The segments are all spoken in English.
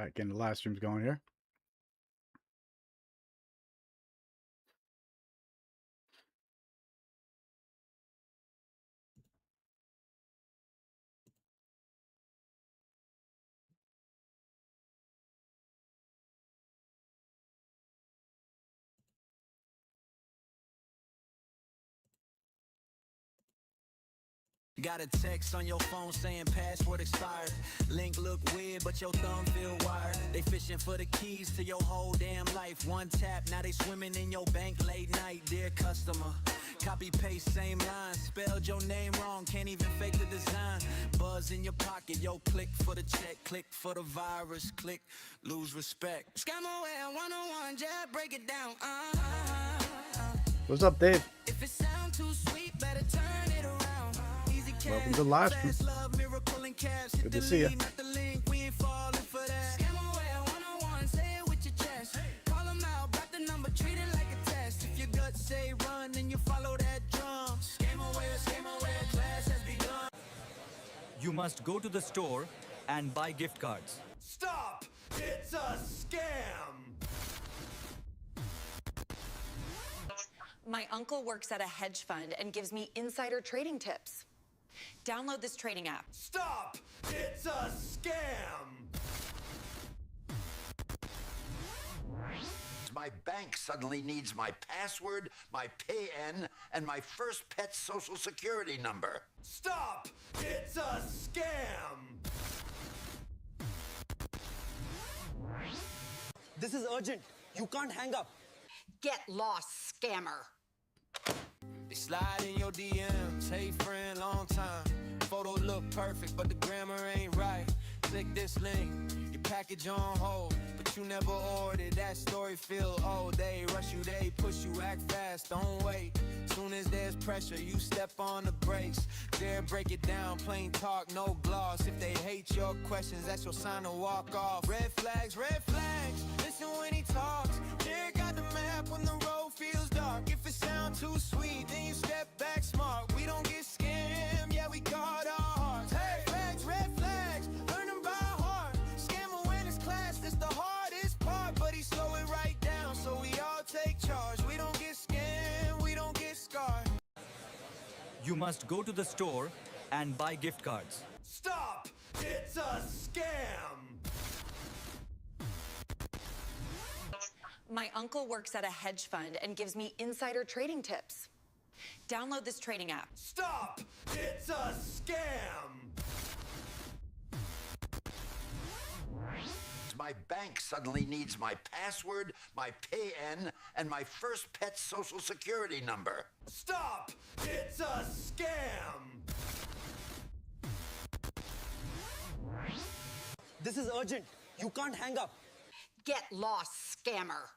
All right, getting the live streams going here. Got a text on your phone saying password expired. Link look weird, but your thumb feel wired. They fishing for the keys to your whole damn life. One tap, now they swimming in your bank late night. Dear customer, copy paste same line. Spelled your name wrong, can't even fake the design. Buzz in your pocket, yo, click for the check, click for the virus, click, lose respect. ScamAware101, Jared, break it down. What's up, Dave? If it sound too sweet, better turn it around. Welcome to the live stream. Good to see you. ScamAware101, say it with your chest. Call them out, got the number, treat it like a test. If your gut say run, then you follow that drum. ScamAware, class has begun. You must go to the store and buy gift cards. Stop! It's a scam! My uncle works at a hedge fund and gives me insider trading tips. Download this trading app. Stop! It's a scam! My bank suddenly needs my password, my PIN, and my first pet's social security number. Stop! It's a scam! This is urgent. You can't hang up. Get lost, scammer. They slide in your DMs, hey friend, long time. Photo look perfect, but the grammar ain't right. Click this link, your package on hold, but you never ordered. That story feel old. They rush you, they push you, act fast, don't wait. Soon as there's pressure, you step on the brakes. Dare break it down, plain talk, no gloss. If they hate your questions, that's your sign to walk off. Red flags, listen when he talks. Dare got the map when the road feels dark. If it sounds too sweet, then you step back smart. We don't get scammed, yeah, we guard our hearts. Hey, red flags, learn them by heart. Scam awareness class, that's the hardest part. But he slow it right down, so we all take charge. We don't get scammed, we don't get scarred. You must go to the store and buy gift cards. Stop! It's a scam! My uncle works at a hedge fund and gives me insider trading tips. Download this trading app. Stop! It's a scam! My bank suddenly needs my password, my PIN, and my first pet's social security number. Stop! It's a scam! This is urgent. You can't hang up. Get lost, scammer.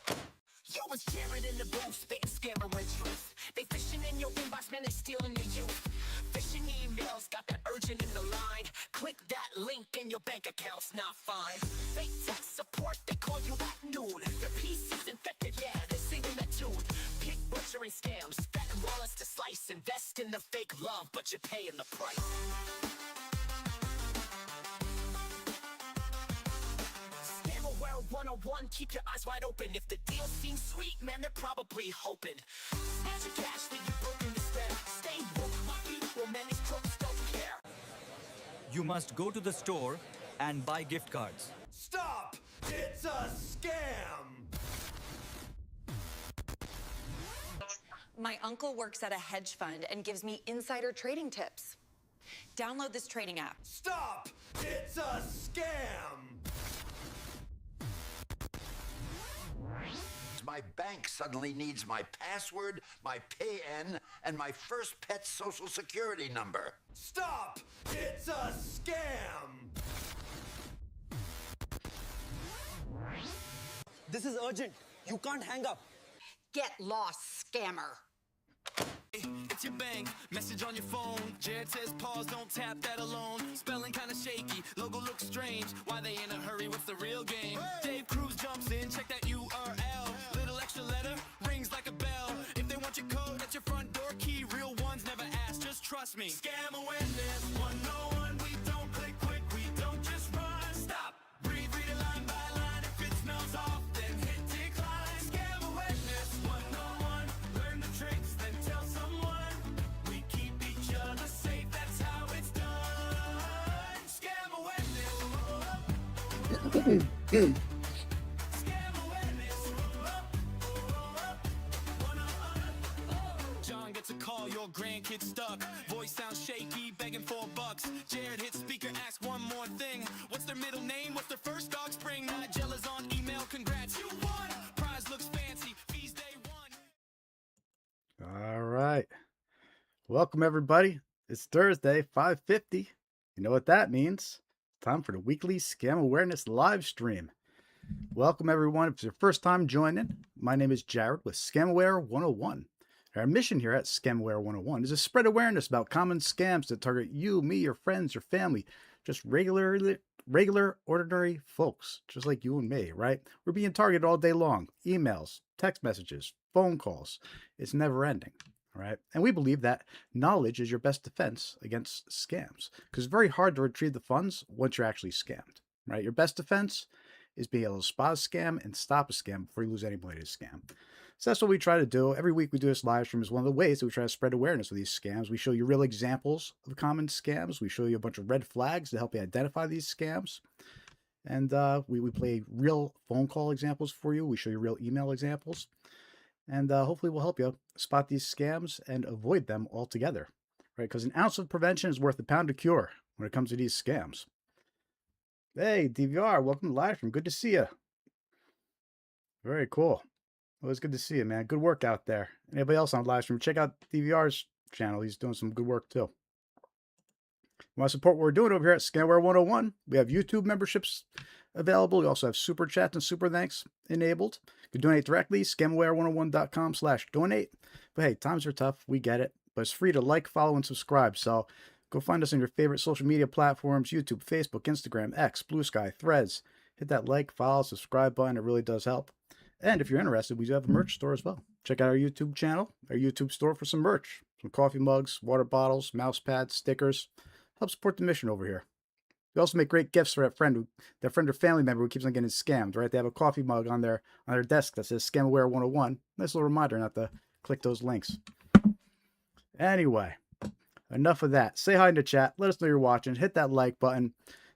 Yo, it's Jared in the booth, spitting scammer with truth. They fishing in your inbox, man, they stealing your youth. Phishing emails, got that urgent in the line. Click that link and your bank account's not fine. Fake tech support, they call you at noon. Your PC's infected, yeah, they're singing that tune. Pick butchering scams, fat wallets to slice. Invest in the fake love, but you're paying the price. ScamAware101, keep your eyes wide open. If the deal seems sweet, man, they're probably hoping. Snatch your cash, leave you broken instead. Stay woke, my people, man, these crooks don't care. You must go to the store and buy gift cards. Stop! It's a scam! My uncle works at a hedge fund and gives me insider trading tips. Download this trading app. Stop! It's a scam! My bank suddenly needs my password, my PIN, and my first pet's social security number. Stop! It's a scam! This is urgent. You can't hang up. Get lost, scammer. It's your bank, message on your phone. Jared says pause, don't tap that alone. Spelling kinda shaky, logo looks strange. Why they in a hurry, what's the real game? Dave Cruz jumps in, check that URL. Little extra letter, rings like a bell. If they want your code, that's your front door key. Real ones never ask, just trust me. Scam awareness 101, we don't click quick, we don't just run. Stop, breathe, John gets a call, your grandkid's stuck. Voice sounds shaky, begging for $1. Jared hits speaker, asks one more thing. What's their middle name? What's their first dog spring? Nigella's on email, congrats, you won. Prize looks fancy, fees day one. All right. Welcome, everybody. It's Thursday, 5:50. You know what that means. Time for the weekly Scam Awareness live stream. Welcome, everyone. If it's your first time joining, my name is Jared with ScamAware101. Our mission here at ScamAware101 is to spread awareness about common scams that target you, me, your friends, your family, just regular, ordinary folks, just like you and me, right? We're being targeted all day long. Emails, text messages, phone calls. It's never ending, right? And we believe that knowledge is your best defense against scams, because it's very hard to retrieve the funds once you're actually scammed, right? Your best defense is being able to spot a scam and stop a scam before you lose any money to scam. So that's what we try to do. Every week we do this live stream is one of the ways that we try to spread awareness of these scams. We show you real examples of common scams. We show you a bunch of red flags to help you identify these scams. And we play real phone call examples for you. We show you real email examples. And hopefully we'll help you spot these scams and avoid them altogether, right? Because an ounce of prevention is worth a pound of cure when it comes to these scams. Hey, DVR, welcome to live stream. Good to see you. Very cool. Always good to see you, man. Good work out there. Anybody else on live stream, check out DVR's channel. He's doing some good work too. You want to support what we're doing over here at ScamAware101? We have YouTube memberships available. We also have super chats and super thanks enabled. You can donate directly, ScamAware101.com/donate. But hey, times are tough. We get it. But it's free to like, follow, and subscribe. So go find us on your favorite social media platforms, YouTube, Facebook, Instagram, X, Blue Sky, Threads. Hit that like, follow, subscribe button. It really does help. And if you're interested, we do have a merch store as well. Check out our YouTube channel, our YouTube store for some merch. Some coffee mugs, water bottles, mouse pads, stickers. Help support the mission over here. We also make great gifts for that friend or family member who keeps on getting scammed, right? They have a coffee mug on their desk that says ScamAware101. Nice little reminder not to click those links. Anyway, enough of that. Say hi in the chat. Let us know you're watching. Hit that like button.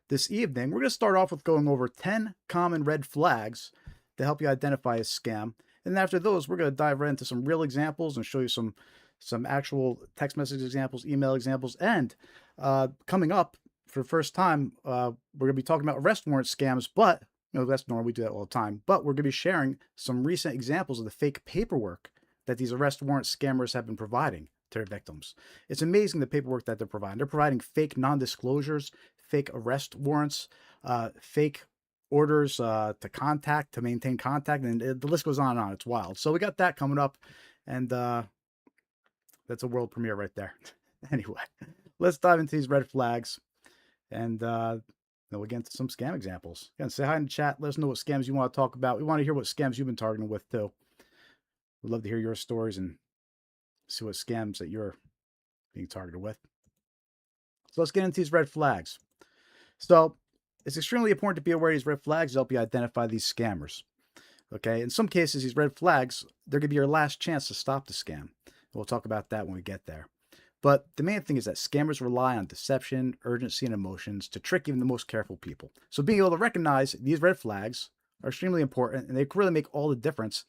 This evening, we're going to start off with going over 10 common red flags to help you identify a scam. And after those, we're going to dive right into some real examples and show you some actual text message examples, email examples. And coming up for the first time, we're going to be talking about arrest warrant scams, but that's normal. We do that all the time. But we're going to be sharing some recent examples of the fake paperwork that these arrest warrant scammers have been providing to their victims. It's amazing the paperwork that they're providing. They're providing fake non-disclosures, fake arrest warrants, fake orders to maintain contact, and the list goes on and on. It's wild. So we got that coming up, and that's a world premiere right there. Anyway, let's dive into these red flags, and then we'll get into some scam examples. Again, say hi in the chat. Let us know what scams you want to talk about. We want to hear what scams you've been targeting with too. We'd love to hear your stories and see what scams that you're being targeted with. So let's get into these red flags. So it's extremely important to be aware of these red flags to help you identify these scammers. Okay, in some cases, these red flags, they're going to be your last chance to stop the scam. We'll talk about that when we get there. But the main thing is that scammers rely on deception, urgency, and emotions to trick even the most careful people. So being able to recognize these red flags are extremely important, and they really make all the difference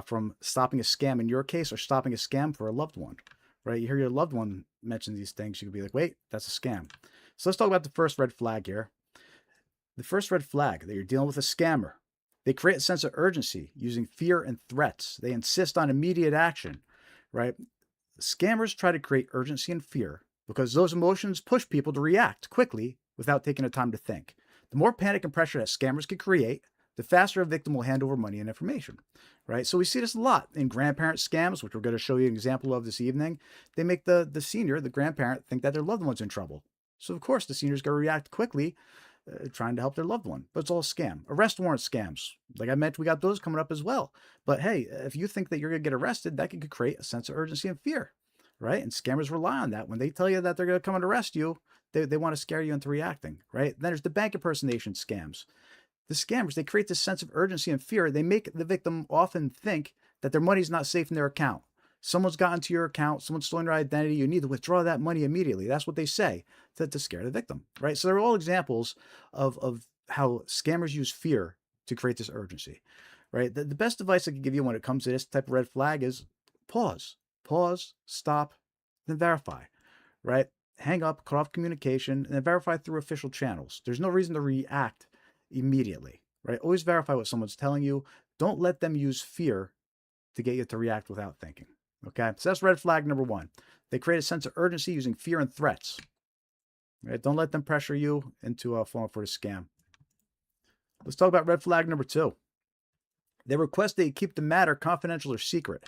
from stopping a scam in your case or stopping a scam for a loved one. Right? You hear your loved one mention these things, you can be like, wait, that's a scam. So let's talk about the first red flag here. The first red flag that you're dealing with a scammer. They create a sense of urgency using fear and threats. They insist on immediate action, right? Scammers try to create urgency and fear because those emotions push people to react quickly without taking the time to think. The more panic and pressure that scammers can create, the faster a victim will hand over money and information, right? So we see this a lot in grandparent scams, which we're going to show you an example of this evening. They make the senior, the grandparent, think that their loved one's in trouble. So of course the senior's going to react quickly, trying to help their loved one, but it's all a scam. Arrest warrant scams, like I mentioned, we got those coming up as well. But hey, if you think that you're going to get arrested, that could create a sense of urgency and fear, right? And scammers rely on that. When they tell you that they're going to come and arrest you, they want to scare you into reacting, right? Then there's the bank impersonation scams. The scammers, they create this sense of urgency and fear. They make the victim often think that their money's not safe in their account. Someone's gotten to your account, someone's stolen your identity, you need to withdraw that money immediately. That's what they say to scare the victim, right? So they're all examples of how scammers use fear to create this urgency, right? The best advice I can give you when it comes to this type of red flag is pause, stop, then verify, right? Hang up, cut off communication, and then verify through official channels. There's no reason to react immediately, right? Always verify what someone's telling you. Don't let them use fear to get you to react without thinking. Okay, so that's red flag number one. They create a sense of urgency using fear and threats. Right? Don't let them pressure you into falling for the scam. Let's talk about red flag number two. They request that you keep the matter confidential or secret.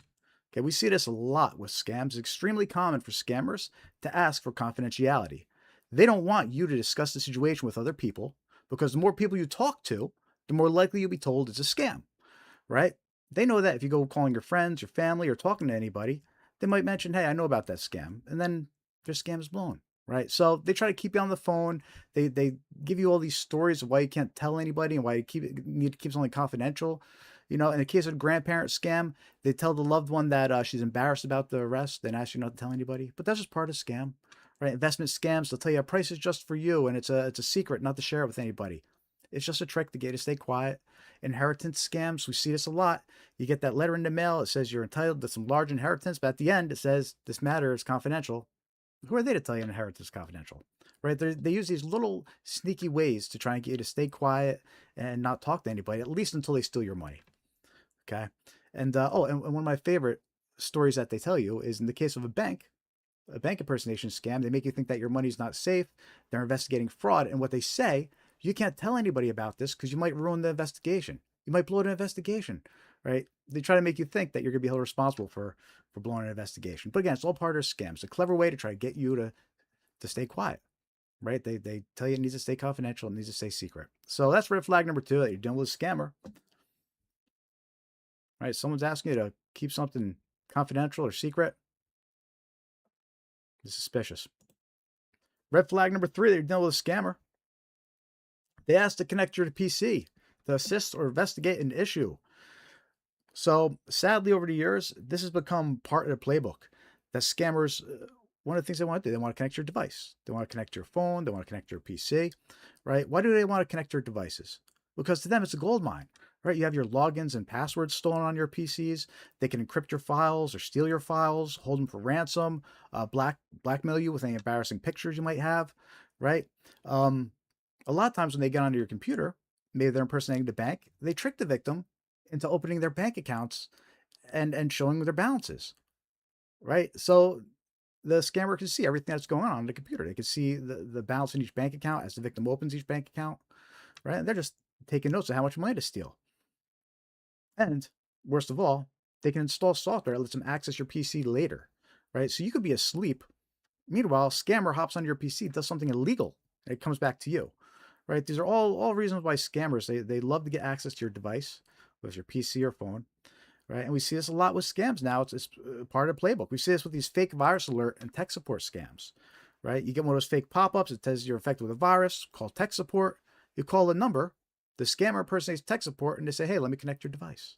Okay, we see this a lot with scams. It's extremely common for scammers to ask for confidentiality. They don't want you to discuss the situation with other people because the more people you talk to, the more likely you'll be told it's a scam, right? They know that if you go calling your friends, your family, or talking to anybody, they might mention, hey, I know about that scam. And then their scam is blown, right? So they try to keep you on the phone. They give you all these stories of why you can't tell anybody and why you need to keep something confidential. You know, in the case of grandparent scam, they tell the loved one that she's embarrassed about the arrest, then ask you not to tell anybody. But that's just part of scam, right? Investment scams, they'll tell you a price is just for you, and it's a secret, not to share it with anybody. It's just a trick to get you to stay quiet. Inheritance scams, we see this a lot. You get that letter in the mail, it says you're entitled to some large inheritance, but at the end it says this matter is confidential. Who are they to tell you an inheritance is confidential, right? They use these little sneaky ways to try and get you to stay quiet and not talk to anybody, at least until they steal your money. Okay. And and one of my favorite stories that they tell you is in the case of a bank impersonation scam. They make you think that your money's not safe. They're investigating fraud. And what they say, you can't tell anybody about this because you might ruin the investigation. You might blow an investigation, right? They try to make you think that you're going to be held responsible for blowing an investigation. But again, it's all part of scams. It's a clever way to try to get you to stay quiet, right? They tell you it needs to stay confidential. It needs to stay secret. So that's red flag number two, that you're dealing with a scammer. Right? Someone's asking you to keep something confidential or secret. It's suspicious. Red flag number three, that you're dealing with a scammer. They ask to connect your PC to assist or investigate an issue. So sadly, over the years, this has become part of the playbook. That scammers, one of the things they want to do, they want to connect your device. They want to connect your phone. They want to connect your PC, right? Why do they want to connect your devices? Because to them, it's a gold mine, right? You have your logins and passwords stolen on your PCs. They can encrypt your files or steal your files, hold them for ransom, blackmail you with any embarrassing pictures you might have, right? A lot of times when they get onto your computer, maybe they're impersonating the bank, they trick the victim into opening their bank accounts and showing their balances, right? So the scammer can see everything that's going on the computer. They can see the balance in each bank account as the victim opens each bank account, right? And they're just taking notes of how much money to steal. And worst of all, they can install software that lets them access your PC later, right? So you could be asleep. Meanwhile, scammer hops on your PC, does something illegal, and it comes back to you, right? These are all reasons why scammers, they love to get access to your device, whether it's your PC or phone, right? And we see this a lot with scams now. It's part of the playbook. We see this with these fake virus alert and tech support scams, right? You get one of those fake pop-ups. It says you're infected with a virus. Call tech support. You call the number. The scammer impersonates tech support, and they say, hey, let me connect your device,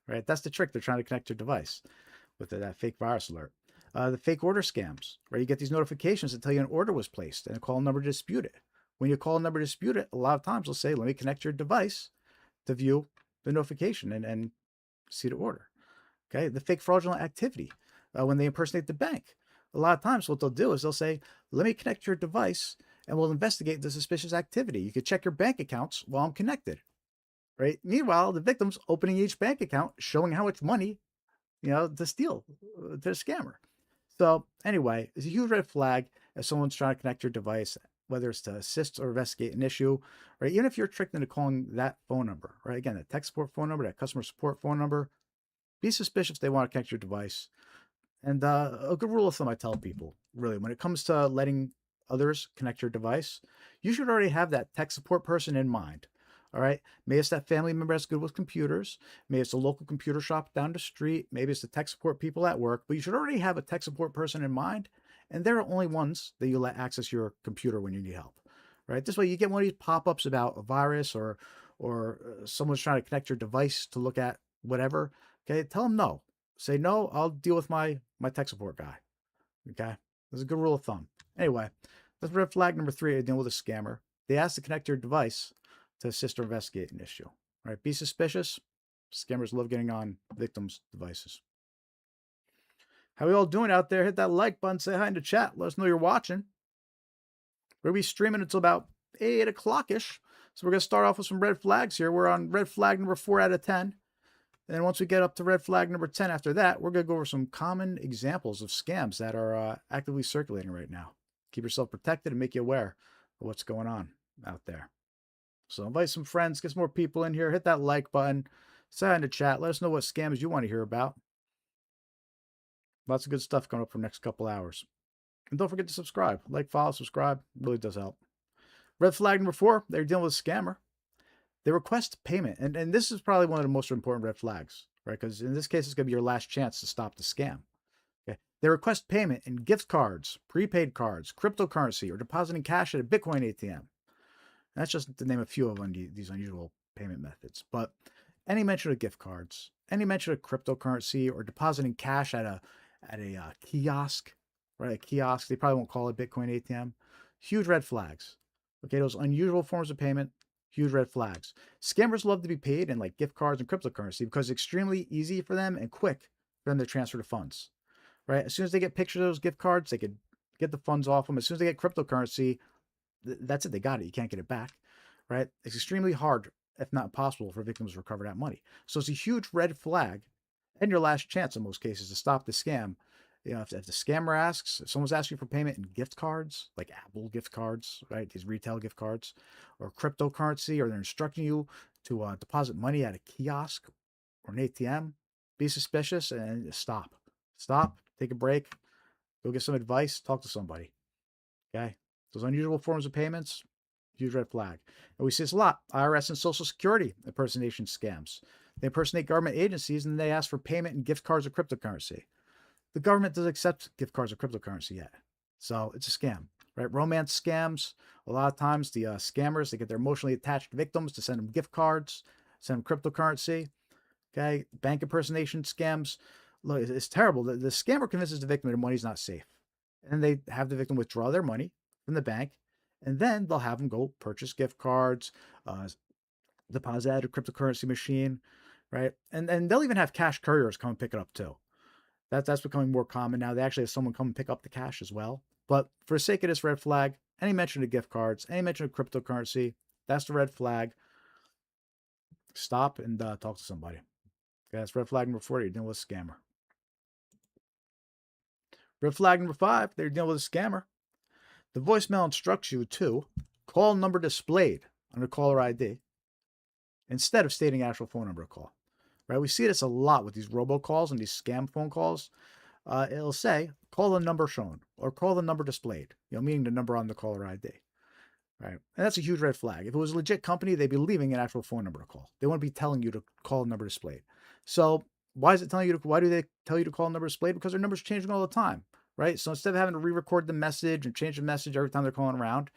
right? That's the trick. They're trying to connect your device with that fake virus alert. The fake order scams, right? You get these notifications that tell you an order was placed and a call number to dispute it. When you call a number to dispute it, a lot of times they'll say, let me connect your device to view the notification and see the order. Okay. The fake fraudulent activity, when they impersonate the bank, a lot of times what they'll do is they'll say, let me connect your device and we'll investigate the suspicious activity. You can check your bank accounts while I'm connected, right? Meanwhile, the victim's opening each bank account, showing how much money, to steal to the scammer. So anyway, it's a huge red flag if someone's trying to connect your device, whether it's to assist or investigate an issue, right? Even if you're tricked into calling that phone number, right? Again, that tech support phone number, that customer support phone number, be suspicious if they want to connect your device. And a good rule of thumb I tell people, really, when it comes to letting others connect your device, you should already have that tech support person in mind. All right. Maybe it's that family member that's good with computers. Maybe it's a local computer shop down the street. Maybe it's the tech support people at work, but you should already have a tech support person in mind. And they're the only ones that you let access your computer when you need help, right? This way you get one of these pop-ups about a virus or someone's trying to connect your device to look at whatever. Okay. Tell them no. Say, no, I'll deal with my tech support guy. Okay. That's a good rule of thumb. Anyway, that's red flag number three. Dealing with a scammer. They ask to connect your device. to assist or investigate an issue. All right, be suspicious. Scammers love getting on victims' devices. How we all doing out there? Hit that like button, say hi in the chat. Let us know you're watching. We're going to be streaming until about 8 o'clock-ish. So we're going to start off with some red flags here. We're on red flag number 4 out of 10. And once we get up to red flag number 10 after that, we're going to go over some common examples of scams that are actively circulating right now. Keep yourself protected and make you aware of what's going on out there. So invite some friends, get some more people in here. Hit that like button. Say hi in the chat. Let us know what scams you want to hear about. Lots of good stuff coming up for the next couple hours. And don't forget to subscribe. Like, follow, subscribe. It really does help. Red flag number 4, they're dealing with a scammer. They request payment. And this is probably one of the most important red flags, right? Because in this case, it's going to be your last chance to stop the scam. Okay. They request payment in gift cards, prepaid cards, cryptocurrency, or depositing cash at a Bitcoin ATM. And that's just to name a few of these unusual payment methods. But any mention of gift cards, any mention of cryptocurrency, or depositing cash at a kiosk, right? A kiosk, they probably won't call it Bitcoin ATM. Huge red flags. Okay, those unusual forms of payment, huge red flags. Scammers love to be paid in like gift cards and cryptocurrency because it's extremely easy for them and quick for them to transfer the funds, right? As soon as they get pictures of those gift cards, they could get the funds off them. As soon as they get cryptocurrency, that's it. They got it. You can't get it back, right? It's extremely hard, if not impossible, for victims to recover that money. So it's a huge red flag and your last chance in most cases to stop the scam. You know, if the scammer asks, if someone's asking for payment in gift cards, like Apple gift cards, right? These retail gift cards, or cryptocurrency, or they're instructing you to deposit money at a kiosk or an ATM, be suspicious and stop. Stop, take a break, go get some advice, talk to somebody. Okay? Those unusual forms of payments, huge red flag. And we see this a lot. IRS and Social Security impersonation scams. They impersonate government agencies and they ask for payment in gift cards or cryptocurrency. The government doesn't accept gift cards or cryptocurrency yet. So it's a scam, right? Romance scams. A lot of times the scammers, they get their emotionally attached victims to send them gift cards, send them cryptocurrency. Okay. Bank impersonation scams. Look, it's terrible. The scammer convinces the victim their money's not safe. And they have the victim withdraw their money from the bank. And then they'll have them go purchase gift cards, deposit at a cryptocurrency machine, right? And they'll even have cash couriers come and pick it up too. That's becoming more common now. They actually have someone come and pick up the cash as well. But for the sake of this red flag, any mention of gift cards, any mention of cryptocurrency, that's the red flag. Stop and talk to somebody. Okay, that's red flag number 4. You're dealing with a scammer. Red flag number 5, they're dealing with a scammer. The voicemail instructs you to call number displayed on the caller ID instead of stating actual phone number of call. Right? We see this a lot with these robocalls and these scam phone calls. It'll say, call the number shown or call the number displayed, meaning the number on the caller ID. Right? And that's a huge red flag. If it was a legit company, they'd be leaving an actual phone number to call. They wouldn't be telling you to call the number displayed. So why do they tell you to call the number displayed? Because their number's changing all the time, right? So instead of having to re-record the message and change the message every time they're calling around,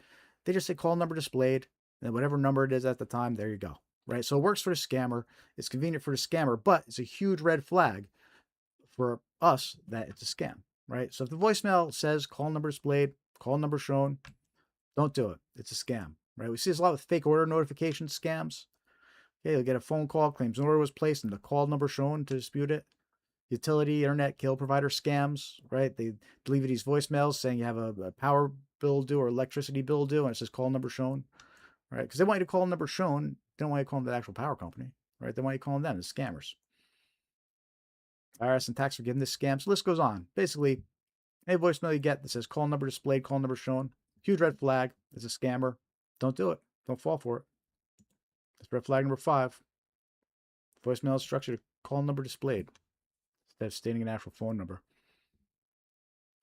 they just say call number displayed, and whatever number it is at the time, there you go. Right? So it works for the scammer. It's convenient for the scammer, but it's a huge red flag for us that it's a scam, right? So if the voicemail says call number displayed, call number shown, don't do it. It's a scam, right? We see this a lot with fake order notification scams. Okay, you'll get a phone call, claims an order was placed, and the call number shown to dispute it. Utility, internet, cable provider scams, right? They leave you these voicemails saying you have a power bill due or electricity bill due, and it says call number shown, right? Because they want you to call number shown. They don't want you to call them the actual power company, right? They want you to call them the scammers. IRS and tax forgiveness scams. The list goes on. Basically, any voicemail you get that says call number displayed, call number shown, huge red flag. It's a scammer. Don't do it. Don't fall for it. That's red flag number 5. Voicemail instructs you to call number displayed instead of stating an actual phone number.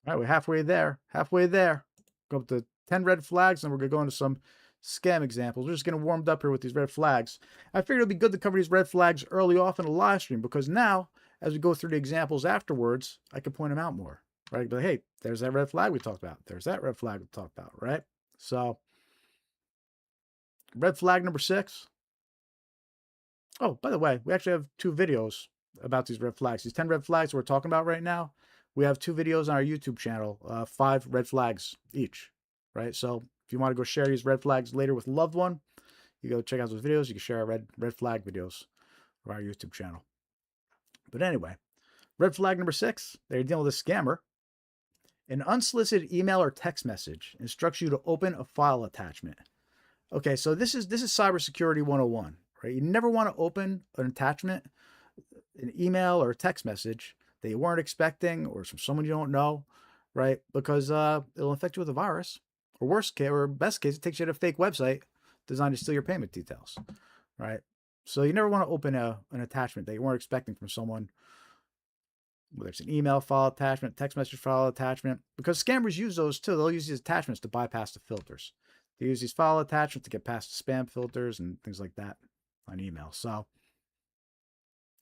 All right, we're halfway there. Halfway there. Go up to 10 red flags, and we're going to go into some scam examples. We're just getting warmed up here with these red flags. I figured it'd be good to cover these red flags early off in a live stream because now, as we go through the examples afterwards, I can point them out more, right? But hey, there's that red flag we talked about. There's that red flag we talked about, right? So, red flag number 6. Oh, by the way, we actually have 2 videos about these red flags. These 10 red flags we're talking about right now, we have 2 videos on our YouTube channel, 5 red flags each, right? So if you want to go share these red flags later with a loved one, you go check out those videos. You can share our red flag videos on our YouTube channel. But anyway, red flag number 6, they're dealing with a scammer. An unsolicited email or text message instructs you to open a file attachment. Okay, so this is cybersecurity 101, right? You never want to open an attachment, an email or a text message that you weren't expecting or from someone you don't know, right? Because it'll infect you with a virus. Or worst case, or best case, it takes you to a fake website designed to steal your payment details, right? So you never want to open an attachment that you weren't expecting from someone, whether it's an email file attachment, text message file attachment, because scammers use those too. They'll use these attachments to bypass the filters. They use these file attachments to get past the spam filters and things like that on email. So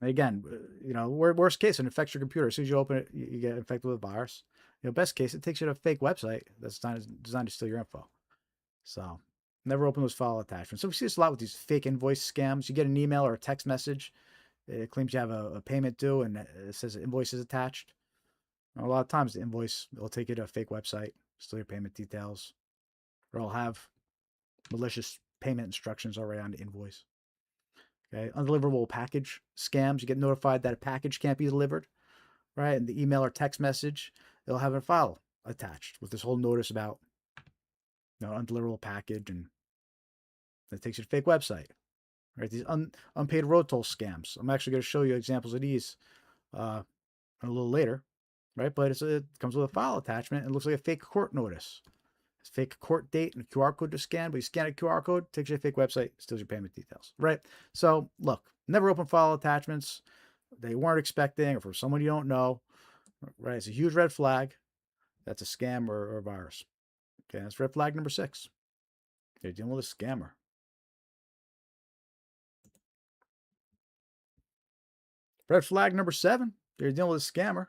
again, worst case, it infects your computer. As soon as you open it, you get infected with a virus. Best case, it takes you to a fake website that's designed to steal your info. So never open those file attachments. So we see this a lot with these fake invoice scams. You get an email or a text message. It claims you have a payment due, and it says the invoice is attached. And a lot of times the invoice will take you to a fake website, steal your payment details, or it'll have malicious payment instructions already on the invoice. Okay, undeliverable package scams. You get notified that a package can't be delivered, right? And the email or text message, it'll have a file attached with this whole notice about undeliverable package, and it takes you to a fake website. Right, these unpaid road toll scams. I'm actually going to show you examples of these a little later, right? But it comes with a file attachment and it looks like a fake court notice. It's fake court date and a QR code to scan, but you scan a QR code, takes you to a fake website, steals your payment details, right? So look, never open file attachments they weren't expecting or from someone you don't know, right? It's a huge red flag. That's a scam or a virus. Okay, that's red flag number 6. You're dealing with a scammer. Red flag number 7, you're dealing with a scammer.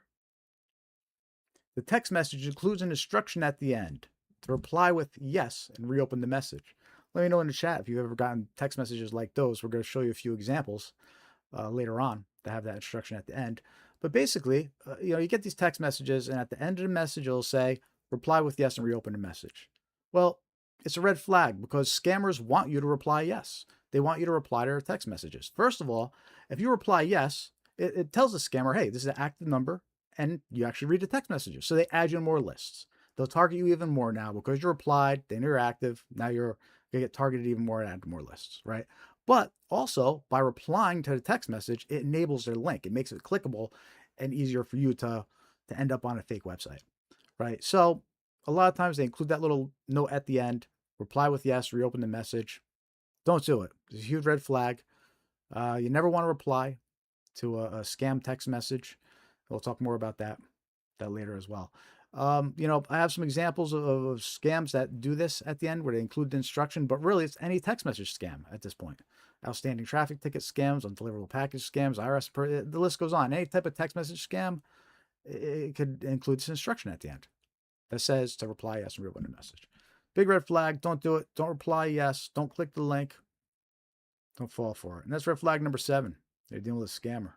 The text message includes an instruction at the end to reply with yes and reopen the message. Let me know in the chat if you've ever gotten text messages like those. We're going to show you a few examples later on that have that instruction at the end. But basically, you get these text messages, and at the end of the message, it'll say, reply with yes and reopen the message. Well, it's a red flag because scammers want you to reply yes. They want you to reply to their text messages. First of all, if you reply yes, it tells the scammer, hey, this is an active number, and you actually read the text messages. So they add you on more lists. They'll target you even more now because you replied, they know you're active. Now you're going to get targeted even more and add to more lists, right? But also, by replying to the text message, it enables their link. It makes it clickable and easier for you to end up on a fake website, right? So a lot of times they include that little note at the end, reply with yes, reopen the message. Don't do it. It's a huge red flag. You never want to reply to a scam text message. We'll talk more about that later as well. I have some examples of scams that do this at the end where they include the instruction, but really it's any text message scam at this point. Outstanding traffic ticket scams, undeliverable package scams, IRS, the list goes on. Any type of text message scam, it could include this instruction at the end that says to reply yes and reopen the message. Big red flag. Don't do it. Don't reply yes. Don't click the link. Don't fall for it. And that's red flag number 7. They're dealing with a scammer.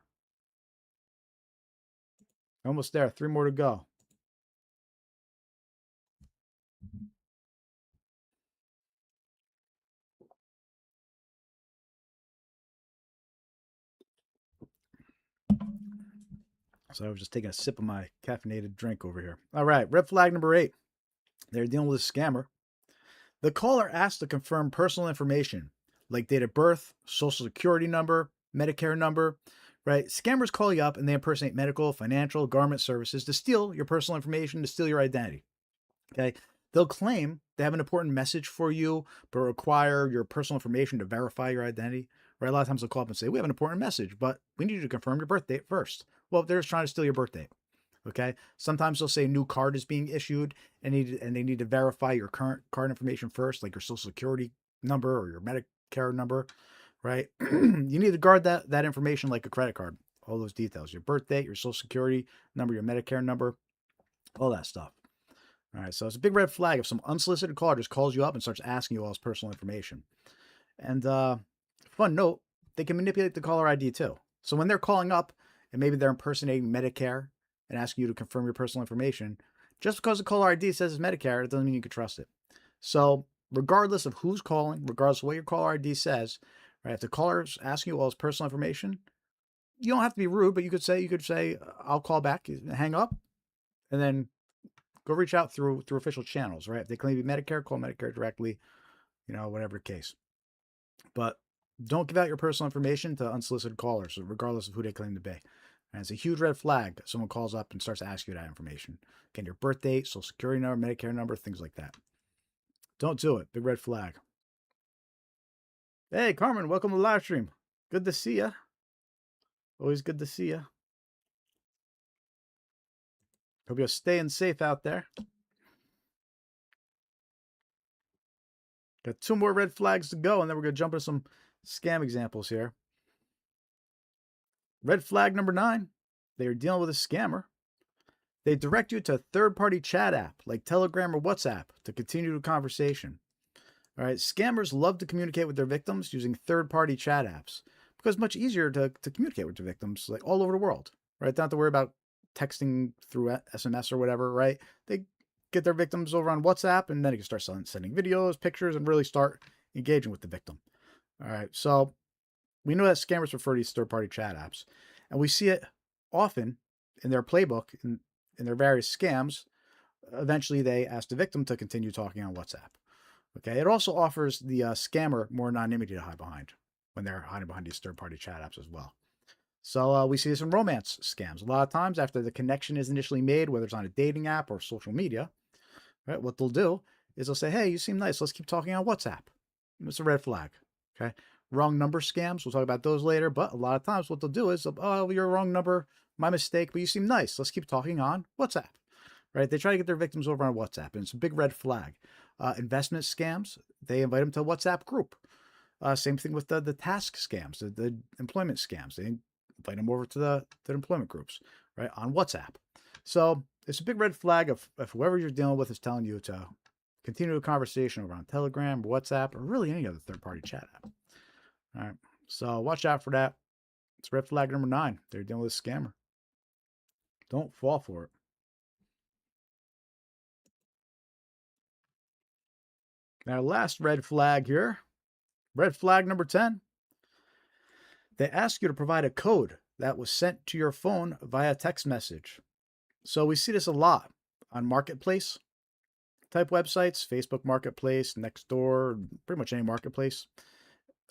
Almost there. 3 more to go. So I was just taking a sip of my caffeinated drink over here. All right. Red flag number 8. They're dealing with a scammer. The caller asks to confirm personal information like date of birth, social security number, Medicare number, right? Scammers call you up and they impersonate medical, financial, government services to steal your personal information, to steal your identity. Okay. They'll claim they have an important message for you, but require your personal information to verify your identity. Right? A lot of times they'll call up and say, we have an important message, but we need you to confirm your birth date first. Well, they're just trying to steal your birth date. Okay. Sometimes they'll say a new card is being issued and they need to verify your current card information first, like your social security number or your Medicare number, right? You need to guard that information like a credit card, all those details, your birth date, your social security number, your Medicare number, all that stuff. All right. So it's a big red flag if some unsolicited caller just calls you up and starts asking you all this personal information. And fun note, they can manipulate the caller ID too. So when they're calling up and maybe they're impersonating Medicare and asking you to confirm your personal information, just because the caller ID says it's Medicare, it doesn't mean you can trust it. So regardless of who's calling, regardless of what your caller ID says, right? If the caller's asking you all his personal information, you don't have to be rude, but you could say, I'll call back, hang up, and then go reach out through official channels, right? If they claim to be Medicare, call Medicare directly, whatever the case. But don't give out your personal information to unsolicited callers, regardless of who they claim to be. And it's a huge red flag if someone calls up and starts to ask you that information. Again, your birth date, social security number, Medicare number, things like that. Don't do it. Big red flag. Hey, Carmen, welcome to the live stream. Good to see you. Always good to see you. Hope you're staying safe out there. Got 2 more red flags to go, and then we're going to jump into some scam examples here. Red flag number 9. They are dealing with a scammer. They direct you to a third-party chat app like Telegram or WhatsApp to continue the conversation. All right, scammers love to communicate with their victims using third-party chat apps because it's much easier to communicate with their victims like all over the world, right? They don't have to worry about texting through SMS or whatever, right? They get their victims over on WhatsApp, and then you can start sending videos, pictures, and really start engaging with the victim. All right, so we know that scammers prefer these third-party chat apps, and we see it often in their playbook, in their various scams. Eventually, they ask the victim to continue talking on WhatsApp. Okay, it also offers the scammer more anonymity to hide behind when they're hiding behind these third-party chat apps as well. So we see this in romance scams. A lot of times after the connection is initially made, whether it's on a dating app or social media, right, what they'll do is they'll say, hey, you seem nice. Let's keep talking on WhatsApp. It's a red flag. Okay, wrong number scams. We'll talk about those later. But a lot of times what they'll do is, oh, you're a wrong number. My mistake, but you seem nice. Let's keep talking on WhatsApp. Right? They try to get their victims over on WhatsApp, and it's a big red flag. Investment scams, they invite them to a WhatsApp group. Same thing with the task scams, the employment scams. They invite them over to the employment groups, right, on WhatsApp. So it's a big red flag if whoever you're dealing with is telling you to continue a conversation over on Telegram, WhatsApp, or really any other third-party chat app. All right, so watch out for that. It's red flag number 9. They're dealing with a scammer. Don't fall for it. Now, last red flag here. Red flag number 10. They ask you to provide a code that was sent to your phone via text message. So we see this a lot on marketplace type websites, Facebook Marketplace, Nextdoor, pretty much any marketplace.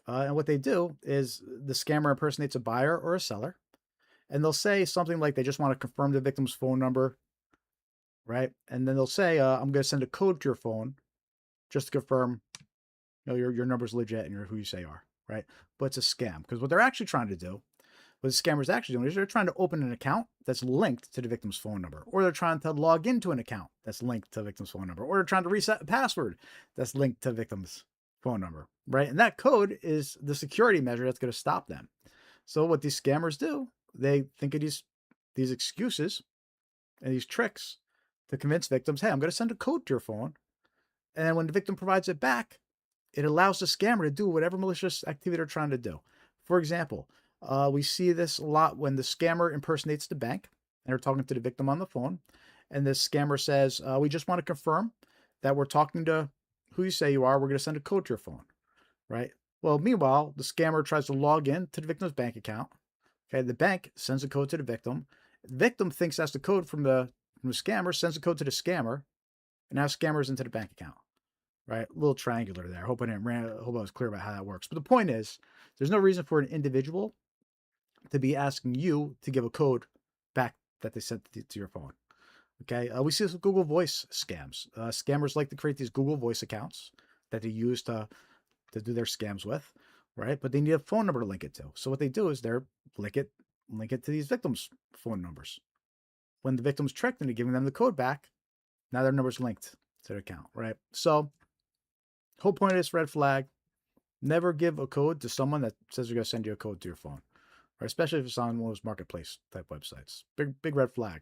And what they do is the scammer impersonates a buyer or a seller, and they'll say something like they just want to confirm the victim's phone number, right? And then they'll say, I'm going to send a code to your phone just to confirm, your number's legit and you're who you say you are, right? But it's a scam because what they're actually trying to do, what the scammer's actually doing is they're trying to open an account that's linked to the victim's phone number, or they're trying to log into an account that's linked to the victim's phone number, or they're trying to reset a password that's linked to the victim's phone number, right? And that code is the security measure that's going to stop them. So what these scammers do, they think of these excuses and these tricks to convince victims, hey, I'm going to send a code to your phone. And then when the victim provides it back, it allows the scammer to do whatever malicious activity they're trying to do. For example, we see this a lot when the scammer impersonates the bank and they're talking to the victim on the phone. And the scammer says, we just want to confirm that we're talking to who you say you are. We're going to send a code to your phone, right? Well, meanwhile, the scammer tries to log in to the victim's bank account. Okay, the bank sends a code to the victim. The victim thinks that's the code from the scammer, sends the code to the scammer, and now scammer's into the bank account, right? A little triangular there. I hope I was clear about how that works. But the point is, there's no reason for an individual to be asking you to give a code back that they sent to your phone. Okay, we see this with Google Voice scams. Scammers like to create these Google Voice accounts that they use to do their scams with, right? But they need a phone number to link it to. So what they do is they're link it to these victims' phone numbers. When the victim's tricked into giving them the code back, now their number's linked to their account, right? So whole point of this red flag, never give a code to someone that says they're going to send you a code to your phone, right? Especially if it's on one of those marketplace type websites. Big red flag.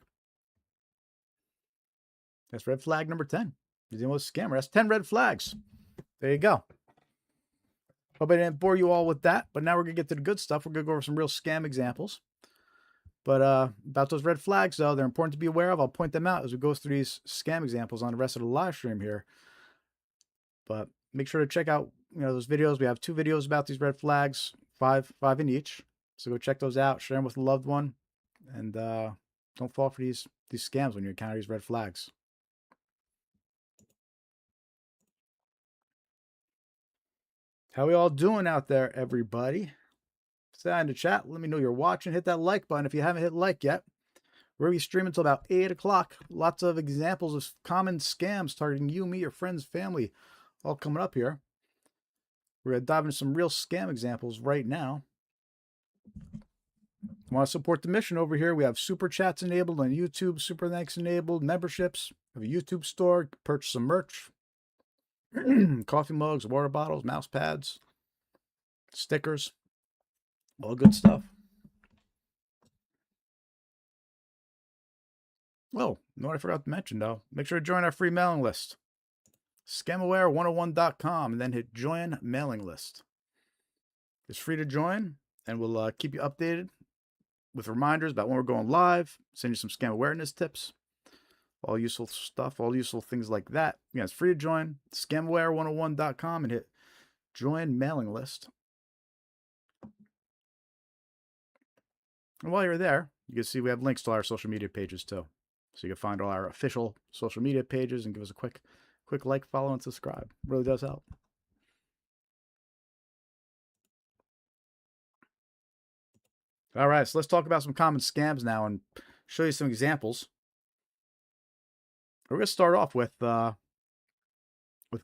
That's red flag number 10. You're dealing with a scammer. That's 10 red flags. There you go. Hope I didn't bore you all with that, but now we're going to get to the good stuff. We're going to go over some real scam examples. But about those red flags, though, they're important to be aware of. I'll point them out as we go through these scam examples on the rest of the live stream here. But make sure to check out, those videos. We have 2 videos about these red flags, five in each. So go check those out, share them with a loved one, and don't fall for these scams when you encounter these red flags. How we all doing out there, everybody? Say in the chat. Let me know you're watching. Hit that like button if you haven't hit like yet. We're going to be streaming until about 8 o'clock. Lots of examples of common scams targeting you, me, your friends, family, all coming up here. We're going to dive into some real scam examples right now. Want to support the mission over here? We have super chats enabled on YouTube, super thanks enabled, memberships. We have a YouTube store. Purchase some merch. Coffee mugs, water bottles, mouse pads, stickers, all good stuff. Oh, you know what I forgot to mention, though? Make sure to join our free mailing list. ScamAware101.com, and then hit join mailing list. It's free to join, and we'll keep you updated with reminders about when we're going live, send you some scam awareness tips, all useful stuff, all useful things like that. Yeah, it's free to join. ScamAware101.com and hit join mailing list. And while you're there, you can see we have links to our social media pages too. So you can find all our official social media pages and give us a quick like, follow, and subscribe. It really does help. All right, so let's talk about some common scams now and show you some examples. We're going to start off with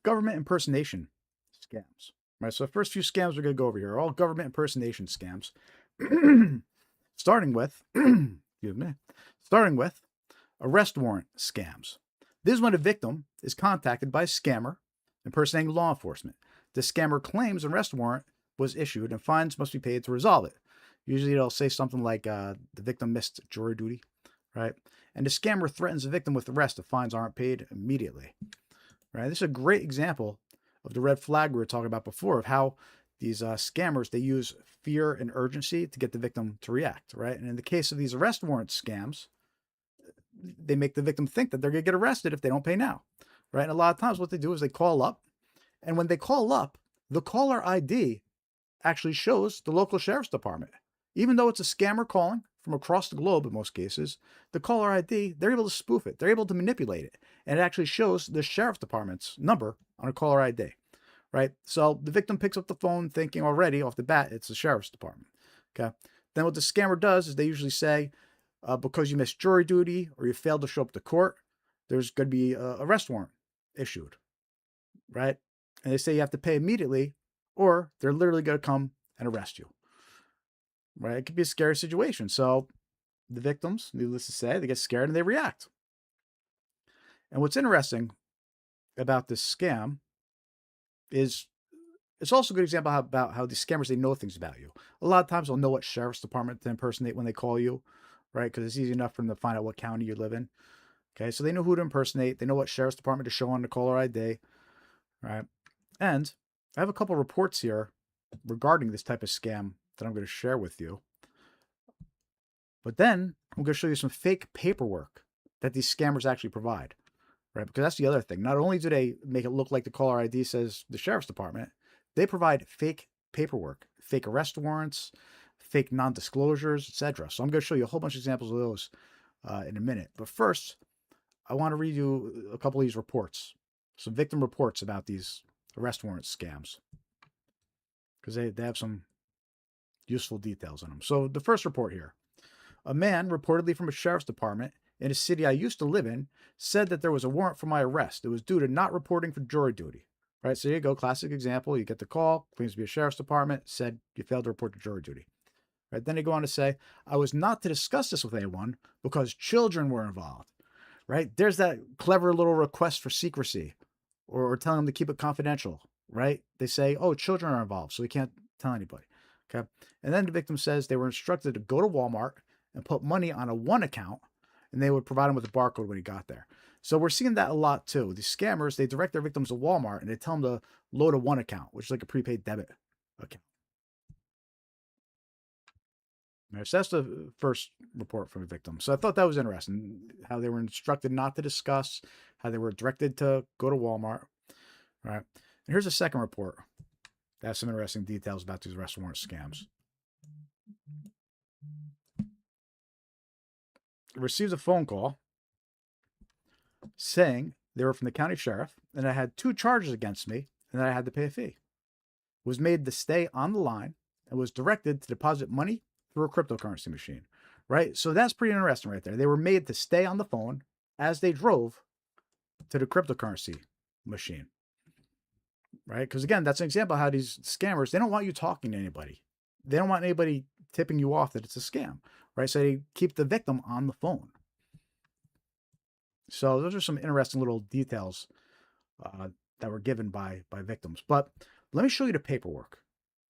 government impersonation scams. Right, so the first few scams we're going to go over here are all government impersonation scams. Starting with arrest warrant scams. This is when a victim is contacted by a scammer impersonating law enforcement. The scammer claims an arrest warrant was issued and fines must be paid to resolve it. Usually it'll say something like the victim missed jury duty, right? And the scammer threatens the victim with arrest if fines aren't paid immediately, right? This is a great example of the red flag we were talking about before, of how these scammers, they use fear and urgency to get the victim to react, right? And in the case of these arrest warrant scams, they make the victim think that they're going to get arrested if they don't pay now, right? And a lot of times what they do is they call up, and when they call up, the caller ID actually shows the local sheriff's department. Even though it's a scammer calling from across the globe in most cases, the caller ID, they're able to spoof it. They're able to manipulate it. And it actually shows the sheriff's department's number on a caller ID, right? So the victim picks up the phone thinking already off the bat it's the sheriff's department, okay? Then what the scammer does is they usually say, because you missed jury duty or you failed to show up to court, there's going to be an arrest warrant issued, right? And they say you have to pay immediately or they're literally going to come and arrest you. Right? It could be a scary situation. So the victims, needless to say, they get scared and they react. And what's interesting about this scam is it's also a good example about how these scammers, they know things about you. A lot of times they'll know what sheriff's department to impersonate when they call you, right? Because it's easy enough for them to find out what county you live in. Okay, so they know who to impersonate. They know what sheriff's department to show on the caller ID, right? And I have a couple reports here regarding this type of scam that I'm going to share with you. But then I'm going to show you some fake paperwork that these scammers actually provide, right? Because that's the other thing. Not only do they make it look like the caller ID says the sheriff's department, they provide fake paperwork, fake arrest warrants, fake non-disclosures, etc. So I'm going to show you a whole bunch of examples of those in a minute. But first, I want to read you a couple of these reports, some victim reports about these arrest warrant scams, because they have some useful details in them. So the first report here, a man reportedly from a sheriff's department in a city I used to live in said that there was a warrant for my arrest. It was due to not reporting for jury duty, right? So here you go, classic example. You get the call, claims to be a sheriff's department, said you failed to report to jury duty, right? Then they go on to say, I was not to discuss this with anyone because children were involved, right? There's that clever little request for secrecy or telling them to keep it confidential, right? They say, oh, children are involved, so we can't tell anybody. Okay. And then the victim says they were instructed to go to Walmart and put money on a one account and they would provide him with a barcode when he got there. So we're seeing that a lot too. These scammers, they direct their victims to Walmart and they tell them to load a one account, which is like a prepaid debit account. All right, so that's the first report from the victim. So I thought that was interesting, how they were instructed not to discuss, how they were directed to go to Walmart. All right. And here's a second report that has some interesting details about these arrest warrant scams. It receives a phone call saying they were from the county sheriff and I had 2 charges against me and that I had to pay a fee. Was made to stay on the line and was directed to deposit money through a cryptocurrency machine, right? So that's pretty interesting right there. They were made to stay on the phone as they drove to the cryptocurrency machine, right? Because again, that's an example of how these scammers, they don't want you talking to anybody. They don't want anybody tipping you off that it's a scam, right? So they keep the victim on the phone. So those are some interesting little details that were given by victims. But let me show you the paperwork,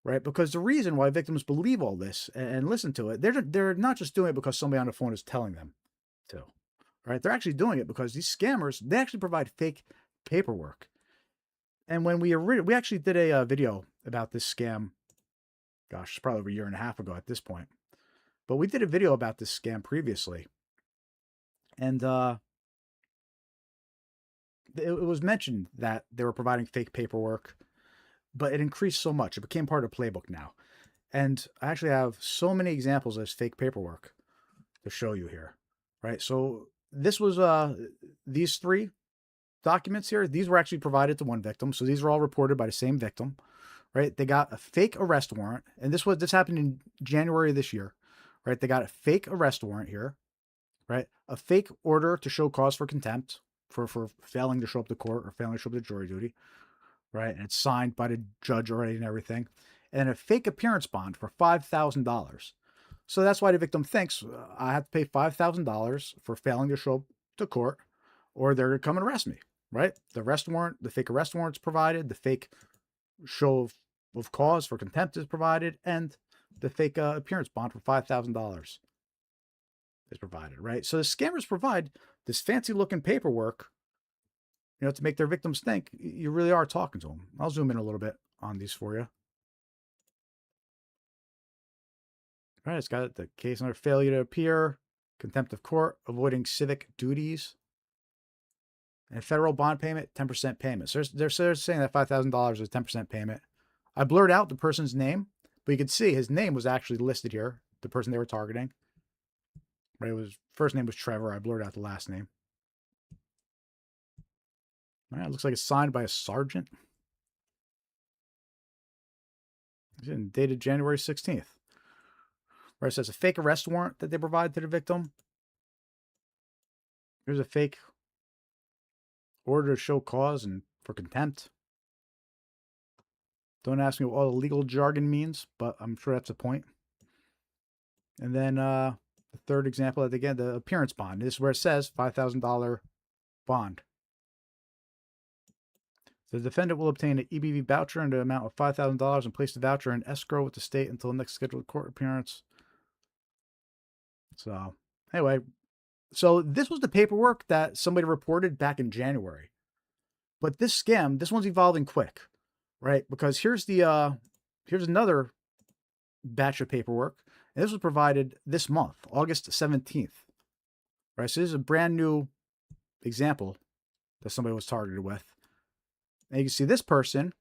right? Because the reason why victims believe all this and listen to it, they're not just doing it because somebody on the phone is telling them to, right? They're actually doing it because these scammers, they actually provide fake paperwork. And when we actually did a video about this scam, gosh, it's probably over a year and a half ago at this point. But we did a video about this scam previously. And it was mentioned that they were providing fake paperwork, but it increased so much. It became part of the playbook now. And I actually have so many examples of this fake paperwork to show you here, right? So this was these 3 documents here. These were actually provided to one victim. So these were all reported by the same victim, right? They got a fake arrest warrant. And this happened in January of this year, right? They got a fake arrest warrant here, right? A fake order to show cause for contempt for failing to show up to court or failing to show up to jury duty, right? And it's signed by the judge already and everything. And then a fake appearance bond for $5,000. So that's why the victim thinks, I have to pay $5,000 for failing to show up to court or they're going to come and arrest me, right? The arrest warrant, the fake arrest warrant's provided, the fake show of cause for contempt is provided, and the fake appearance bond for $5,000 is provided, right? So the scammers provide this fancy looking paperwork, you know, to make their victims think you really are talking to them. I'll zoom in a little bit on these for you. All right, it's got the case under failure to appear, contempt of court, avoiding civic duties, and federal bond payment, 10% payment. So they're saying that $5,000 is 10% payment. I blurred out the person's name, but you can see his name was actually listed here, the person they were targeting. Right, first name was Trevor. I blurred out the last name. All right, it looks like it's signed by a sergeant. It's dated January 16th. Right, it says a fake arrest warrant that they provide to the victim. Here's a fake order to show cause and for contempt. Don't ask me what all the legal jargon means, but I'm sure that's the point. And then the third example, again, the appearance bond. This is where it says $5,000 bond. The defendant will obtain an EBV voucher in the amount of $5,000 and place the voucher in escrow with the state until the next scheduled court appearance. So anyway, so this was the paperwork that somebody reported back in January. But this scam, this one's evolving quick, right? Because here's another batch of paperwork. And this was provided this month, August 17th. Right? So this is a brand new example that somebody was targeted with. And you can see this person.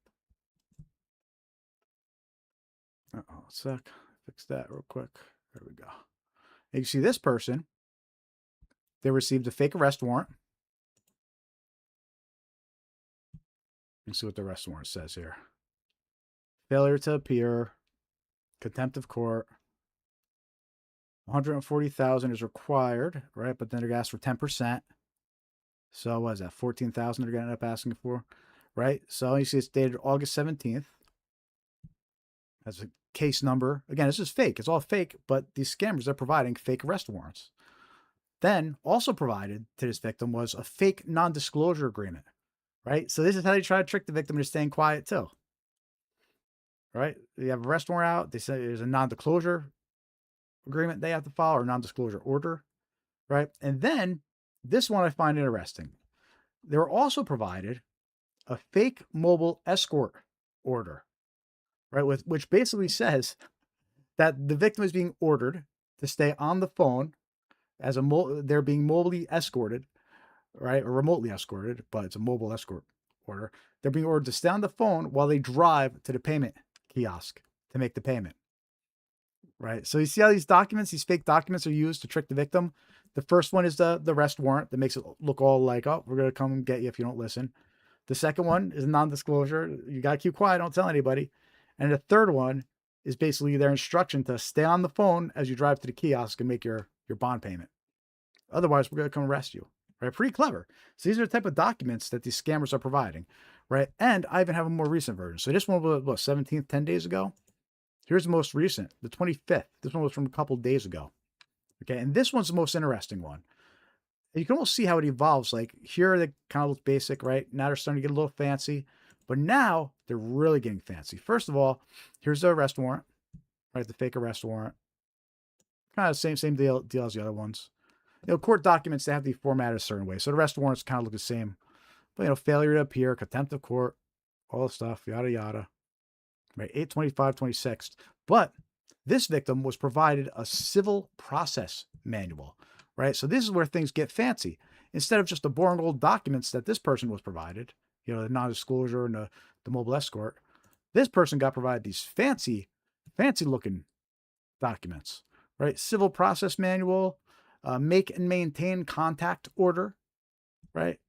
Uh-oh, a sec. Fix that real quick. There we go. And you can see this person. They received a fake arrest warrant. Let's see what the arrest warrant says here. Failure to appear. Contempt of court. $140,000 is required, right? But then they're going to ask for 10%. So what is that? $14,000 they're going to end up asking for, right? So you see it's dated August 17th. That's a case number. Again, this is fake. It's all fake, but these scammers are providing fake arrest warrants. Then also provided to this victim was a fake non-disclosure agreement, right? So this is how they try to trick the victim into staying quiet too, right? You have a arrest warrant out. They say there's a non-disclosure agreement they have to follow or non-disclosure order, right? And then this one I find interesting. They were also provided a fake mobile escort order, right? Which basically says that the victim is being ordered to stay on the phone as they're being mobily escorted, right? Or remotely escorted, but it's a mobile escort order. They're being ordered to stay on the phone while they drive to the payment kiosk to make the payment. Right. So you see how these documents, these fake documents are used to trick the victim. The first one is the arrest warrant that makes it look all like, oh, we're going to come and get you if you don't listen. The second one is non-disclosure. You got to keep quiet. Don't tell anybody. And the third one is basically their instruction to stay on the phone as you drive to the kiosk and make your bond payment. Otherwise, we're going to come arrest you. Right? Pretty clever. So these are the type of documents that these scammers are providing. Right. And I even have a more recent version. So this one was, what, 17th, 10 days ago? Here's the most recent, the 25th. This one was from a couple days ago. Okay. And this one's the most interesting one. And you can almost see how it evolves. Like here, they kind of look basic, right? Now they're starting to get a little fancy. But now they're really getting fancy. First of all, here's the arrest warrant, right? The fake arrest warrant. Kind of the same deal as the other ones. Court documents, they have to be formatted a certain way. So the arrest warrants kind of look the same. But, failure to appear, contempt of court, all the stuff, yada, yada. Right, 8/25/26. But this victim was provided a civil process manual, right? So this is where things get fancy. Instead of just the boring old documents that this person was provided, the non-disclosure and the mobile escort, this person got provided these fancy looking documents, right? Civil process manual, make and maintain contact order, right?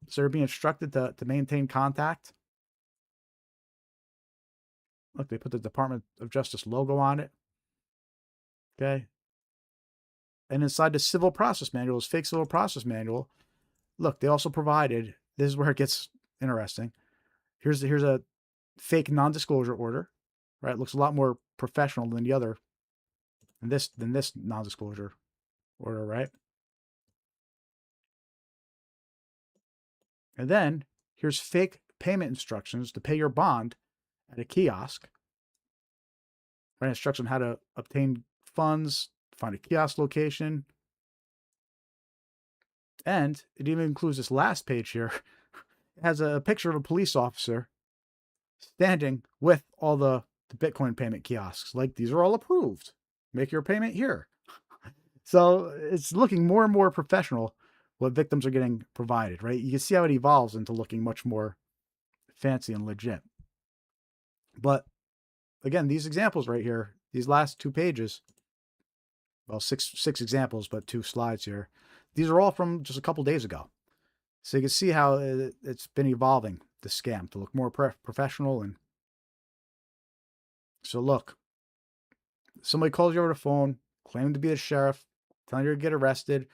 So they're being instructed to maintain contact. Look, they put the Department of Justice logo on it. Okay. And inside the civil process manual, this fake civil process manual, look, they also provided, this is where it gets interesting. Here's a fake non-disclosure order, right? It looks a lot more professional than the other, than this non-disclosure order, right? And then here's fake payment instructions to pay your bond at a kiosk, right? Instructions on how to obtain funds, find a kiosk location. And it even includes this last page here. It has a picture of a police officer standing with all the Bitcoin payment kiosks. Like, these are all approved. Make your payment here. So it's looking more and more professional what victims are getting provided, right? You can see how it evolves into looking much more fancy and legit. But again, these examples right here, these last 2 pages, well, six examples, but 2 slides here. These are all from just a couple days ago. So you can see how it's been evolving, the scam, to look more professional. And so look, somebody calls you over the phone, claiming to be a sheriff, telling you to get arrested.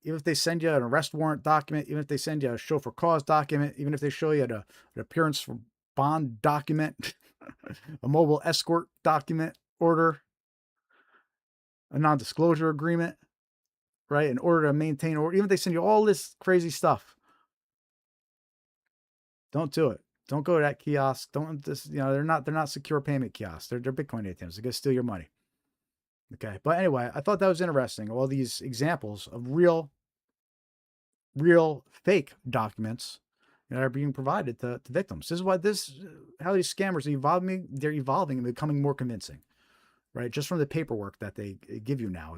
Even if they send you an arrest warrant document, even if they send you a show for cause document, even if they show you an appearance for bond document, a mobile escort document order, a non-disclosure agreement, right? In order to maintain, or even if they send you all this crazy stuff, don't do it. Don't go to that kiosk. Don't just, they're not secure payment kiosks. They're Bitcoin ATMs. They're gonna steal your money. Okay. But anyway, I thought that was interesting. All these examples of real fake documents that are being provided to victims. This is how these scammers are evolving. They're evolving and becoming more convincing, right? Just from the paperwork that they give you now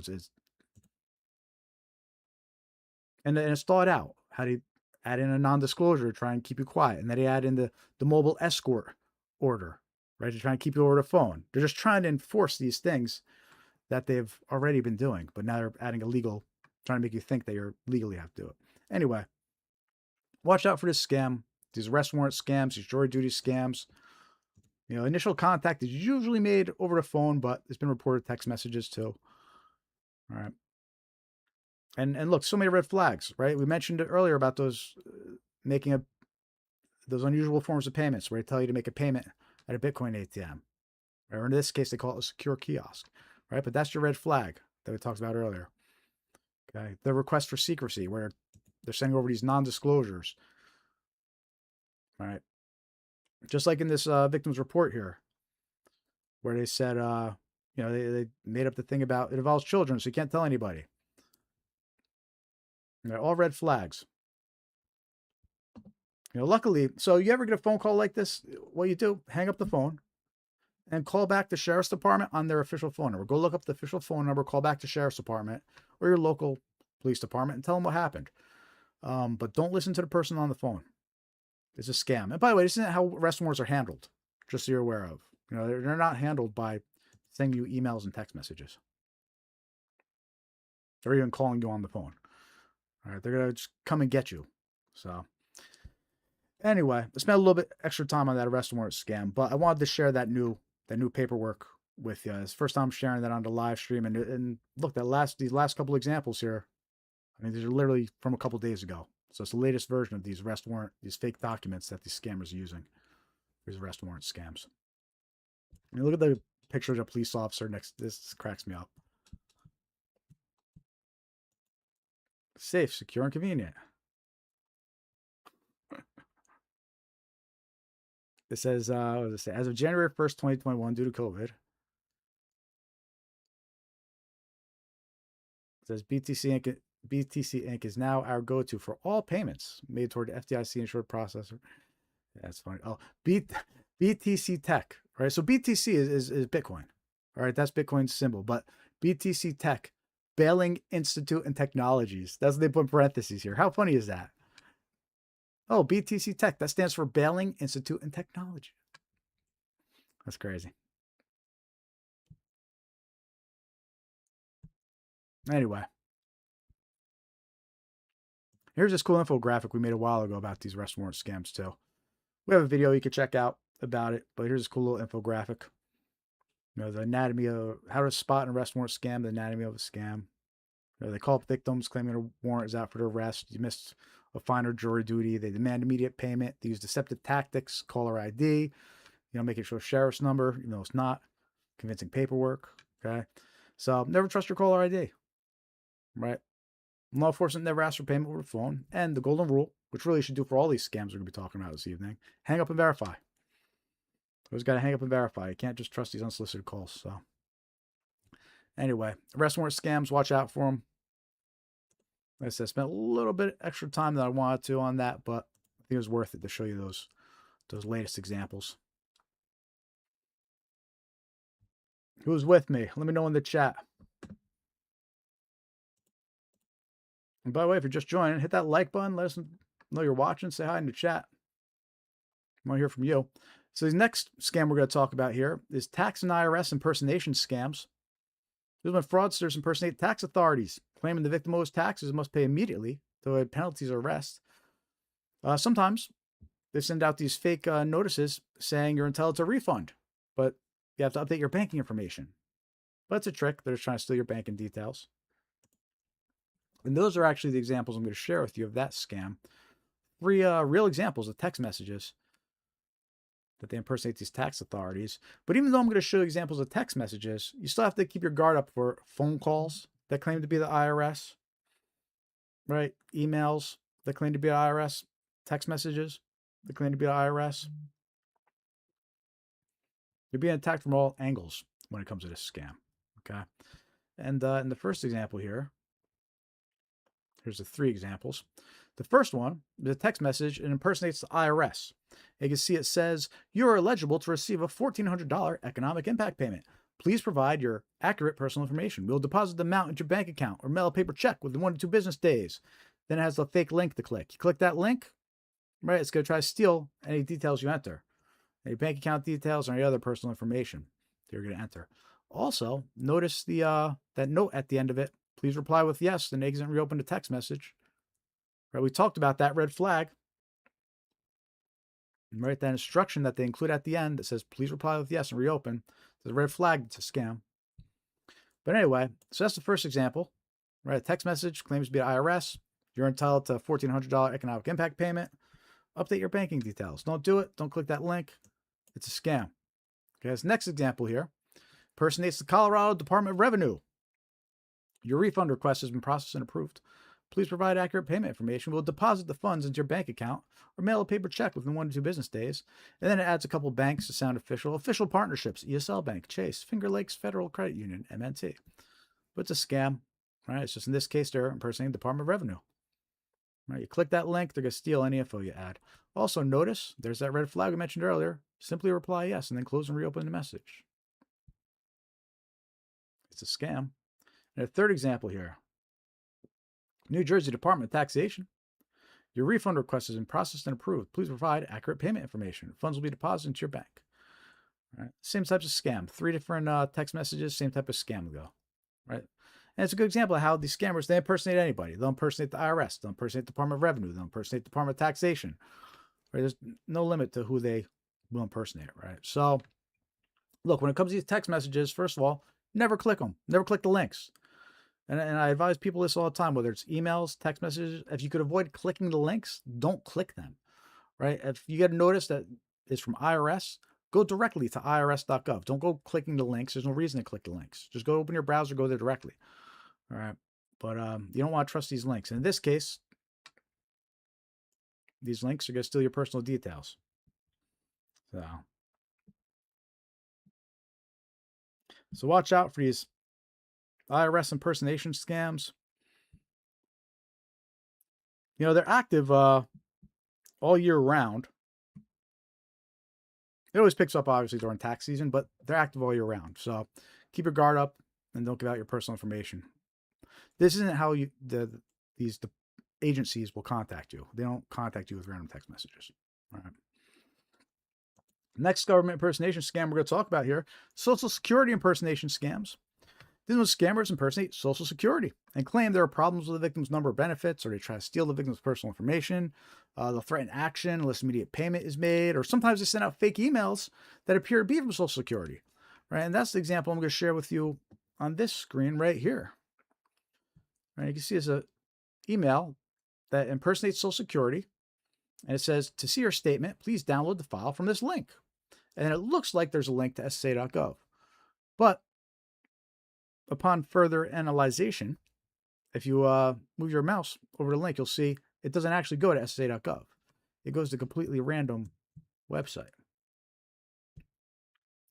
and it's thought out. How do you add in a non-disclosure, try and keep you quiet. And then they add in the mobile escort order, right? To try and keep you over the phone. They're just trying to enforce these things that they've already been doing, but now they're adding trying to make you think that you legally have to do it. Anyway, watch out for this scam, these arrest warrant scams, these jury duty scams. Initial contact is usually made over the phone, but it's been reported text messages too. All right. And look, so many red flags, right? We mentioned it earlier about those those unusual forms of payments where they tell you to make a payment at a Bitcoin ATM, or in this case, they call it a secure kiosk, right? But that's your red flag that we talked about earlier. Okay. The request for secrecy, where they're sending over these non-disclosures, right? Just like in this victim's report here, where they said, they made up the thing about it involves children, so you can't tell anybody. They're all red flags. Luckily, so you ever get a phone call like this, what you do, hang up the phone and call back the sheriff's department on their official phone number. Go look up the official phone number, call back the sheriff's department or your local police department and tell them what happened. But don't listen to the person on the phone. It's a scam. And by the way, this isn't how arrest warrants are handled, just so you're aware of. You know, they're not handled by sending you emails and text messages, or even calling you on the phone. All right, they're gonna just come and get you. So anyway, I spent a little bit extra time on that arrest warrant scam, but I wanted to share that new paperwork with you. It's the first time I'm sharing that on the live stream. And look, these last couple examples here, I mean, these are literally from a couple days ago. So it's the latest version of these arrest warrant, these fake documents that these scammers are using. These arrest warrant scams. I mean, look at the picture of a police officer next. This cracks me up. Safe, secure, and convenient. It says, what does it say? As of January 1st, 2021, due to COVID, it says BTC Inc. is now our go-to for all payments made toward the FDIC insured processor. Yeah, that's funny. Oh, BTC Tech, right? So BTC is Bitcoin. All right, that's Bitcoin's symbol. But BTC Tech, Bailing Institute and Technologies. That's what they put in parentheses here. How funny is that? Oh, BTC Tech. That stands for Bailing Institute and Technology. That's crazy. Anyway. Here's this cool infographic we made a while ago about these arrest warrant scams too. We have a video you can check out about it, but here's this cool little infographic. You know, the anatomy of how to spot an arrest warrant scam, the anatomy of a scam. You know, they call up victims claiming a warrant is out for their arrest. You missed a fine or jury duty. They demand immediate payment. They use deceptive tactics, caller ID, you know, make it show sheriff's number, you know, it's not convincing paperwork. Okay. So never trust your caller ID, right? Law enforcement never asks for payment over the phone. And the golden rule, which really should do for all these scams we're going to be talking about this evening, hang up and verify. Always got to hang up and verify. You can't just trust these unsolicited calls. So anyway, arrest warrant scams, watch out for them. Like I said, I spent a little bit extra time than I wanted to on that, but I think it was worth it to show you those latest examples. Who's with me? Let me know in the chat. And by the way, if you're just joining, hit that like button. Let us know you're watching. Say hi in the chat. I want to hear from you. So the next scam we're going to talk about here is tax and IRS impersonation scams. This is when fraudsters impersonate tax authorities, claiming the victim owes taxes and must pay immediately to avoid penalties or arrest. Sometimes they send out these fake notices saying you're entitled to a refund, but you have to update your banking information. But it's a trick. They're just trying to steal your banking details. And those are actually the examples I'm going to share with you of that scam. 3 real examples of text messages that they impersonate these tax authorities. But even though I'm going to show you examples of text messages, you still have to keep your guard up for phone calls that claim to be the IRS, right? Emails that claim to be the IRS, text messages that claim to be the IRS. You're being attacked from all angles when it comes to this scam, okay? And in the first example here, here's the 3 examples. The first one is a text message and impersonates the IRS. You can see it says, you are eligible to receive a $1,400 economic impact payment. Please provide your accurate personal information. We'll deposit the amount into your bank account or mail a paper check within 1 to 2 business days. Then it has a fake link to click. You click that link, right? It's going to try to steal any details you enter. Any bank account details or any other personal information that you're going to enter. Also, notice the that note at the end of it. Please reply with yes, then exit and reopen the text message. Right, we talked about that red flag. Right, that instruction that they include at the end that says, please reply with yes and reopen. There's a red flag, it's a scam. But anyway, so that's the first example. Right, a text message claims to be IRS. You're entitled to a $1,400 economic impact payment. Update your banking details. Don't do it. Don't click that link. It's a scam. Okay, this next example here impersonates the Colorado Department of Revenue. Your refund request has been processed and approved. Please provide accurate payment information. We'll deposit the funds into your bank account or mail a paper check within 1 to 2 business days. And then it adds a couple banks to sound official. Official partnerships, ESL Bank, Chase, Finger Lakes Federal Credit Union, MNT. But it's a scam, right? It's just in this case, they're impersonating the Department of Revenue. Right? You click that link, they're going to steal any info you add. Also notice, there's that red flag we mentioned earlier. Simply reply yes and then close and reopen the message. It's a scam. And a third example here. New Jersey Department of Taxation Your refund request has been processed and approved. Please provide accurate payment information. Funds will be deposited into your bank. Right? Same types of scam. 3 different text messages, same type of scam go. Right? And it's a good example of how these scammers, they impersonate anybody. They'll impersonate the IRS. They'll impersonate the Department of Revenue. They'll impersonate the Department of Taxation. Right? There's no limit to who they will impersonate, right? So, look, when it comes to these text messages, first of all, never click them. Never click the links. And I advise people this all the time, whether it's emails, text messages. If you could avoid clicking the links, don't click them, right? If you get a notice that is from IRS, go directly to irs.gov. Don't go clicking the links. There's no reason to click the links. Just go open your browser, go there directly. All right. But you don't want to trust these links. And in this case, these links are going to steal your personal details. So watch out for these IRS impersonation scams. You know, they're active all year round. It always picks up, obviously, during tax season, but they're active all year round. So keep your guard up and don't give out your personal information. This isn't how the agencies will contact you. They don't contact you with random text messages. All right. Next government impersonation scam we're going to talk about here, Social Security impersonation scams. These are scammers impersonate Social Security and claim there are problems with the victim's number of benefits, or they try to steal the victim's personal information. They'll threaten action unless immediate payment is made, or sometimes they send out fake emails that appear to be from Social Security. Right? And that's the example I'm going to share with you on this screen right here. Right? You can see it's an email that impersonates Social Security, and it says, to see your statement, please download the file from this link. And it looks like there's a link to SSA.gov. But upon further analyzation, if you move your mouse over the link, you'll see it doesn't actually go to SSA.gov. It goes to a completely random website.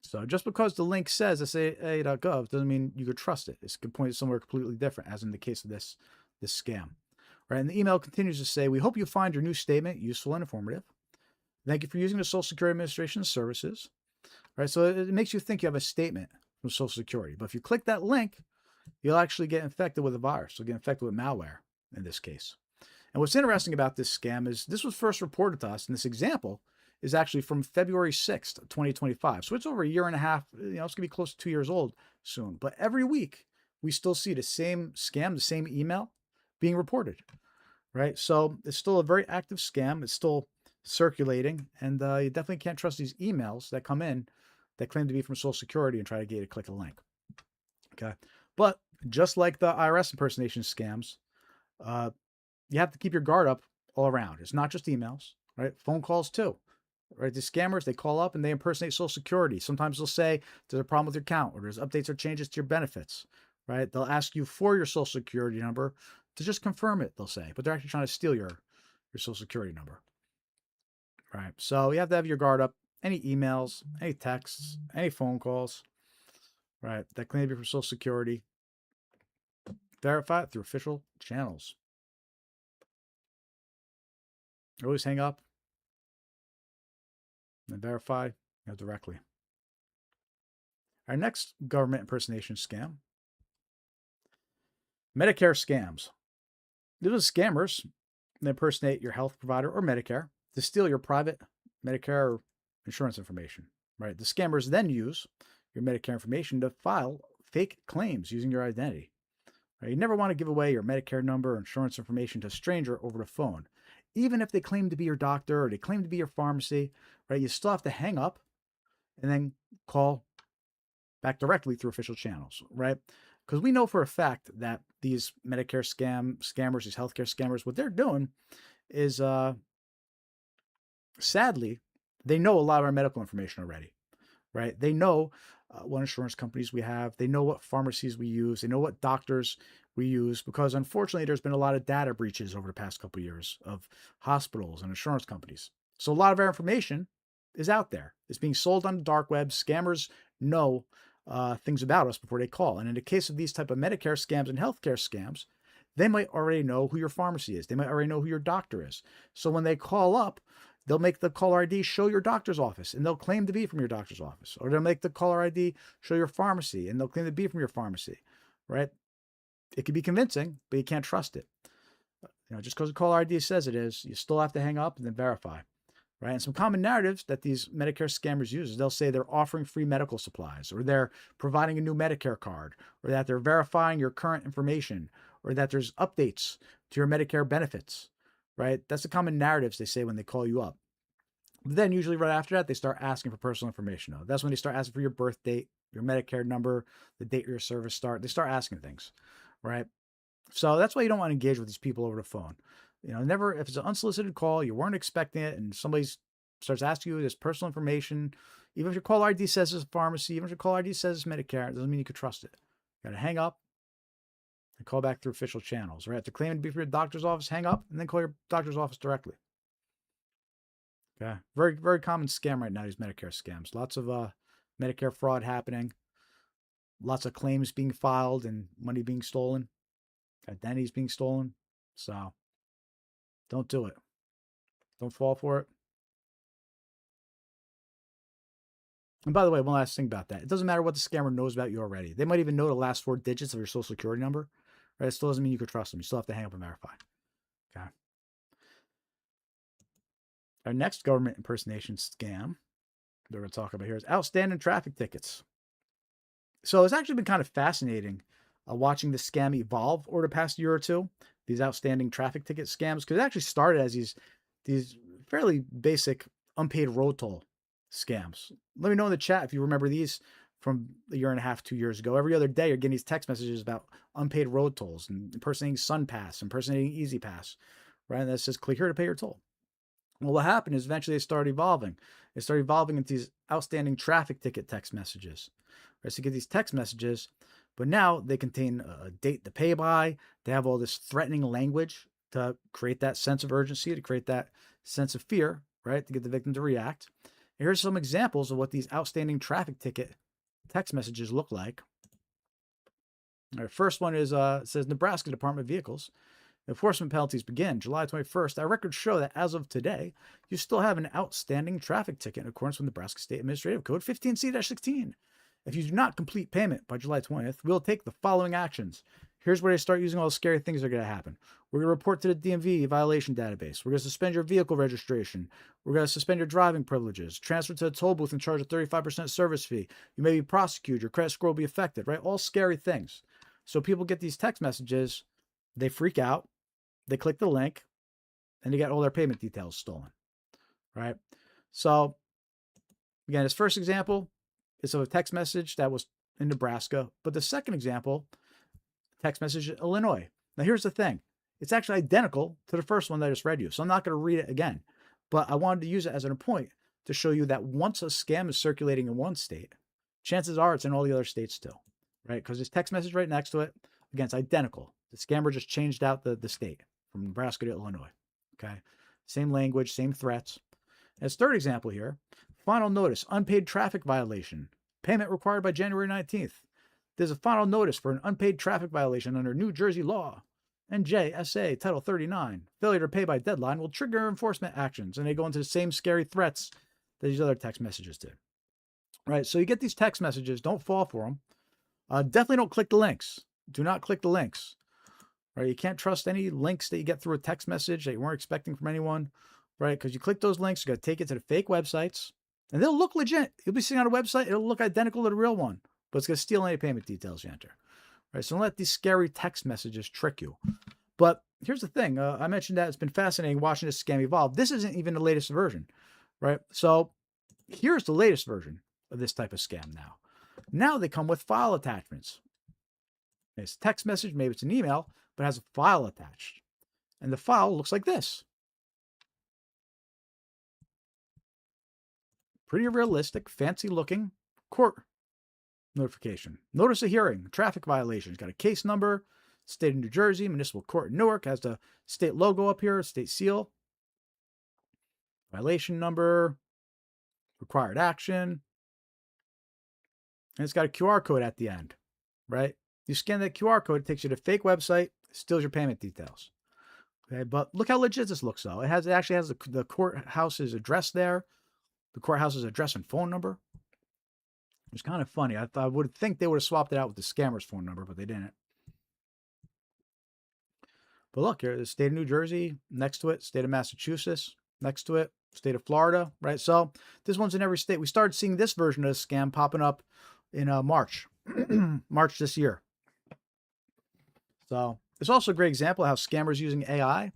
So just because the link says SSA.gov doesn't mean you could trust it. It could point somewhere completely different, as in the case of this scam. Right? And the email continues to say, we hope you find your new statement useful and informative. Thank you for using the Social Security Administration services. Right? So it makes you think you have a statement from Social Security. But if you click that link, you'll actually get infected with a virus. You'll get infected with malware in this case. And what's interesting about this scam is this was first reported to us, and this example is actually from February 6th, 2025. So it's over a year and a half. You know, it's going to be close to 2 years old soon. But every week, we still see the same scam, the same email being reported. Right? So it's still a very active scam. It's still circulating, and you definitely can't trust these emails that come in that claim to be from Social Security and try to get you to click a link. Okay. But just like the IRS impersonation scams, you have to keep your guard up all around. It's not just emails, right? Phone calls too, right? The scammers, they call up and they impersonate Social Security. Sometimes they'll say there's a problem with your account, or there's updates or changes to your benefits, right? They'll ask you for your Social Security number to just confirm it, they'll say, but they're actually trying to steal your Social Security number, right? So you have to have your guard up. Any emails, any texts, any phone calls, right, that claim to be from Social Security, verify it through official channels. Always hang up and verify directly. Our next government impersonation scam, Medicare scams. These are scammers that impersonate your health provider or Medicare to steal your private Medicare or insurance information, right? The scammers then use your Medicare information to file fake claims using your identity. Right? You never want to give away your Medicare number or insurance information to a stranger over the phone. Even if they claim to be your doctor or they claim to be your pharmacy, right? You still have to hang up and then call back directly through official channels, right? Because we know for a fact that these Medicare scammers, these healthcare scammers, what they're doing is, sadly, they know a lot of our medical information already, right? They know what insurance companies we have. They know what pharmacies we use. They know what doctors we use, because unfortunately, there's been a lot of data breaches over the past couple of years of hospitals and insurance companies. So a lot of our information is out there. It's being sold on the dark web. Scammers know things about us before they call. And in the case of these type of Medicare scams and healthcare scams, they might already know who your pharmacy is. They might already know who your doctor is. So when they call up, they'll make the caller ID show your doctor's office, and they'll claim to be from your doctor's office. Or they'll make the caller ID show your pharmacy, and they'll claim to be from your pharmacy, right? It can be convincing, but you can't trust it. Just because the caller ID says it is, you still have to hang up and then verify. Right? And some common narratives that these Medicare scammers use is they'll say they're offering free medical supplies, or they're providing a new Medicare card, or that they're verifying your current information, or that there's updates to your Medicare benefits. Right? That's the common narratives they say when they call you up. But then usually right after that, they start asking for personal information. Though. That's when they start asking for your birth date, your Medicare number, the date your service start. They start asking things, right? So that's why you don't want to engage with these people over the phone. Never, if it's an unsolicited call, you weren't expecting it, and somebody starts asking you this personal information, even if your call ID says it's a pharmacy, even if your call ID says it's Medicare, it doesn't mean you can trust it. You got to hang up and call back through official channels, right? If they're claiming to be from your doctor's office, hang up and then call your doctor's office directly. Okay. Very, very common scam right now, these Medicare scams. Lots of Medicare fraud happening. Lots of claims being filed and money being stolen. Identities being stolen. So don't do it. Don't fall for it. And by the way, one last thing about that. It doesn't matter what the scammer knows about you already. They might even know the last 4 digits of your social security number. Right? It still doesn't mean you could trust them. You still have to hang up and verify. Okay. Our next government impersonation scam that we're going to talk about here is outstanding traffic tickets. So it's actually been kind of fascinating watching this scam evolve over the past year or two, these outstanding traffic ticket scams, because it actually started as these fairly basic unpaid road toll scams. Let me know in the chat if you remember these from a year and a half, 2 years ago. Every other day, you're getting these text messages about unpaid road tolls and impersonating SunPass, impersonating EasyPass, right? And that says, click here to pay your toll. Well, what happened is eventually they started evolving. They started evolving into these outstanding traffic ticket text messages. Right? So you get these text messages, but now they contain a date to pay by. They have all this threatening language to create that sense of urgency, to create that sense of fear, right? To get the victim to react. And here's some examples of what these outstanding traffic ticket text messages look like. All right, first one is it says Nebraska Department of Vehicles. Enforcement penalties begin July 21st. Our records show that as of today, you still have an outstanding traffic ticket in accordance with Nebraska State Administrative Code 15C-16. If you do not complete payment by July 20th, we'll take the following actions. Here's where they start using all the scary things that are going to happen. We're going to report to the DMV violation database. We're going to suspend your vehicle registration. We're going to suspend your driving privileges, transfer to the toll booth and charge a 35% service fee. You may be prosecuted. Your credit score will be affected, right? All scary things. So people get these text messages. They freak out. They click the link and they get all their payment details stolen, right? So again, this first example is of a text message that was in Nebraska, but the second example, text message in Illinois. Now here's the thing. It's actually identical to the first one that I just read you. So I'm not going to read it again, but I wanted to use it as a point to show you that once a scam is circulating in one state, chances are it's in all the other states too, right? Because there's text message right next to it. Again, it's identical. The scammer just changed out the state from Nebraska to Illinois. Okay. Same language, same threats. As third example here, final notice, unpaid traffic violation, payment required by January 19th. There's a final notice for an unpaid traffic violation under New Jersey law. NJSA Title 39. Failure to pay by deadline will trigger enforcement actions. And they go into the same scary threats that these other text messages did. Right. So you get these text messages. Don't fall for them. Definitely don't click the links. Do not click the links. Right? You can't trust any links that you get through a text message that you weren't expecting from anyone, right? Because you click those links, you're going to take you to the fake websites, and they'll look legit. You'll be seeing on a website, it'll look identical to the real one, but it's going to steal any payment details you enter, right? So don't let these scary text messages trick you. But here's the thing. I mentioned that it's been fascinating watching this scam evolve. This isn't even the latest version, right? So here's the latest version of this type of scam now. Now they come with file attachments. It's a text message, maybe it's an email, but it has a file attached. And the file looks like this. Pretty realistic, fancy looking court notification. Notice of hearing, traffic violations. Got a case number, state of New Jersey, municipal court in Newark, has the state logo up here, state seal. Violation number, required action. And it's got a QR code at the end, right? You scan that QR code, it takes you to a fake website, steals your payment details. Okay, but look how legit this looks though. It actually has the courthouse's address there, the courthouse's address and phone number. It's kind of funny. I would think they would have swapped it out with the scammer's phone number, but they didn't. But look, here, the state of New Jersey, next to it, state of Massachusetts, next to it, state of Florida, right? So this one's in every state. We started seeing this version of the scam popping up in March, March this year. So it's also a great example of how scammers using AI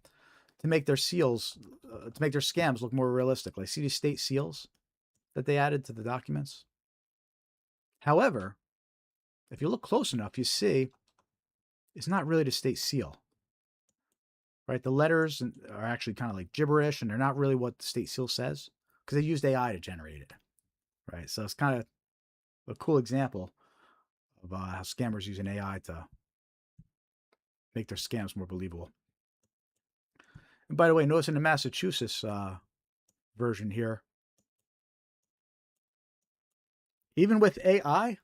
to make their seals, to make their scams look more realistic. Like, see these state seals that they added to the documents? However, if you look close enough, you see it's not really the state seal, right? The letters are actually kind of like gibberish, and they're not really what the state seal says because they used AI to generate it, right? So it's kind of a cool example of how scammers using AI to make their scams more believable. And by the way, notice in the Massachusetts version here, even with AI,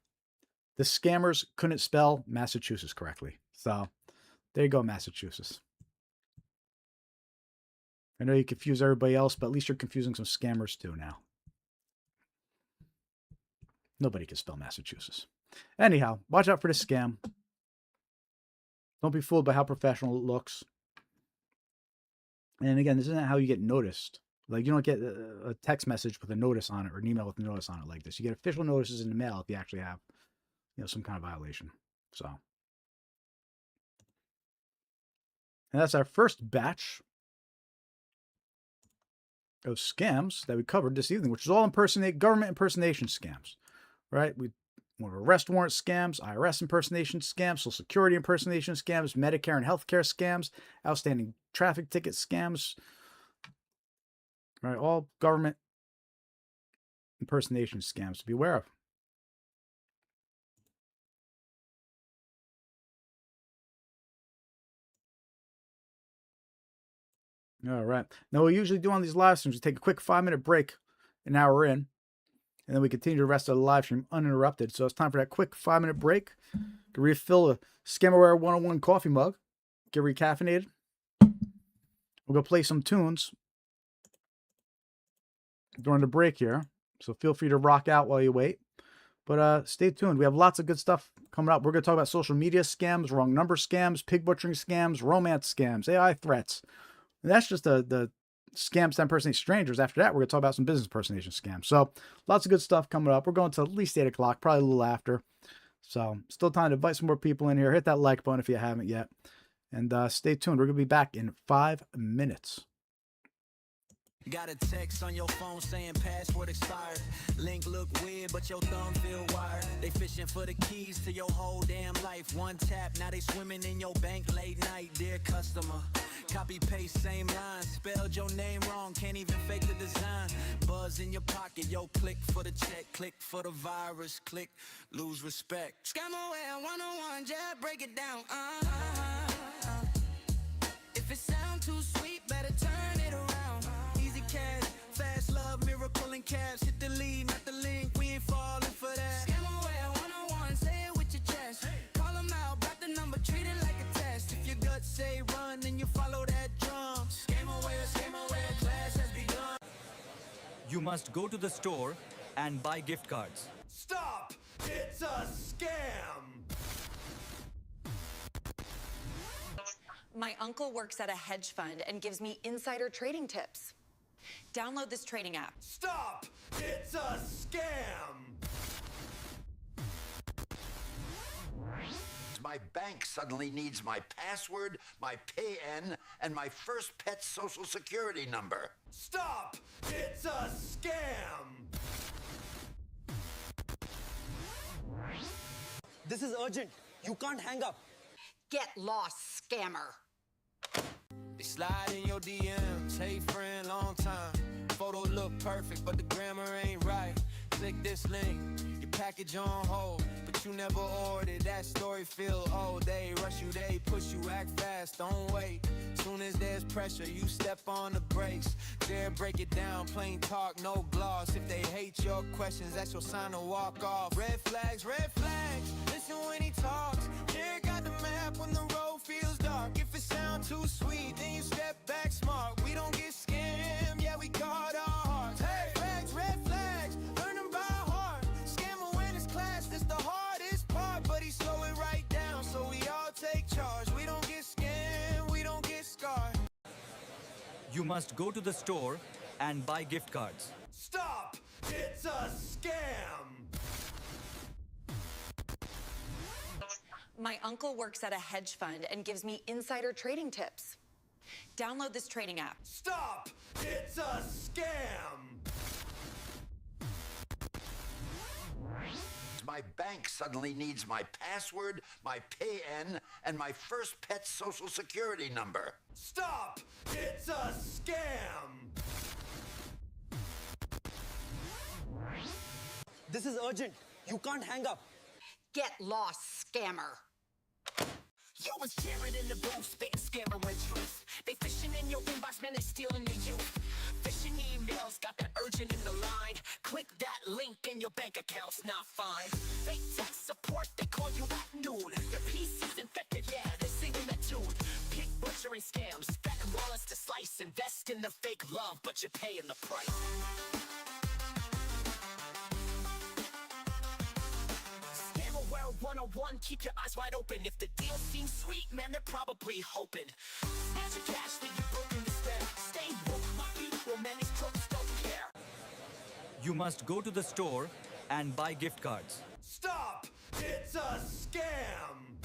the scammers couldn't spell Massachusetts correctly. So there you go, Massachusetts. I know you confuse everybody else, but at least you're confusing some scammers too now. Nobody can spell Massachusetts. Anyhow, watch out for this scam. Don't be fooled by how professional it looks. And again, this isn't how you get noticed. Like, you don't get a text message with a notice on it or an email with a notice on it like this. You get official notices in the mail if you actually have, some kind of violation. So, and that's our first batch of scams that we covered this evening, which is all government impersonation scams, right? We went over arrest warrant scams, IRS impersonation scams, Social Security impersonation scams, Medicare and healthcare scams, outstanding traffic ticket scams, right? All government impersonation scams to be aware of. All right. Now, we usually do on these live streams, we take a quick 5-minute break, an hour in, and then we continue the rest of the live stream uninterrupted. So it's time for that quick 5-minute break. To refill a ScamAware101 coffee mug, get recaffeinated. We'll go play some tunes during the break here. So feel free to rock out while you wait. But stay tuned. We have lots of good stuff coming up. We're going to talk about social media scams, wrong number scams, pig butchering scams, romance scams, AI threats. And that's just the scams to impersonate strangers. After that, we're going to talk about some business impersonation scams. So lots of good stuff coming up. We're going to at least 8 o'clock, probably a little after. So still time to invite some more people in here. Hit that like button if you haven't yet. And stay tuned. We're going to be back in 5 minutes. Got a text on your phone saying password expired. Link look weird, but your thumb feel wired. They fishing for the keys to your whole damn life. One tap, now they swimming in your bank late night. Dear customer, copy paste same line. Spelled your name wrong, can't even fake the design. Buzz in your pocket, yo, click for the check, click for the virus, click, lose respect. ScamAware101, Jared, break it down. If it sound too sweet, better turn it around. Cash, fast love, miracle and cash. Hit the lead, not the link. We ain't falling for that. ScamAware101, say it with your chest. Call them out, block the number, treat it like a test. If your gut say run, then you follow that drum. ScamAware, class has begun. You must go to the store and buy gift cards. Stop! It's a scam! My uncle works at a hedge fund and gives me insider trading tips. Download this trading app. Stop! It's a scam! My bank suddenly needs my password, my PIN, and my first pet's social security number. Stop! It's a scam! This is urgent. You can't hang up. Get lost, scammer. They slide in your DMs, hey friend, long time. Photo look perfect, but the grammar ain't right. Click this link, your package on hold, but you never ordered. That story feel old. They rush you, they push you, act fast, don't wait. Soon as there's pressure, you step on the brakes. Dare break it down, plain talk, no gloss. If they hate your questions, that's your sign to walk off. Red flags, listen when he talks. Jared got the map when the road feels dark. If it sounds too sweet, then you step back smart. We don't get scammed, yeah, we guard our hearts. Hey, red flags, learn them by heart. Scam awareness class, that's the hardest part. But he slow it right down, so we all take charge. We don't get scammed, we don't get You must go to the store and buy gift cards. Stop! It's a scam! My uncle works at a hedge fund and gives me insider trading tips. Download this trading app. Stop! It's a scam! My bank suddenly needs my password, my PIN, and my first pet's social security number. Stop! It's a scam! This is urgent. You can't hang up. Get lost, scammer. Yo, it's Jared in the booth, spitting scammer with truth. They fishing in your inbox, man, they stealing your youth. Phishing emails, got that urgent in the line. Click that link and your bank account's not fine. Fake tech support, they call you at noon. Your PC's infected, yeah, they're singing that tune. Pick butchering scams, fat wallets to slice. Invest in the fake love, but you're paying the price. ScamAware101, keep your eyes wide open. If the deal seems sweet, man, they're probably hoping. Snatch your cash that you broken to spend. Stay woke, my beautiful man, these crooks don't care. You must go to the store and buy gift cards. Stop! It's a scam!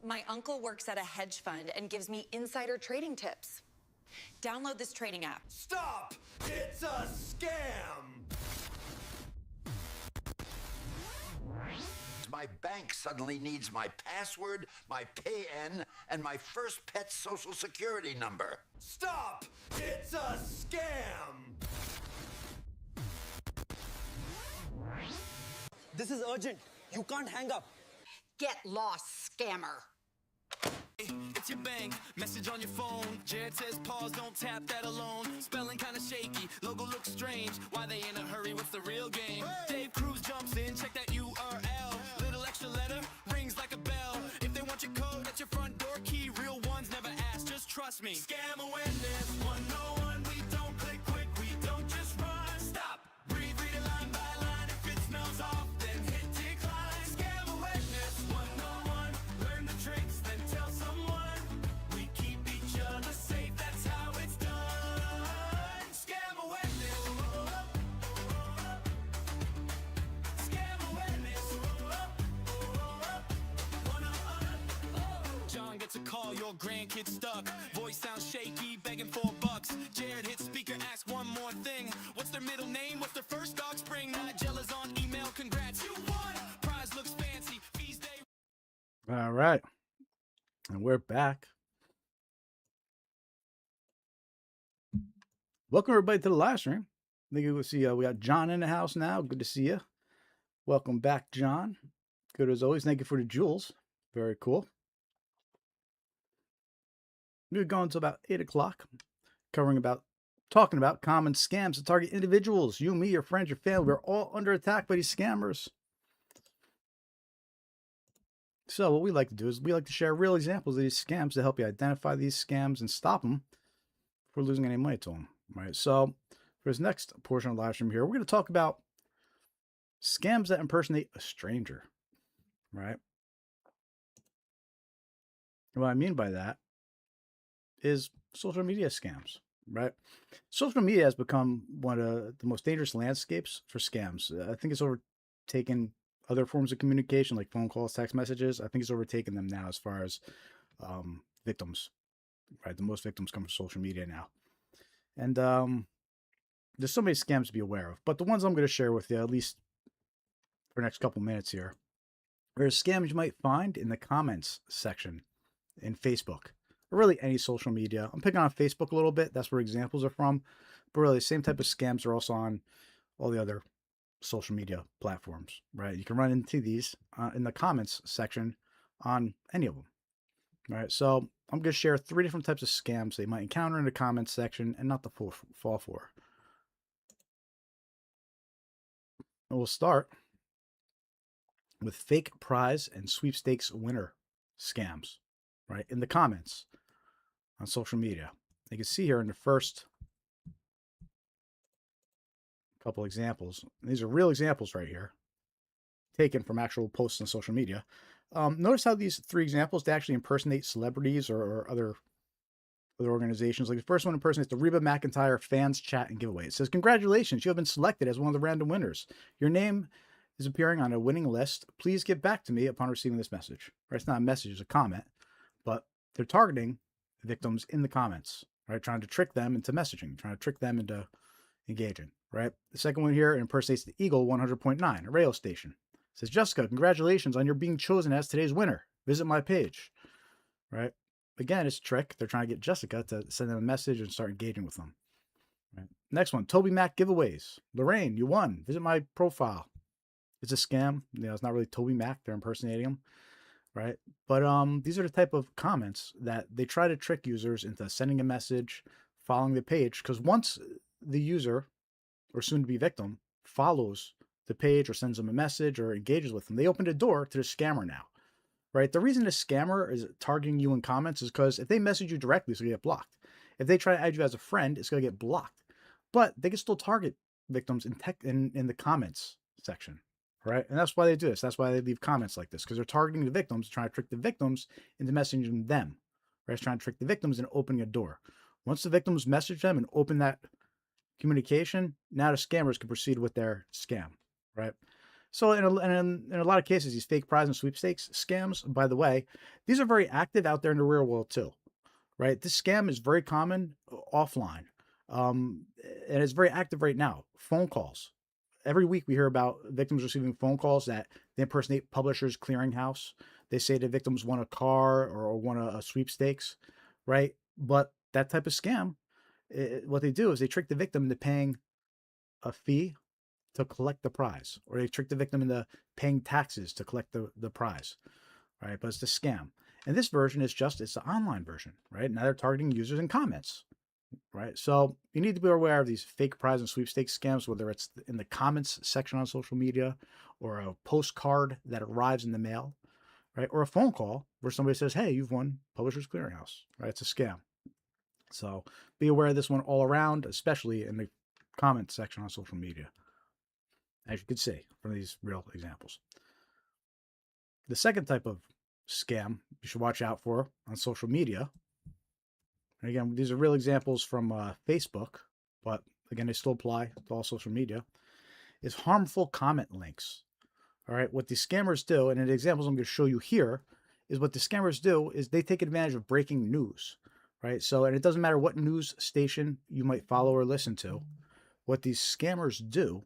My uncle works at a hedge fund and gives me insider trading tips. Download this trading app. Stop! It's a scam! My bank suddenly needs my password, my PIN, and my first pet's social security number. Stop! It's a scam! This is urgent. You can't hang up. Get lost, scammer. It's your bank, message on your phone. Jared says pause, don't tap that alone. Spelling kinda shaky, logo looks strange. Why they in a hurry, what's the real game? Dave Cruz jumps in, check that URL. Little extra letter, rings like a bell. If they want your code at your front door key, real ones never ask, just trust me. Scam awareness 101, we don't click quick, we don't just run. Stop, read it line by line. If it smells off, then hit decline. Scam awareness 101, learn the tricks, then tell someone. We keep each other safe, that's how it's done. Scam awareness. Scam awareness. 101. John gets a call, your grandkid's stuck. Voice sounds shaky, begging for $1. Jared hits speaker, asks one more thing. What's their middle name? What's their first dog spring? Nigella's on email, congrats, you won. Prize looks fancy, fees day. All right. And we're back. Welcome everybody to the live stream. I think you will see we got John in the house now. Good to see you. Welcome back, John. Good as always. Thank you for the jewels. Very cool. We're going to about 8 o'clock, talking about common scams that target individuals. You, me, your friends, your family. We're all under attack by these scammers. So what we like to do is we like to share real examples of these scams to help you identify these scams and stop them before losing any money to them. Right. So for this next portion of the live stream here, we're going to talk about scams that impersonate a stranger. Right. And what I mean by that is social media scams. Right. Social media has become one of the most dangerous landscapes for scams. I think it's overtaken other forms of communication like phone calls, text messages. I think it's overtaken them now as far as victims. Right. The most victims come from social media now. And there's so many scams to be aware of. But the ones I'm going to share with you, at least for the next couple minutes here, are scams you might find in the comments section in Facebook, or really any social media. I'm picking on Facebook a little bit. That's where examples are from. But really, the same type of scams are also on all the other social media platforms, right? You can run into these in the comments section on any of them, right? So I'm going to share 3 different types of scams they might encounter in the comments section and not to fall for. And we'll start with fake prize and sweepstakes winner scams, right? In the comments on social media. You can see here in the first couple examples. These are real examples right here, taken from actual posts on social media. Notice how these 3 examples, they actually impersonate celebrities or other organizations. Like the first one impersonates the Reba McEntire fans chat and giveaway. It says, "Congratulations, you have been selected as one of the random winners. Your name is appearing on a winning list. Please get back to me upon receiving this message." Right? It's not a message, it's a comment, but they're targeting victims in the comments, right? Trying to trick them into messaging, trying to trick them into engaging, right? The second one here impersonates the Eagle 100.9, a radio station. It says, "Jessica, congratulations on your being chosen as today's winner. Visit my page," right? Again, it's a trick. They're trying to get Jessica to send them a message and start engaging with them. Right? Next one, Toby Mac giveaways. "Lorraine, you won. Visit my profile." It's a scam. It's not really Toby Mac. They're impersonating him, right? But these are the type of comments that they try to trick users into sending a message, following the page, because once the user or soon-to-be victim follows the page or sends them a message or engages with them, they open the door to the scammer now. Right? The reason the scammer is targeting you in comments is because if they message you directly, it's going to get blocked. If they try to add you as a friend, it's going to get blocked. But they can still target victims in the comments section, right? And that's why they do this. That's why they leave comments like this, because they're targeting the victims, trying to trick the victims into messaging them. Right? It's trying to trick the victims into opening a door. Once the victims message them and open that communication, now the scammers can proceed with their scam, right? So in a lot of cases, these fake prize and sweepstakes scams, by the way, these are very active out there in the real world too, right? This scam is very common offline, and it's very active right now. Phone calls. Every week we hear about victims receiving phone calls that they impersonate Publishers Clearinghouse. They say the victims won a car or won a sweepstakes, right? But that type of scam, what they do is they trick the victim into paying a fee to collect the prize, or they trick the victim into paying taxes to collect the prize, right? But it's the scam. And this version is it's the online version, right? Now they're targeting users in comments, right? So you need to be aware of these fake prize and sweepstakes scams, whether it's in the comments section on social media or a postcard that arrives in the mail, right? Or a phone call where somebody says, "Hey, you've won Publishers Clearinghouse," right? It's a scam. So be aware of this one all around, especially in the comment section on social media, as you can see from these real examples. The second type of scam you should watch out for on social media, and again, these are real examples from Facebook, but again, they still apply to all social media, is harmful comment links. All right, what the scammers do, and in the examples I'm going to show you here, is what the scammers do is they take advantage of breaking news, right? So, and it doesn't matter what news station you might follow or listen to, what these scammers do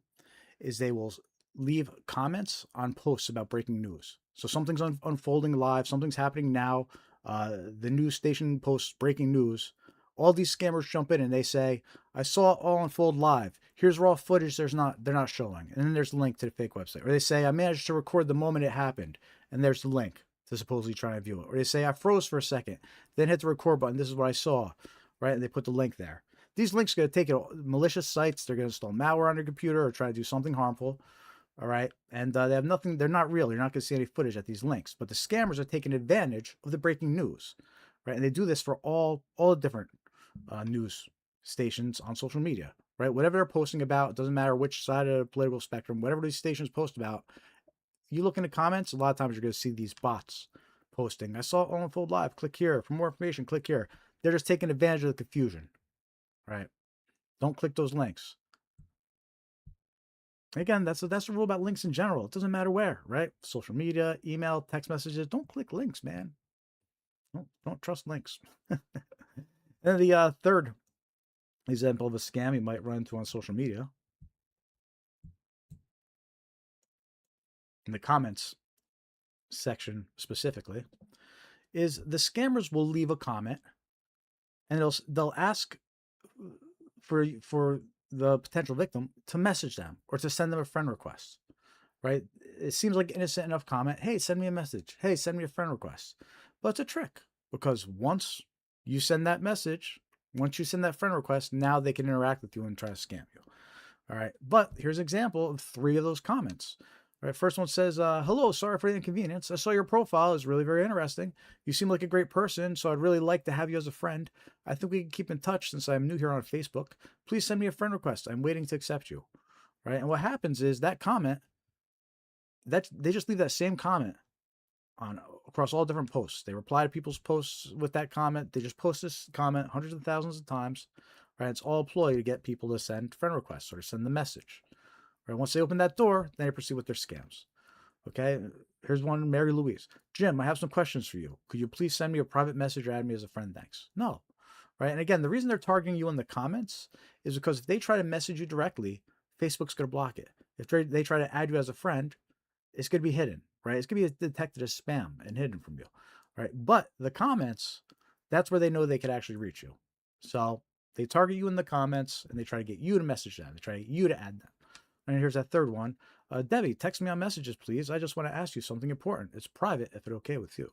is they will leave comments on posts about breaking news. So something's unfolding live, something's happening now, the news station posts breaking news. All these scammers jump in and they say, "I saw it all unfold live. Here's raw footage they're not showing." And then there's the link to the fake website. Or they say, "I managed to record the moment it happened." And there's the link to supposedly try to view it. Or they say, "I froze for a second, then hit the record button. This is what I saw," right? And they put the link there. These links are going to take it malicious sites. They're going to install malware on your computer or try to do something harmful. All right. And they have nothing. They're not real. You're not going to see any footage at these links. But the scammers are taking advantage of the breaking news, right? And they do this for all the different news stations on social media, right? Whatever they're posting about, it doesn't matter which side of the political spectrum, whatever these stations post about, you look in the comments, a lot of times you're going to see these bots posting, "I saw it all unfold live. Click here. For more information, click here." They're just taking advantage of the confusion, right? Don't click those links. Again, that's the rule about links in general. It doesn't matter where, right? Social media, email, text messages. Don't click links, man. Don't trust links. And the third example of a scam you might run into on social media, in the comments section specifically, is the scammers will leave a comment and they'll ask for the potential victim to message them or to send them a friend request, right? It seems like innocent enough comment. "Hey, send me a message. Hey, send me a friend request." But it's a trick, because once you send that message, once you send that friend request, now they can interact with you and try to scam you. All right. But here's an example of 3 of those comments. All right. First one says, "Hello, sorry for the inconvenience. I saw your profile is really very interesting. You seem like a great person, so I'd really like to have you as a friend. I think we can keep in touch since I'm new here on Facebook. Please send me a friend request. I'm waiting to accept you." Right. And what happens is that comment, they just leave that same comment on across all different posts. They reply to people's posts with that comment. They just post this comment hundreds of thousands of times. Right? It's all a ploy to get people to send friend requests or to send the message. Right? Once they open that door, then they proceed with their scams. Okay, here's one, Mary Louise. Jim, I have some questions for you. Could you please send me a private message or add me as a friend? Thanks. No. Right? And again, the reason they're targeting you in the comments is because if they try to message you directly, Facebook's going to block it. If they try to add you as a friend, it's going to be hidden, right? It's going to be detected as spam and hidden from you, right? But the comments, that's where they know they could actually reach you. So they target you in the comments and they try to get you to message them. They try to get you to add them. And here's that third one. Debbie, text me on messages, please. I just want to ask you something important. It's private if it's okay with you,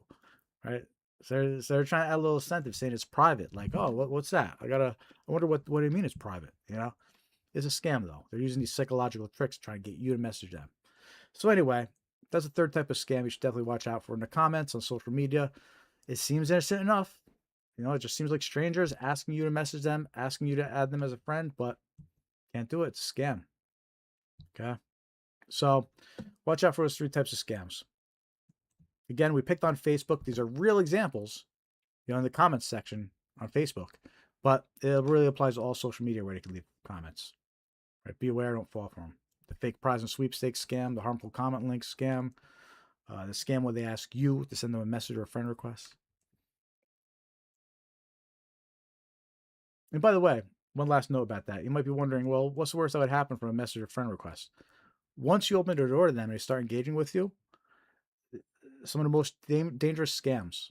right? So they're trying to add a little incentive saying it's private. Like, oh, what's that? I wonder what do you mean it's private? You know, it's a scam though. They're using these psychological tricks to try and get you to message them. So anyway, that's the third type of scam you should definitely watch out for in the comments on social media. It seems innocent enough. You know, it just seems like strangers asking you to message them, asking you to add them as a friend, but can't do it. It's a scam. Okay. So watch out for those three types of scams. Again, we picked on Facebook. These are real examples, you know, in the comments section on Facebook, but it really applies to all social media where you can leave comments. Right? Be aware, don't fall for them. The fake prize and sweepstakes scam, the harmful comment link scam, the scam where they ask you to send them a message or a friend request. And by the way, one last note about that. You might be wondering, well, what's the worst that would happen from a message or friend request? Once you open the door to them and they start engaging with you, some of the most dangerous scams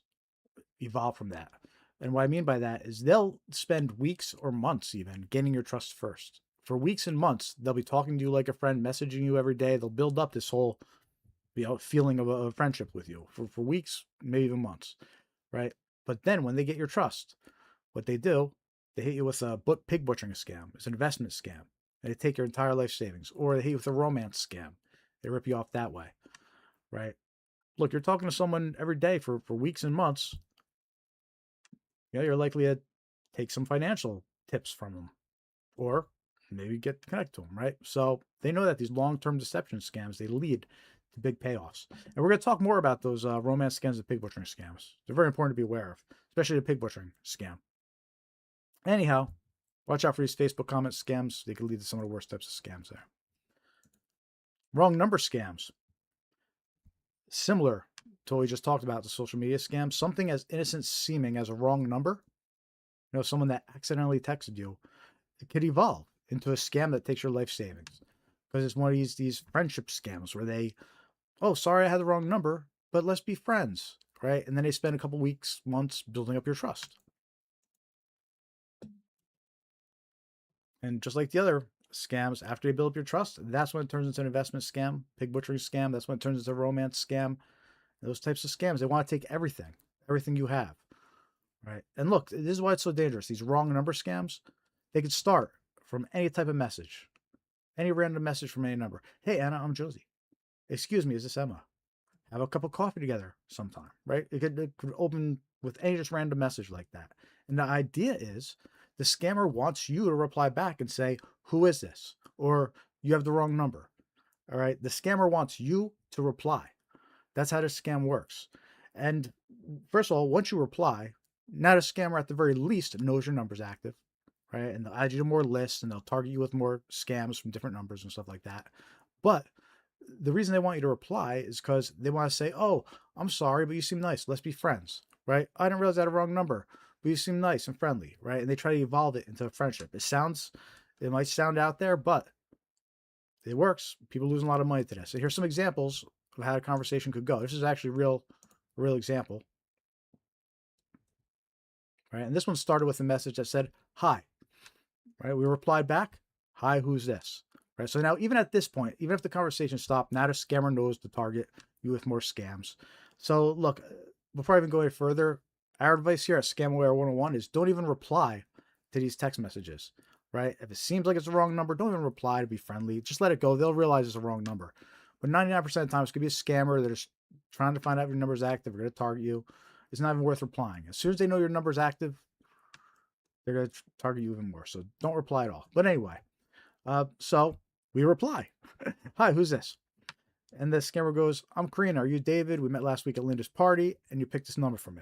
evolve from that. And what I mean by that is they'll spend weeks or months even gaining your trust first. For weeks and months, they'll be talking to you like a friend, messaging you every day. They'll build up this whole, you know, feeling of a friendship with you for weeks, maybe even months, right? But then when they get your trust, what they do, they hit you with a pig butchering scam. It's an investment scam. And they take your entire life savings. Or they hit you with a romance scam. They rip you off that way, right? Look, you're talking to someone every day for weeks and months. You know, you're likely to take some financial tips from them. Or maybe get connected to them, right? So they know that these long-term deception scams, they lead to big payoffs. And we're going to talk more about those romance scams and pig butchering scams. They're very important to be aware of, especially the pig butchering scam. Anyhow, watch out for these Facebook comment scams. They could lead to some of the worst types of scams there. Wrong number scams. Similar to what we just talked about, the social media scam. Something as innocent seeming as a wrong number, you know, someone that accidentally texted you, it could evolve into a scam that takes your life savings. Because it's one of these friendship scams where they, oh, sorry, I had the wrong number, but let's be friends, right? And then they spend a couple weeks, months building up your trust. And just like the other scams, after they build up your trust, that's when it turns into an investment scam, pig butchering scam. That's when it turns into a romance scam. Those types of scams, they want to take everything you have, right? And look, this is why it's so dangerous. These wrong number scams, they could start from any type of message, any random message from any number. Hey, Anna, I'm Josie. Excuse me, is this Emma? Have a cup of coffee together sometime, right? It could open with any just random message like that. And the idea is the scammer wants you to reply back and say, who is this? Or you have the wrong number. All right. The scammer wants you to reply. That's how this scam works. And first of all, once you reply, now the scammer at the very least knows your number's active, right? And they'll add you to more lists and they'll target you with more scams from different numbers and stuff like that. But the reason they want you to reply is because they want to say, oh, I'm sorry, but you seem nice. Let's be friends, right? I didn't realize I had a wrong number, but you seem nice and friendly, right? And they try to evolve it into a friendship. It might sound out there, but it works. People losing a lot of money to this. So here's some examples of how a conversation could go. This is actually a real example, right? And this one started with a message that said, hi, right? We replied back, hi, who's this? Right. So now, even at this point, even if the conversation stopped, now the scammer knows to target you with more scams. So look, before I even go any further, our advice here at ScamAware101 is don't even reply to these text messages, right? If it seems like it's the wrong number, don't even reply to be friendly. Just let it go. They'll realize it's a wrong number. But 99% of the time, it's going to be a scammer that is trying to find out if your number is active. They're going to target you. It's not even worth replying. As soon as they know your number is active, they're going to target you even more. So don't reply at all. But anyway, so we reply, hi, who's this? And the scammer goes, I'm Karina. Are you David? We met last week at Linda's party and you picked this number for me.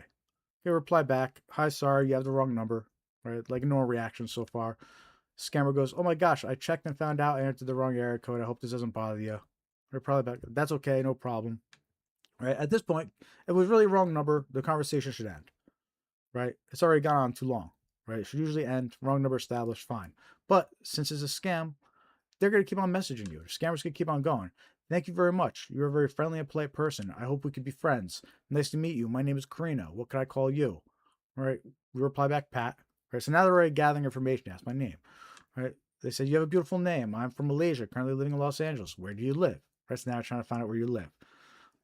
They reply back, hi, sorry, you have the wrong number. Right? Like no reaction so far. Scammer goes, oh my gosh, I checked and found out I entered the wrong area code. I hope this doesn't bother you. They're probably back. That's okay, no problem. Right? At this point, if it was really wrong number, the conversation should end. Right? It's already gone on too long. Right? It should usually end. Wrong number established, fine. But since it's a scam, they're going to keep on messaging you. Scammers can keep on going. Thank you very much. You're a very friendly and polite person. I hope we could be friends. Nice to meet you. My name is Karina. What can I call you? All right. We reply back, Pat. All right. So now they're already gathering information. Ask my name. All right. They said, you have a beautiful name. I'm from Malaysia, currently living in Los Angeles. Where do you live? Right. So now they're trying to find out where you live.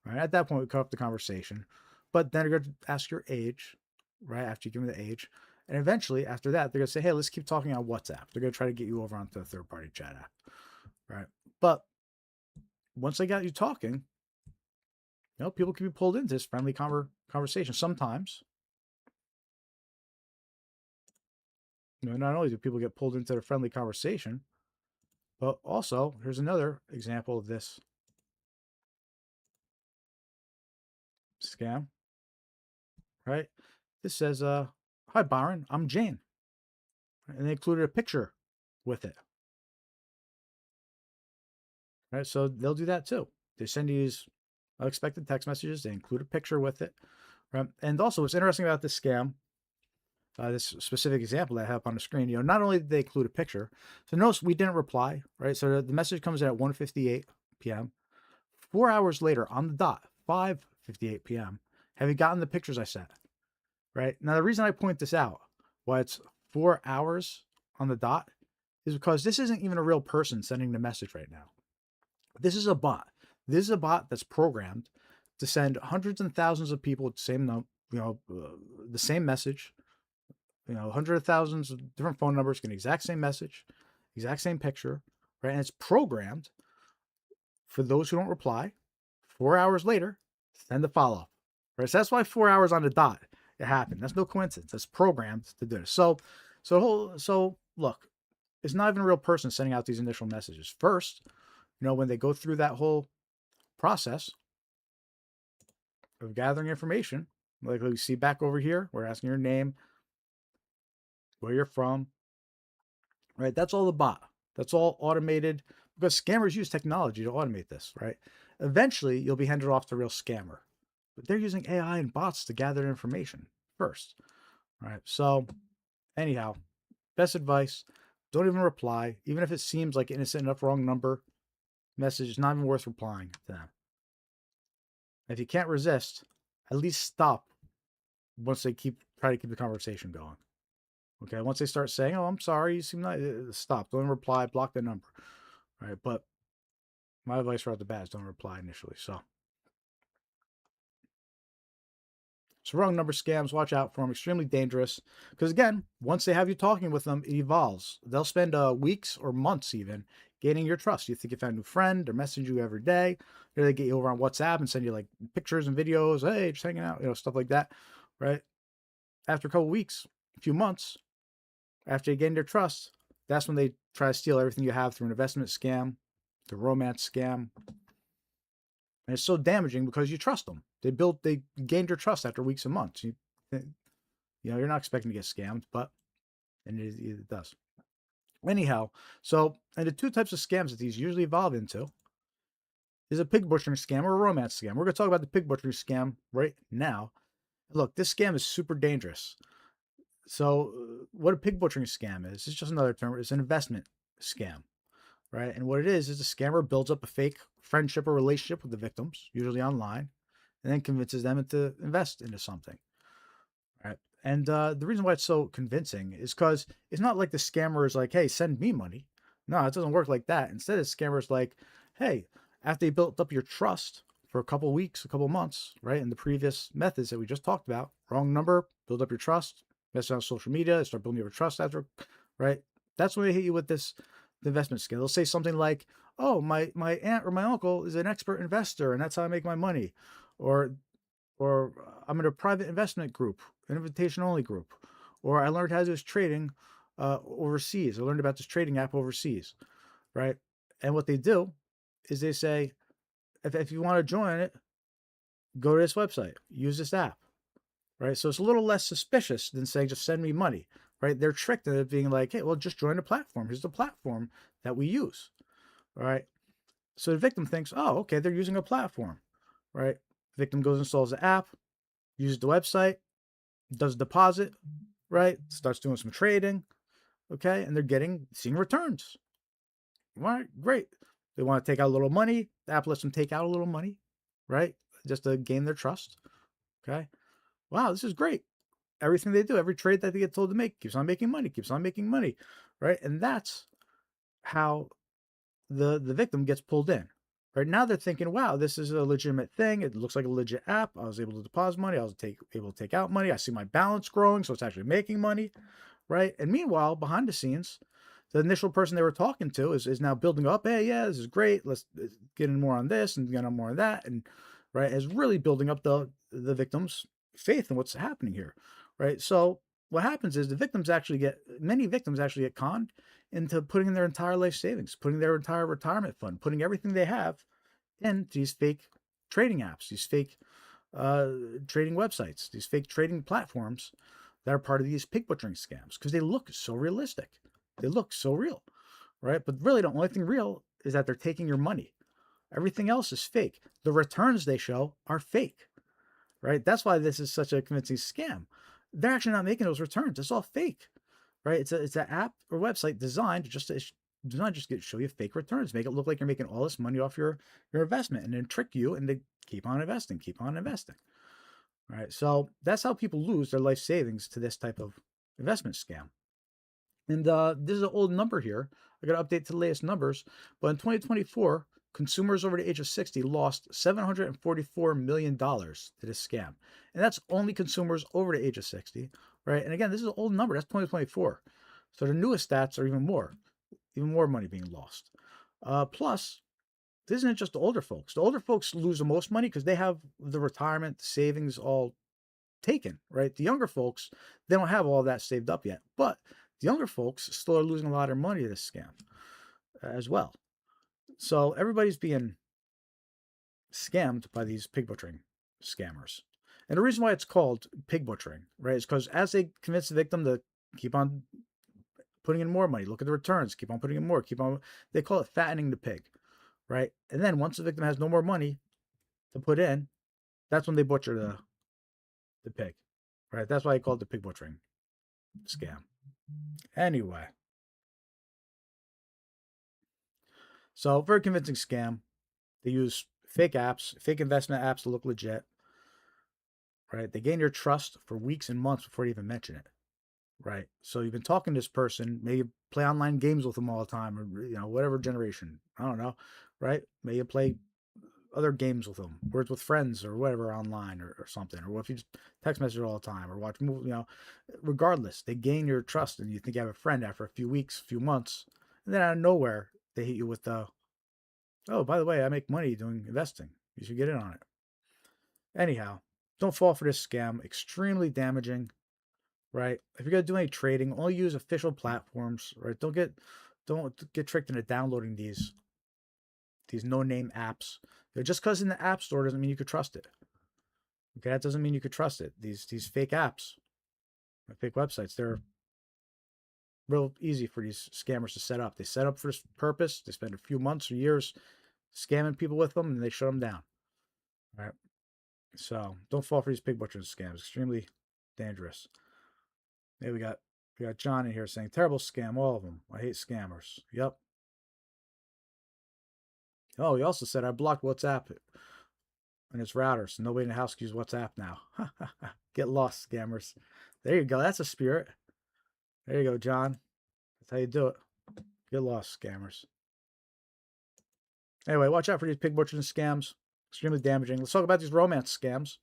All right. At that point, we cut off the conversation. But then they're going to ask your age, right? After you give them the age. And eventually, after that, they're going to say, hey, let's keep talking on WhatsApp. They're going to try to get you over onto a third-party chat app. Right. But once they got you talking, people can be pulled into this friendly conversation. Sometimes, not only do people get pulled into the friendly conversation, but also here's another example of this scam. Right. This says, hi, Byron, I'm Jane. And they included a picture with it. Right. So they'll do that too. They send you these unexpected text messages. They include a picture with it. Right. And also what's interesting about this scam, this specific example that I have on the screen, not only did they include a picture, so notice we didn't reply, right? So the message comes in at 1:58 p.m. 4 hours later on the dot, 5:58 p.m. Have you gotten the pictures I sent? Right. Now, the reason I point this out, why it's 4 hours on the dot, is because this isn't even a real person sending the message right now. This is a bot. This is a bot that's programmed to send hundreds and thousands of people the same the same message. Hundreds of thousands of different phone numbers getting the exact same message, exact same picture, right? And it's programmed for those who don't reply. 4 hours later, send the follow-up, right? So that's why 4 hours on the dot it happened. That's no coincidence. It's programmed to do this. So look, it's not even a real person sending out these initial messages. First, when they go through that whole process of gathering information, like we see back over here, we're asking your name, where you're from, right? That's all the bot. That's all automated because scammers use technology to automate this, right? Eventually, you'll be handed off to a real scammer, but they're using AI and bots to gather information first, right? So anyhow, best advice, don't even reply. Even if it seems like innocent enough wrong number message, it's not even worth replying to them. If you can't resist, at least stop once they try to keep the conversation going. Okay, once they start saying, oh, I'm sorry, you seem like, stop. Don't reply, block the number. All right, but my advice right off the bat is don't reply initially. So wrong number scams, watch out for them. Extremely dangerous. Because again, once they have you talking with them, it evolves. They'll spend weeks or months even gaining your trust. You think you found a new friend, they're messaging you every day. They get you over on WhatsApp and send you like pictures and videos. Hey, just hanging out, stuff like that, right? After a couple weeks, a few months, after you gain their trust, that's when they try to steal everything you have through an investment scam, the romance scam. And it's so damaging because you trust them. They gained your trust after weeks and months. You're not expecting to get scammed, but it does. Anyhow, and the two types of scams that these usually evolve into is a pig butchering scam or a romance scam. We're going to talk about the pig butchering scam right now. Look, this scam is super dangerous. So what a pig butchering scam is, it's just another term. It's an investment scam, right? And what it is the scammer builds up a fake friendship or relationship with the victims, usually online, and then convinces them to invest into something, right? And the reason why it's so convincing is because it's not like the scammer is like, hey, send me money. No, it doesn't work like that. Instead, the scammer is like, hey, after they built up your trust for a couple weeks, a couple months, right? In the previous methods that we just talked about, wrong number, build up your trust, message on social media, start building your trust after, right? That's when they hit you with this investment scam. They'll say something like, oh, my aunt or my uncle is an expert investor and that's how I make my money. Or I'm in a private investment group, an invitation only group. Or I learned how to do this trading overseas. I learned about this trading app overseas, right? And what they do is they say, if you want to join it, go to this website, use this app, right? So it's a little less suspicious than saying, just send me money, right? They're tricked into being like, hey, well, just join the platform. Here's the platform that we use, all right? So the victim thinks, oh, okay, they're using a platform, right? Victim goes and installs the app, uses the website, does a deposit, right? Starts doing some trading, okay? And they're seeing returns. All right, great. They want to take out a little money. The app lets them take out a little money, right? Just to gain their trust, okay? Wow, this is great. Everything they do, every trade that they get told to make, keeps on making money, keeps on making money, right? And that's how the victim gets pulled in. Right now they're thinking, wow, this is a legitimate thing. It looks like a legit app. I was able to deposit money. I was able to take out money. I see my balance growing, so it's actually making money, right? And meanwhile, behind the scenes, the initial person they were talking to is now building up. Hey, yeah, this is great. Let's get in more on this and get on more on that, and right, is really building up the victim's faith in what's happening here, right? So what happens is many victims actually get conned into putting their entire life savings, putting their entire retirement fund, putting everything they have in these fake trading apps, these fake trading websites, these fake trading platforms that are part of these pig butchering scams because they look so realistic. They look so real, right? But really, the only thing real is that they're taking your money. Everything else is fake. The returns they show are fake, right? That's why this is such a convincing scam. They're actually not making those returns. It's all fake, right? It's an app or website designed to show you fake returns, make it look like you're making all this money off your investment, and then trick you into keep on investing. Right? So that's how people lose their life savings to this type of investment scam. And this is an old number here. I got to update to the latest numbers. But in 2024, consumers over the age of 60 lost $744 million to this scam. And that's only consumers over the age of 60, right? And again, this is an old number. That's 2024. So the newest stats are even more money being lost. Plus, this isn't just the older folks. The older folks lose the most money because they have the retirement savings all taken, right? The younger folks, they don't have all that saved up yet. But the younger folks still are losing a lot of money to this scam as well. So everybody's being scammed by these pig butchering scammers. And the reason why it's called pig butchering, right, is because as they convince the victim to keep on putting in more money, look at the returns, keep on putting in more, they call it fattening the pig, right? And then once the victim has no more money to put in, that's when they butcher the pig, right? That's why I call it the pig butchering scam. Anyway, so very convincing scam. They use fake apps, fake investment apps to look legit, right? They gain your trust for weeks and months before they even mention it, right? So you've been talking to this person, maybe you play online games with them all the time, or whatever generation, I don't know, right? Maybe you play other games with them, Words with Friends or whatever online or something, or if you just text message all the time or watch movies, regardless, they gain your trust and you think you have a friend after a few weeks, few months, and then out of nowhere they hit you with oh, by the way, I make money doing investing. You should get in on it. Anyhow, don't fall for this scam. Extremely damaging, right? If you're gonna do any trading, only use official platforms, right? Don't get tricked into downloading these no-name apps. Just because in the app store doesn't mean you could trust it. Okay, that doesn't mean you could trust it. These fake apps, fake websites, they're real easy for these scammers to set up. They set up for this purpose. They spend a few months or years scamming people with them, and they shut them down. All right. So don't fall for these pig butchering scams. Extremely dangerous. Hey, we got John in here saying terrible scam, all of them. I hate scammers. Yep. Oh, he also said I blocked WhatsApp and its router, so nobody in the house can use WhatsApp now. Get lost, scammers. There you go. That's a spirit. There you go, John. That's how you do it. Get lost, scammers. Anyway, watch out for these pig butchering scams. Extremely damaging. Let's talk about these romance scams.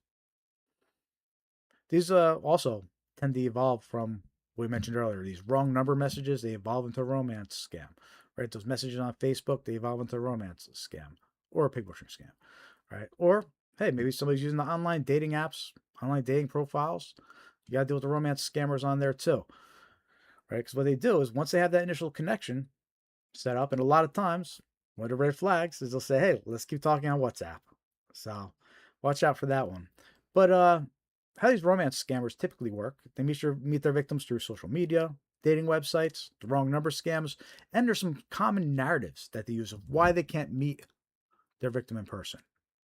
These also tend to evolve from what we mentioned earlier. These wrong number messages, they evolve into a romance scam. Right? Those messages on Facebook, they evolve into a romance scam or a pig butchering scam. Right? Or, hey, maybe somebody's using the online dating apps, online dating profiles. You got to deal with the romance scammers on there too. Right? Because what they do is once they have that initial connection set up, and a lot of times one of the red flags is they'll say, hey, let's keep talking on WhatsApp. So watch out for that one. But how these romance scammers typically work, they meet their victims through social media, dating websites, the wrong number scams, and there's some common narratives that they use of why they can't meet their victim in person,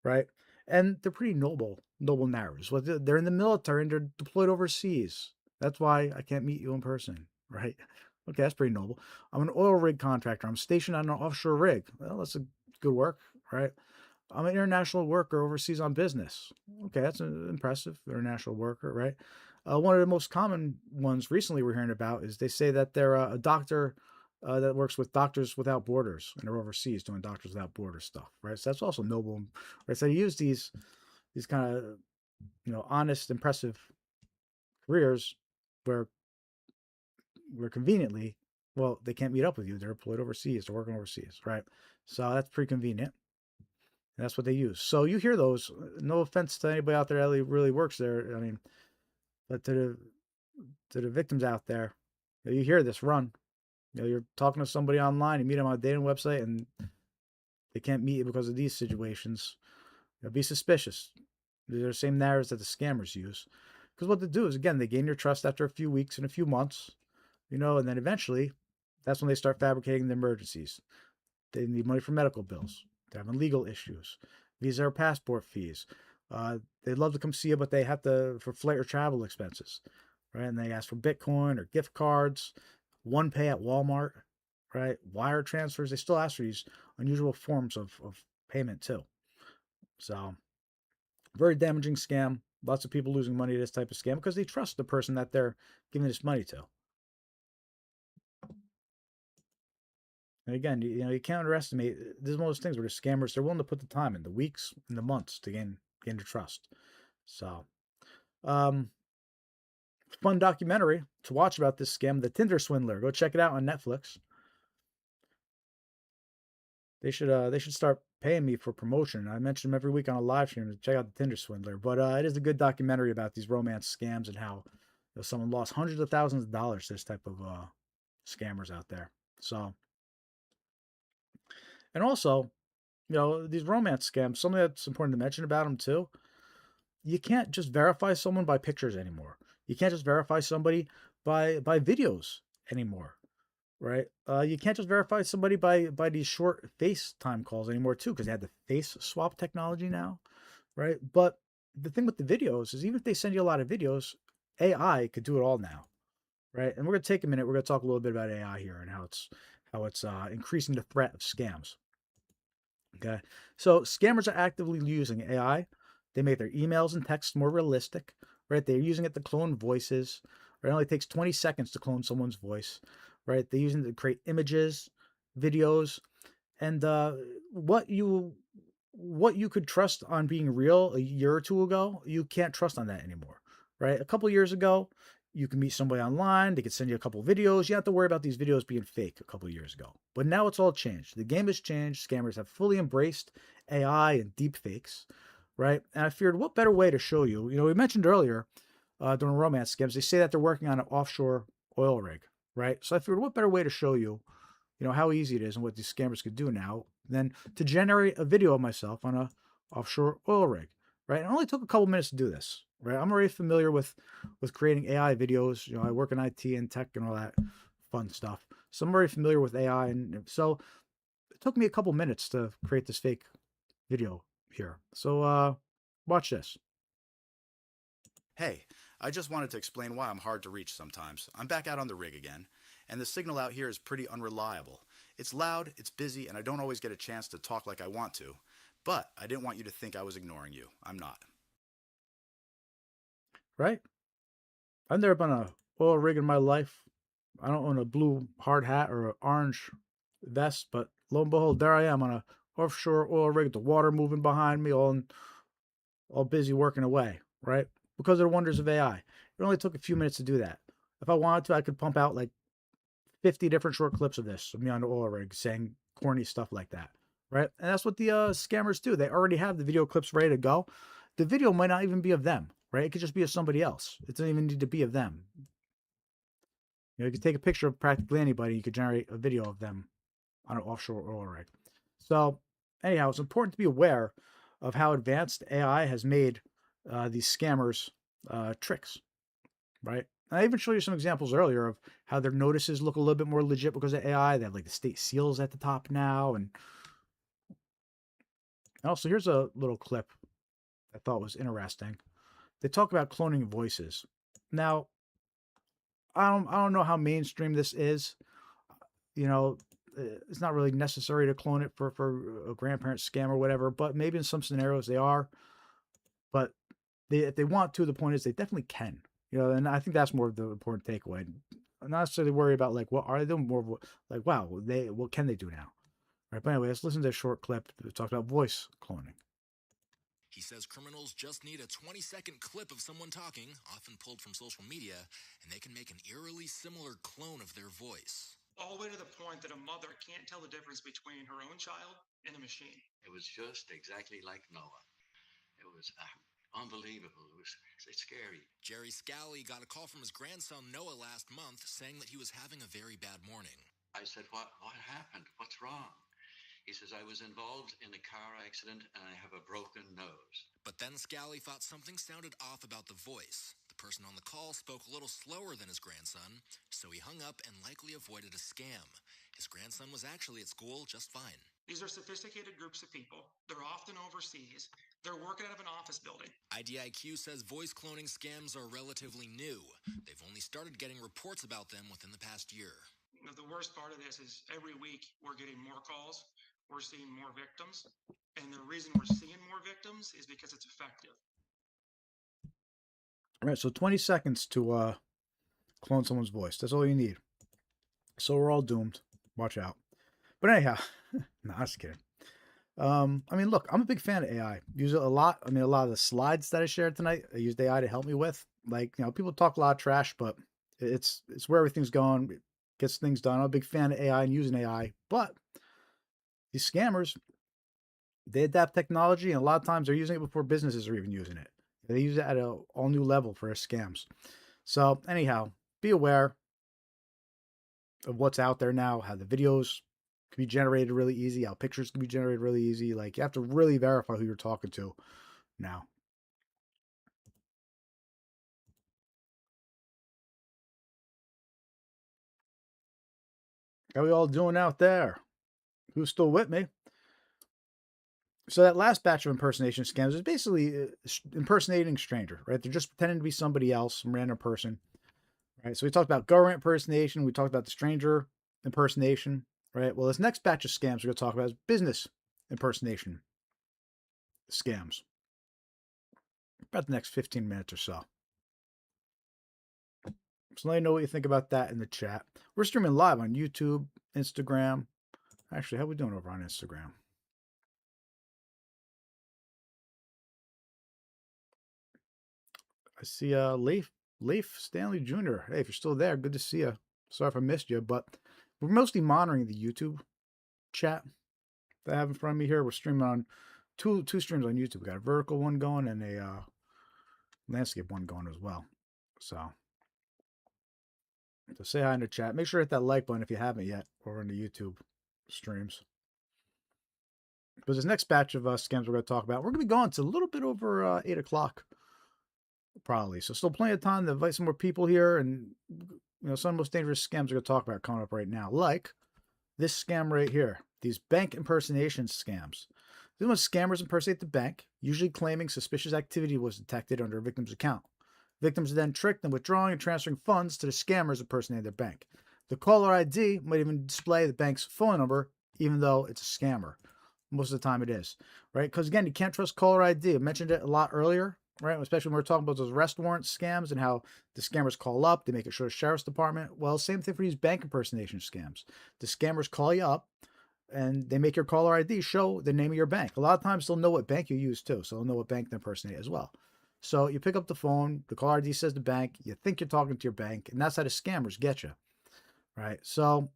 right? And they're pretty noble narratives. Well, they're in the military and they're deployed overseas. That's why I can't meet you in person, right? Okay, that's pretty noble. I'm an oil rig contractor. I'm stationed on an offshore rig. Well, that's a good work, right? I'm an international worker overseas on business. Okay, that's impressive. International worker, right? One of the most common ones recently we're hearing about is they say that they're a doctor that works with Doctors Without Borders, and they're overseas doing Doctors Without Borders stuff, right? So that's also noble, right? So they use these kind of honest, impressive careers where conveniently, well, they can't meet up with you. They're employed overseas. They're working overseas, right? So that's pretty convenient. And that's what they use. So you hear those. No offense to anybody out there that really works there. I mean, but to the victims out there, you hear this, run. You're talking to somebody online, you meet them on a dating website, and they can't meet you because of these situations. Be suspicious. They're the same narratives that the scammers use. Because what they do is, again, they gain your trust after a few weeks and a few months, and then eventually, that's when they start fabricating the emergencies. They need money for medical bills. They're having legal issues, visa or passport fees. They'd love to come see you, but they have to for flight or travel expenses, right? And they ask for Bitcoin or gift cards, one pay at Walmart, right? Wire transfers. They still ask for these unusual forms of payment too. So, very damaging scam. Lots of people losing money to this type of scam because they trust the person that they're giving this money to. And again, you can't underestimate. This is one of those things where the scammers, they're willing to put the time in, the weeks and the months to gain your trust. So, fun documentary to watch about this scam, The Tinder Swindler. Go check it out on Netflix. They should start paying me for promotion. I mention them every week on a live stream to check out The Tinder Swindler. But it is a good documentary about these romance scams and how someone lost hundreds of thousands of dollars to this type of scammers out there. So, and also, these romance scams, something that's important to mention about them too, you can't just verify someone by pictures anymore. You can't just verify somebody by videos anymore, right? You can't just verify somebody by these short FaceTime calls anymore too, because they have the face swap technology now, right? But the thing with the videos is even if they send you a lot of videos, AI could do it all now, right? And we're gonna take a minute. We're gonna talk a little bit about AI here and how it's increasing the threat of scams. Okay, so scammers are actively using AI. They make their emails and texts more realistic, right? They're using it to clone voices. Right? It only takes 20 seconds to clone someone's voice, right? They're using it to create images, videos, and what you could trust on being real a year or two ago, you can't trust on that anymore, right? A couple years ago, you can meet somebody online. They could send you a couple videos. You don't have to worry about these videos being fake a couple years ago. But now it's all changed. The game has changed. Scammers have fully embraced AI and deep fakes, right? And I figured, what better way to show you? We mentioned earlier during romance scams, they say that they're working on an offshore oil rig, right? So I figured, what better way to show you, how easy it is and what these scammers could do now than to generate a video of myself on a offshore oil rig, right? It only took a couple minutes to do this, right? I'm already familiar with creating AI videos. I work in IT and tech and all that fun stuff. So I'm very familiar with AI. And so it took me a couple minutes to create this fake video here. So watch this. Hey, I just wanted to explain why I'm hard to reach sometimes. I'm back out on the rig again, and the signal out here is pretty unreliable. It's loud, it's busy, and I don't always get a chance to talk like I want to. But I didn't want you to think I was ignoring you. I'm not. Right? I've never been on a oil rig in my life. I don't own a blue hard hat or an orange vest, but lo and behold, there I am on a offshore oil rig, the water moving behind me, all busy working away, right? Because of the wonders of AI. It only took a few minutes to do that. If I wanted to, I could pump out like 50 different short clips of this, of me on the oil rig saying corny stuff like that, right? And that's what the scammers do. They already have the video clips ready to go. The video might not even be of them, right? It could just be of somebody else. It doesn't even need to be of them. You could take a picture of practically anybody. You could generate a video of them on an offshore oil rig. So, anyhow, it's important to be aware of how advanced AI has made these scammers tricks, right? I even showed you some examples earlier of how their notices look a little bit more legit because of AI. They have like the state seals at the top now. And also, here's a little clip I thought was interesting. They talk about cloning voices. Now, I don't know how mainstream this is. You know, it's not really necessary to clone it for a grandparent scam or whatever, but maybe in some scenarios they are. But if they want to, the point is they definitely can. You know, and I think that's more of the important takeaway. Not necessarily worry about like what are they doing, more of like wow, what can they do now? Right. But anyway, let's listen to a short clip that talks about voice cloning. He says criminals just need a 20-second clip of someone talking, often pulled from social media, and they can make an eerily similar clone of their voice. All the way to the point that a mother can't tell the difference between her own child and a machine. It was just exactly like Noah. It was unbelievable. It's scary. Jerry Scally got a call from his grandson Noah last month saying that he was having a very bad morning. I said, what happened? What's wrong? He says, I was involved in a car accident and I have a broken nose. But then Scally thought something sounded off about the voice. The person on the call spoke a little slower than his grandson, so he hung up and likely avoided a scam. His grandson was actually at school just fine. These are sophisticated groups of people. They're often overseas. They're working out of an office building. IDIQ says voice cloning scams are relatively new. They've only started getting reports about them within the past year. The worst part of this is every week we're getting more calls. We're seeing more victims. And the reason we're seeing more victims is because it's effective. All right, so 20 seconds to clone someone's voice. That's all you need. So we're all doomed. Watch out. But anyhow, no, I'm just kidding. I mean, look, I'm a big fan of AI. Use it a lot. I mean, a lot of the slides that I shared tonight, I used AI to help me with. Like, you know, people talk a lot of trash, but it's where everything's going. It gets things done. I'm a big fan of AI and using AI. But these scammers, they adapt technology, and a lot of times they're using it before businesses are even using it. They use it at a all new level for their scams. So anyhow, be aware of what's out there now, how the videos can be generated really easy, how pictures can be generated really easy. Like, you have to really verify who you're talking to now. How we all doing out there? Who's still with me? So that last batch of impersonation scams is basically impersonating a stranger, right? They're just pretending to be somebody else, some random person, right? So we talked about government impersonation. We talked about the stranger impersonation, right? Well, this next batch of scams we're going to talk about is business impersonation scams. About the next 15 minutes or so. So let me know what you think about that in the chat. We're streaming live on YouTube, Instagram. Actually, how are we doing over on Instagram? I see Leif Stanley Jr. Hey, if you're still there, good to see you. Sorry if I missed you, but we're mostly monitoring the YouTube chat that I have in front of me here. We're streaming on two streams on YouTube. We got a vertical one going and a landscape one going as well. So say hi in the chat. Make sure to hit that like button if you haven't yet over in the YouTube streams. Because this next batch of scams we're going to talk about, we're going to be going to a little bit over 8 o'clock. Probably. So still plenty of time to invite some more people here. And, you know, some of the most dangerous scams we're going to talk about coming up right now. Like this scam right here. These bank impersonation scams. These ones scammers impersonate the bank, usually claiming suspicious activity was detected under a victim's account. Victims are then tricked into withdrawing and transferring funds to the scammers impersonating their bank. The caller ID might even display the bank's phone number, even though it's a scammer. Most of the time it is, right? Because again, you can't trust caller ID. I mentioned it a lot earlier, right? Especially when we're talking about those arrest warrant scams and how the scammers call up, they make it show the sheriff's department. Well, same thing for these bank impersonation scams. The scammers call you up and they make your caller ID show the name of your bank. A lot of times they'll know what bank you use too, so they'll know what bank to impersonate as well. So you pick up the phone, the caller ID says the bank, you think you're talking to your bank, and that's how the scammers get you, right? So,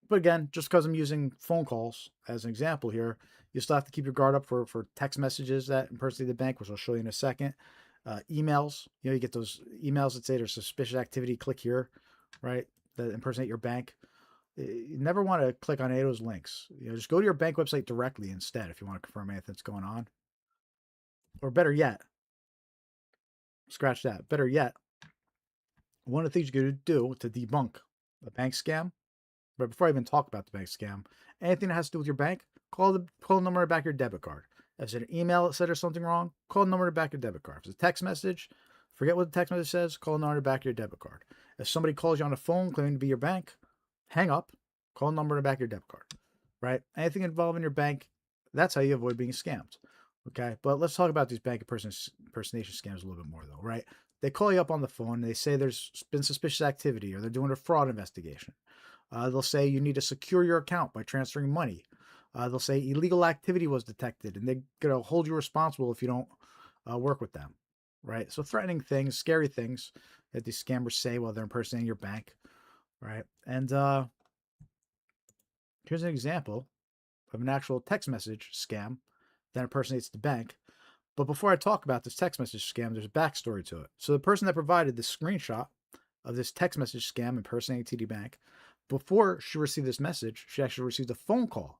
but again, just because I'm using phone calls as an example here, you still have to keep your guard up for text messages that impersonate the bank, which I'll show you in a second. Emails, you know, you get those emails that say there's suspicious activity, click here, right, that impersonate your bank. You never want to click on any of those links. Just go to your bank website directly instead if you want to confirm anything that's going on. Or better yet, scratch that. Better yet, one of the things you're going to do to debunk a bank scam, but before I even talk about the bank scam, anything that has to do with your bank, call the number on the back of your debit card. If it's an email that said there's something wrong, call the number on the back of your debit card. If it's a text message, forget what the text message says, call the number on the back of your debit card. If somebody calls you on the phone claiming to be your bank, hang up, call the number on the back of your debit card, right? Anything involving your bank, that's how you avoid being scammed, okay? But let's talk about these bank impersonation scams a little bit more though, right? They call you up on the phone and they say there's been suspicious activity or they're doing a fraud investigation. They'll say you need to secure your account by transferring money. They'll say illegal activity was detected and they're going to hold you responsible if you don't work with them, right? So threatening things, scary things that these scammers say while they're impersonating your bank, right? And here's an example of an actual text message scam that impersonates the bank. But before I talk about this text message scam, there's a backstory to it. So the person that provided the screenshot of this text message scam impersonating TD Bank, before she received this message, she actually received a phone call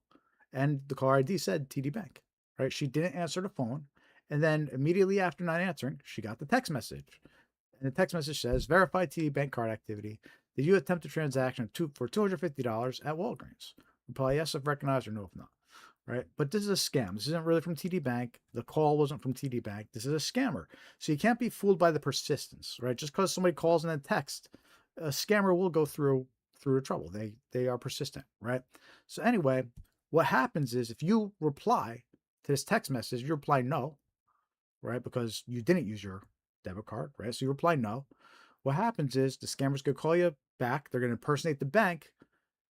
and the caller ID said TD Bank, right? She didn't answer the phone. And then immediately after not answering, she got the text message. And the text message says, verified TD Bank card activity. Did you attempt a transaction for $250 at Walgreens? Reply yes if recognized or no if not, right? But this is a scam. This isn't really from TD Bank. The call wasn't from TD Bank. This is a scammer. So you can't be fooled by the persistence, right? Just because somebody calls and then text, a scammer will go through the trouble. They are persistent, right? So anyway, what happens is if you reply to this text message, you reply no, right? Because you didn't use your debit card, right? So you reply no. What happens is the scammers could call you back. They're going to impersonate the bank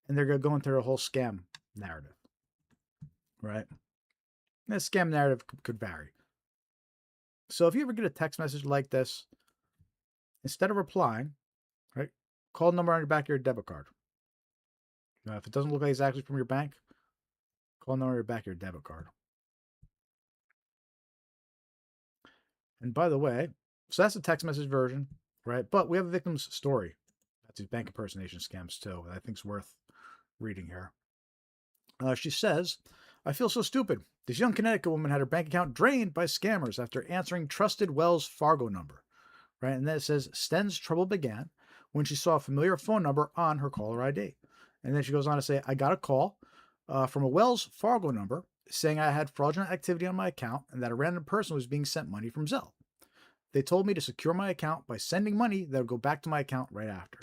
and they're going to go into their whole scam narrative, right? And the scam narrative could vary. So if you ever get a text message like this, instead of replying, right, call the number on your back of your debit card. If it doesn't look like it's actually from your bank, call the number on your back of your debit card. And by the way, so that's the text message version, right? But we have a victim's story. That's these bank impersonation scams too. That I think is worth reading here. She says, I feel so stupid. This young Connecticut woman had her bank account drained by scammers after answering trusted Wells Fargo number, right? And then it says, Sten's trouble began when she saw a familiar phone number on her caller ID. And then she goes on to say, I got a call from a Wells Fargo number saying I had fraudulent activity on my account and that a random person was being sent money from Zelle. They told me to secure my account by sending money that would go back to my account right after,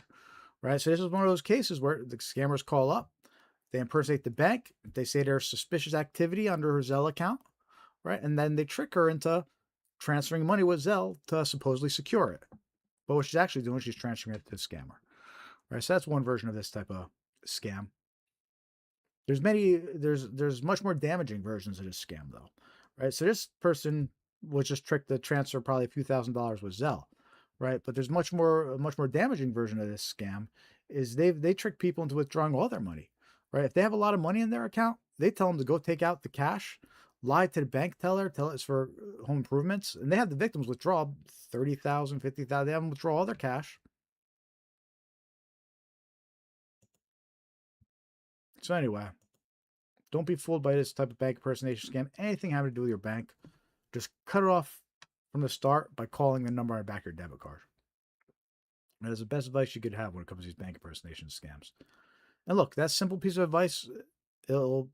right? So this is one of those cases where the scammers call up, they impersonate the bank, they say there's suspicious activity under her Zelle account, right? And then they trick her into transferring money with Zelle to supposedly secure it. But what she's actually doing, she's transferring it to the scammer, right? So that's one version of this type of scam. There's much more damaging versions of this scam though, right? So this person was just tricked to transfer probably a few $1,000s with Zelle, right? But there's a much more damaging version of this scam is they trick people into withdrawing all their money, right? If they have a lot of money in their account, they tell them to go take out the cash, lie to the bank teller, tell it's for home improvements, and they have the victims withdraw $30,000, $50,000. They have them withdraw all their cash. So anyway, don't be fooled by this type of bank impersonation scam. Anything having to do with your bank, just cut it off from the start by calling the number on the back of your debit card. That is the best advice you could have when it comes to these bank impersonation scams. And look, that simple piece of advice, it'll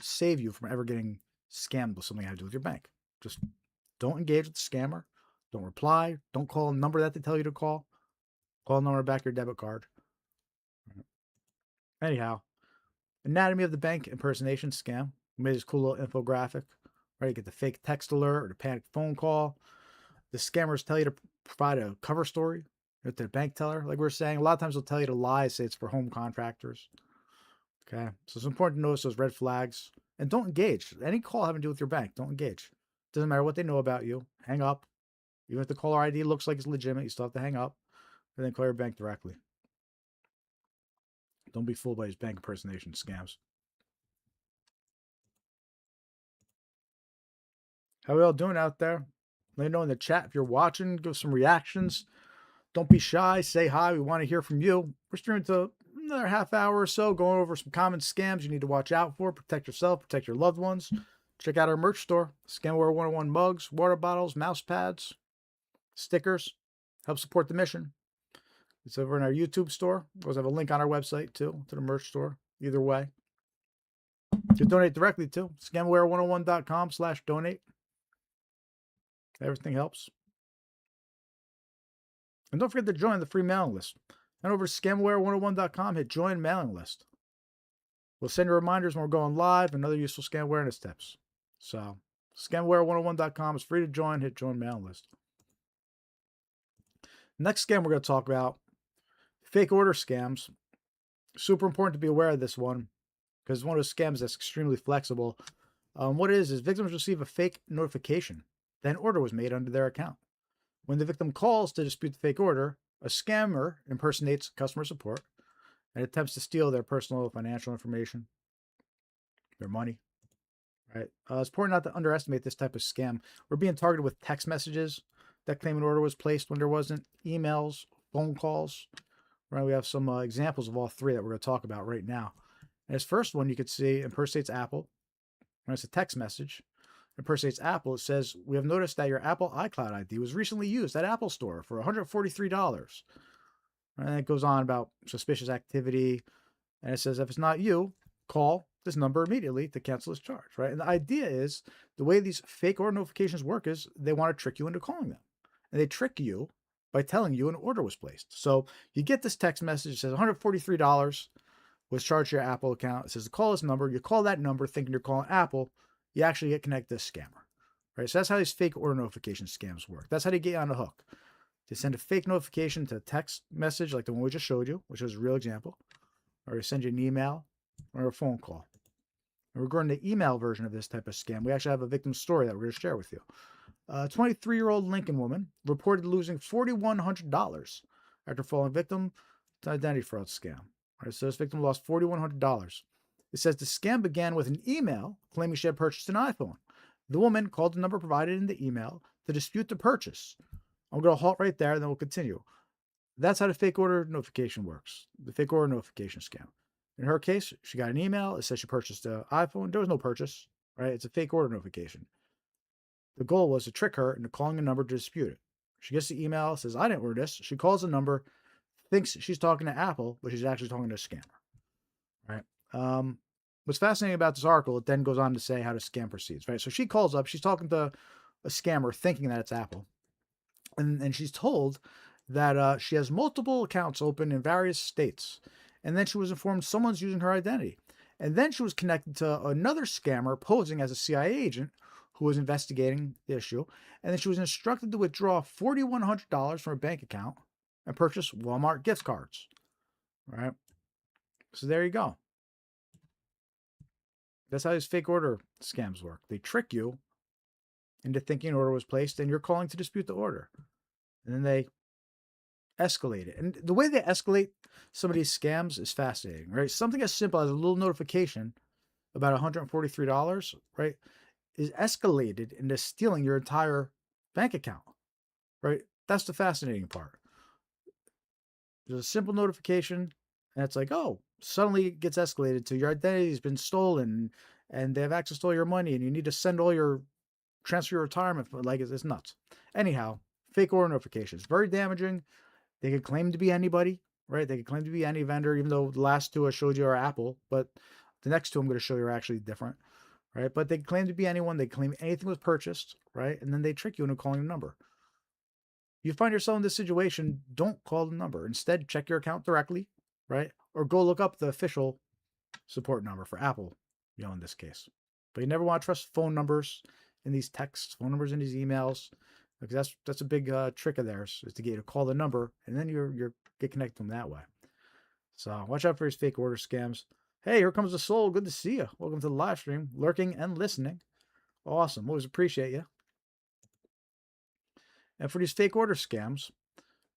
save you from ever getting scammed with something having to do with your bank. Just don't engage with the scammer. Don't reply. Don't call a number that they tell you to call. Call the number on the back of your debit card. Anyhow, anatomy of the bank impersonation scam. We made this cool little infographic. Right, you get the fake text alert or the panicked phone call. The scammers tell you to provide a cover story with their bank teller. Like we were saying, a lot of times they'll tell you to lie, say it's for home contractors. Okay, so it's important to notice those red flags. And don't engage. Any call having to do with your bank, don't engage. Doesn't matter what they know about you. Hang up. Even if the caller ID looks like it's legitimate, you still have to hang up and then call your bank directly. Don't be fooled by these bank impersonation scams. How we all doing out there? Let me know in the chat if you're watching. Give some reactions. Don't be shy. Say hi. We want to hear from you. We're streaming to another half hour or so going over some common scams you need to watch out for, protect yourself, protect your loved ones. Check out our merch store, ScamAware101 mugs, water bottles, mouse pads, stickers. Help support the mission. It's over in our YouTube store. We also have a link on our website too to the merch store. Either way, you can donate directly to ScamAware101.com/donate. Everything helps. And don't forget to join the free mailing list. Head over to ScamAware101.com, hit join mailing list. We'll send you reminders when we're going live and other useful scam awareness tips. So, ScamAware101.com is free to join. Hit join mailing list. Next scam we're going to talk about, fake order scams. Super important to be aware of this one because it's one of those scams that's extremely flexible. What it is victims receive a fake notification that an order was made under their account. When the victim calls to dispute the fake order, a scammer impersonates customer support and attempts to steal their personal financial information, their money. Right? It's important not to underestimate this type of scam. We're being targeted with text messages that claim an order was placed when there wasn't, emails, phone calls. Right? We have some examples of all three that we're going to talk about right now. And this first one you could see impersonates Apple. When it's a text message, impersonates Apple. It says, "We have noticed that your Apple iCloud ID was recently used at Apple Store for $143. And it goes on about suspicious activity. And it says, if it's not you, call this number immediately to cancel this charge. Right? And the idea is the way these fake order notifications work is they want to trick you into calling them. And they trick you by telling you an order was placed. So you get this text message that says $143 was charged to your Apple account. It says to call this number. You call that number thinking you're calling Apple. You actually get connected to a scammer. Right? So that's how these fake order notification scams work. That's how they get you on the hook. They send a fake notification to a text message like the one we just showed you, which was a real example. Or they send you an email or a phone call. And regarding the email version of this type of scam, we actually have a victim story that we're going to share with you. A 23-year-old Lincoln woman reported losing $4,100 after falling victim to an identity fraud scam. All right, so this victim lost $4,100. It says the scam began with an email claiming she had purchased an iPhone. The woman called the number provided in the email to dispute the purchase. I'm going to halt right there, and then we'll continue. That's how the fake order notification works, the fake order notification scam. In her case, she got an email. It says she purchased an iPhone. There was no purchase, right? It's a fake order notification. The goal was to trick her into calling a number to dispute it. She gets the email, says, I didn't order this. She calls the number, thinks she's talking to Apple, but she's actually talking to a scammer, right? What's fascinating about this article, it then goes on to say how the scam proceeds, right? So she calls up, she's talking to a scammer thinking that it's Apple. And she's told that she has multiple accounts open in various states. And then she was informed someone's using her identity. And then she was connected to another scammer posing as a CIA agent who was investigating the issue. And then she was instructed to withdraw $4,100 from her bank account and purchase Walmart gift cards. Right? So there you go. That's how these fake order scams work. They trick you into thinking an order was placed and you're calling to dispute the order. And then they escalate it. And the way they escalate some of these scams is fascinating, right? Something as simple as a little notification about $143, right, is escalated into stealing your entire bank account, right? That's the fascinating part. There's a simple notification and it's like, oh, suddenly it gets escalated to your identity has been stolen and they have access to all your money and you need to send all your transfer your retirement. Like it's nuts. Anyhow, fake order notifications, very damaging. They could claim to be anybody, right? They could claim to be any vendor, even though the last two I showed you are Apple, but the next two I'm going to show you are actually different, right? But they claim to be anyone. They claim anything was purchased, right? And then they trick you into calling a number. You find yourself in this situation, don't call the number. Instead, check your account directly, right? Or go look up the official support number for Apple, in this case. But you never want to trust phone numbers in these texts, phone numbers in these emails, because that's a big trick of theirs, is to get you to call the number, and then you're get connected to them that way. So watch out for these fake order scams. Hey, here comes the soul. Good to see you. Welcome to the live stream, lurking and listening. Awesome. Always appreciate you. And for these fake order scams,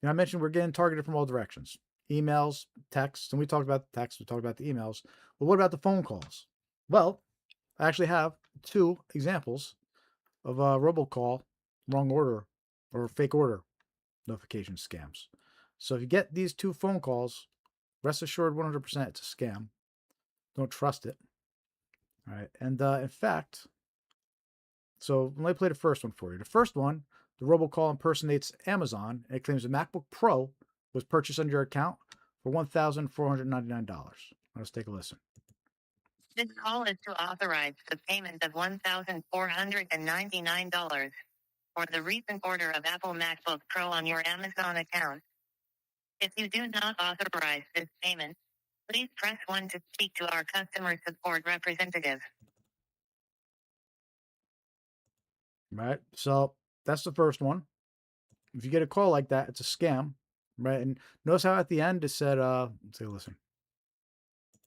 I mentioned we're getting targeted from all directions. Emails, texts, and we talked about the texts, we talked about the emails. But what about the phone calls? Well, I actually have two examples of robocall, wrong order, or fake order notification scams. So if you get these two phone calls rest assured 100% it's a scam. Don't trust it. All right. And in fact, so let me play the first one for you. The first one, the robocall impersonates Amazon and it claims a MacBook Pro was purchased under your account for $1,499. Let's take a listen. This call is to authorize the payment of $1,499 for the recent order of Apple MacBook Pro on your Amazon account. If you do not authorize this payment, please press 1 to speak to our customer support representative. Right. So that's the first one. If you get a call like that, it's a scam. Right. And notice how at the end it said, let's take a listen.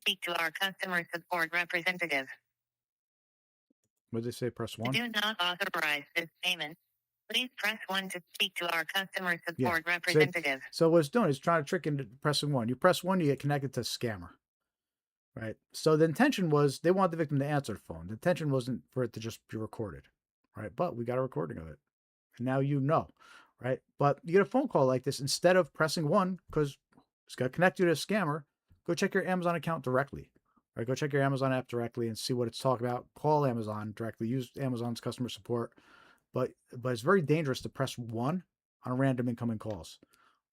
Speak to our customer support representative. What did they say? Press 1? If you do not authorize this payment, please press 1 to speak to our customer support representative. So what it's doing is trying to trick into pressing 1. You press 1, you get connected to a scammer. Right. So the intention was they want the victim to answer the phone. The intention wasn't for it to just be recorded. Right. But we got a recording of it. And now you know. Right. But you get a phone call like this, instead of pressing 1, because it's got to connect you to a scammer, go check your Amazon account directly. Right. Go check your Amazon app directly and see what it's talking about. Call Amazon directly. Use Amazon's customer support. But it's very dangerous to press 1 on random incoming calls.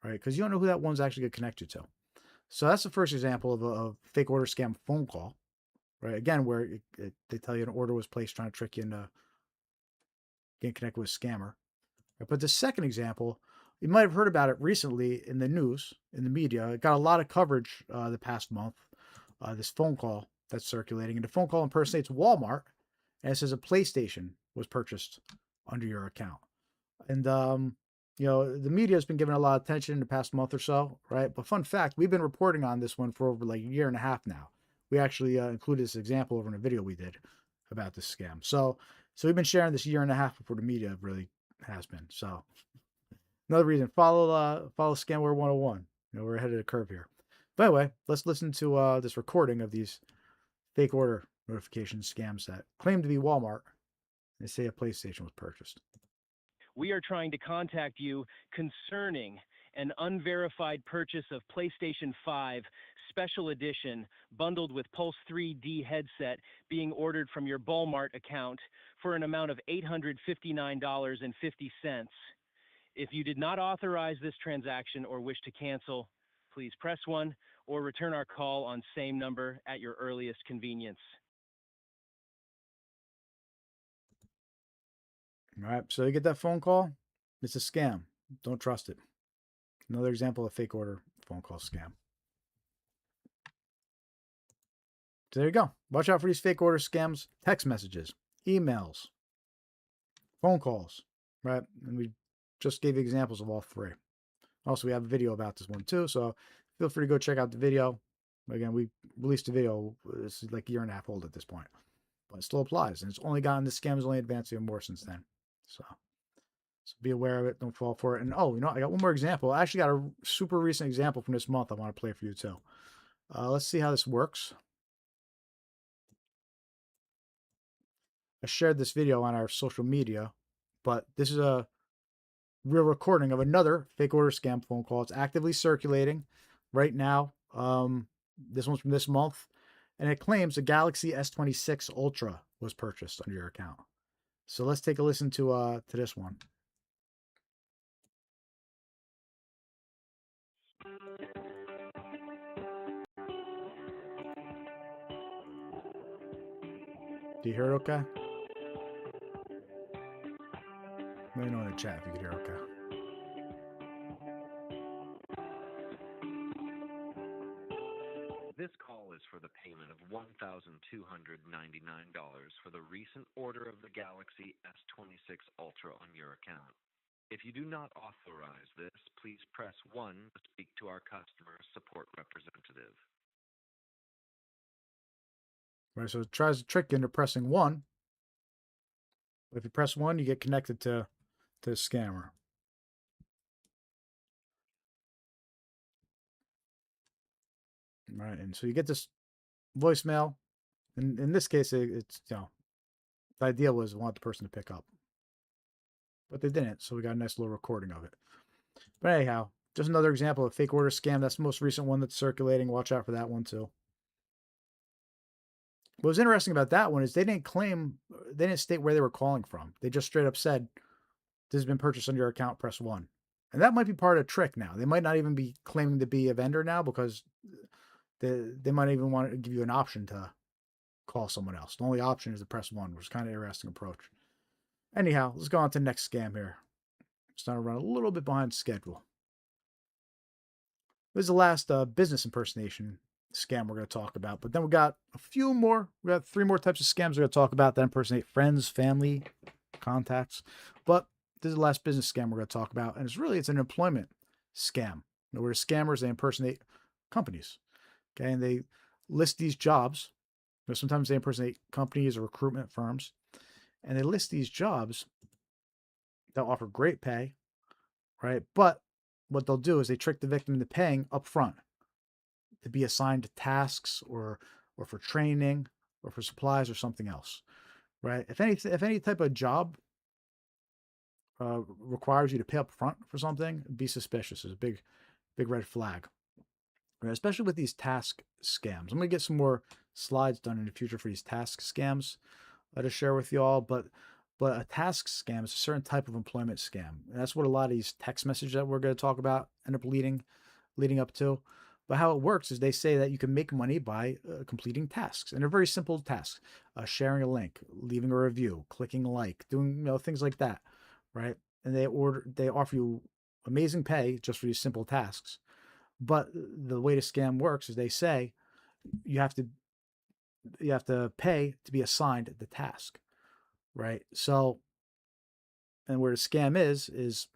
Right. Because you don't know who that one's actually going to connect you to. So that's the first example of a fake order scam phone call. Right. Again, where they tell you an order was placed trying to trick you into getting connected with a scammer. But the second example, you might have heard about it recently in the news, in the media. It got a lot of coverage the past month, this phone call that's circulating. And the phone call impersonates Walmart, and it says a PlayStation was purchased under your account. And, you know, the media has been giving a lot of attention in the past month or so, right? But fun fact, we've been reporting on this one for over like a year and a half now. We actually included this example over in a video we did about this scam. So we've been sharing this year and a half before the media really has been. So another reason, follow ScamAware101. You know, we're ahead of the curve here. But anyway, let's listen to this recording of these fake order notification scams that claim to be Walmart. They say a PlayStation was purchased. We are trying to contact you concerning an unverified purchase of PlayStation 5 Special Edition bundled with Pulse 3D headset being ordered from your Walmart account for an amount of $859.50. If you did not authorize this transaction or wish to cancel, please press 1 or return our call on same number at your earliest convenience. All right, so you get that phone call. It's a scam. Don't trust it. Another example of fake order phone call scam. So there you go. Watch out for these fake order scams, text messages, emails, phone calls, right? And we just gave you examples of all three. Also, we have a video about this one too, so feel free to go check out the video. Again, we released a video. This is like a year and a half old at this point, but it still applies. And it's only gotten, the scam has only advanced even more since then. So be aware of it. Don't fall for it. And oh, you know, I got one more example. I actually got a super recent example from this month I want to play for you too. Let's see how this works. I shared this video on our social media, but this is a real recording of another fake order scam phone call. It's actively circulating right now. This one's from this month, and it claims a Galaxy S26 Ultra was purchased under your account. So let's take a listen to this one. Do you hear it okay? Let me know in the chat if you can hear it okay. This call is for the payment of $1,299 for the recent order of the Galaxy S26 Ultra on your account. If you do not authorize this, please press 1 to speak to our customer support representative. Right, so it tries to trick you into pressing 1. If you press 1, you get connected to the scammer. Right, and so you get this voicemail. And in this case, it's, you know, the idea was I want the person to pick up. But they didn't, so we got a nice little recording of it. But anyhow, Just another example of fake order scam. That's the most recent one that's circulating. Watch out for that one too. What was interesting about that one is they didn't state where they were calling from. They just straight up said, this has been purchased on your account, press 1. And that might be part of the trick now. They might not even be claiming to be a vendor now because they might even want to give you an option to call someone else. The only option is to press 1, which is kind of an interesting approach. Anyhow, let's go on to the next scam here. Starting to run a little bit behind schedule. This is the last business impersonation scam we're going to talk about. But then we got a few more. We got 3 more types of scams we're going to talk about that impersonate friends, family, contacts. But this is the last business scam we're going to talk about. And it's an employment scam. Where scammers, they impersonate companies. Okay, and they list these jobs. Sometimes they impersonate companies or recruitment firms. And they list these jobs that offer great pay, right? But what they'll do is they trick the victim into paying up front to be assigned tasks or for training or for supplies or something else, right? If any type of job requires you to pay up front for something, be suspicious. It's a big red flag, right? Especially with these task scams. I'm going to get some more slides done in the future for these task scams to share with you all, but a task scam is a certain type of employment scam. And that's what a lot of these text messages that we're going to talk about end up leading up to. But how it works is they say that you can make money by completing tasks. And they're very simple tasks. Sharing a link, leaving a review, clicking like, doing things like that, right? And they offer you amazing pay just for these simple tasks. But the way the scam works is they say you have to pay to be assigned the task. Right. So, and where the scam is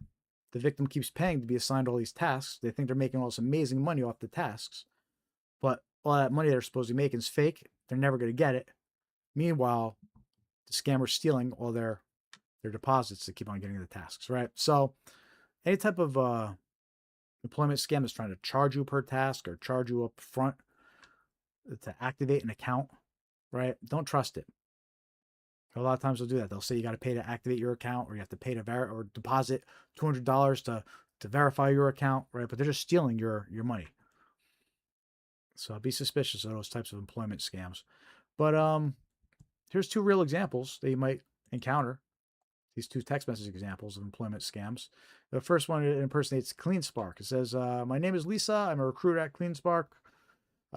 the victim keeps paying to be assigned all these tasks. They think they're making all this amazing money off the tasks, but all that money they're supposed to be making is fake. They're never going to get it. Meanwhile, the scammer's stealing all their deposits to keep on getting the tasks. Right. So, any type of employment scam is trying to charge you per task or charge you up front to activate an account. Right. Don't trust it. A lot of times they'll do that. They'll say you got to pay to activate your account, or you have to pay to or deposit $200 to verify your account, right? But they're just stealing your money. So be suspicious of those types of employment scams. But here's 2 real examples that you might encounter. These 2 text message examples of employment scams. The first one, it impersonates CleanSpark. It says, "My name is Lisa. I'm a recruiter at CleanSpark.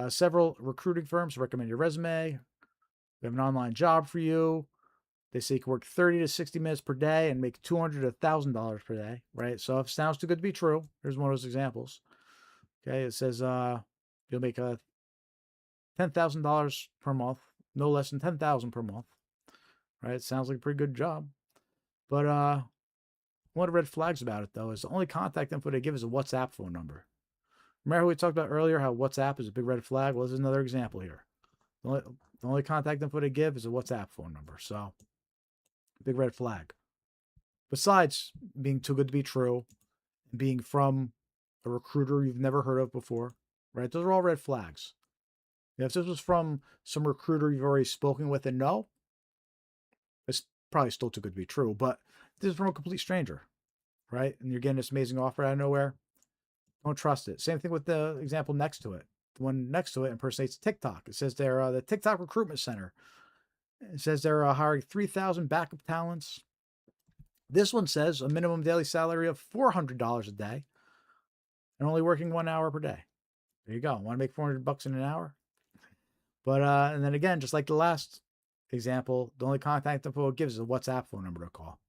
Several recruiting firms recommend your resume. We have an online job for you. They say you can work 30 to 60 minutes per day and make $200 to $1,000 per day," right? So if it sounds too good to be true, here's one of those examples. Okay, it says you'll make $10,000 per month, no less than $10,000 per month, right? It sounds like a pretty good job. But one of the red flags about it, though, is the only contact info they give is a WhatsApp phone number. Remember we talked about earlier how WhatsApp is a big red flag? Well, this is another example here. The only contact info they give is a WhatsApp phone number. So, big red flag. Besides being too good to be true, being from a recruiter you've never heard of before, right? Those are all red flags. If this was from some recruiter you've already spoken with and know, it's probably still too good to be true. But this is from a complete stranger, right? And you're getting this amazing offer out of nowhere. Don't trust it. Same thing with the example next to it. The one next to it impersonates TikTok. It says they're the TikTok Recruitment Center. It says they're hiring 3,000 backup talents. This one says a minimum daily salary of $400 a day and only working 1 hour per day. There you go. Want to make $400 in an hour? But, and then again, just like the last example, the only contact info it gives is a WhatsApp phone number to call.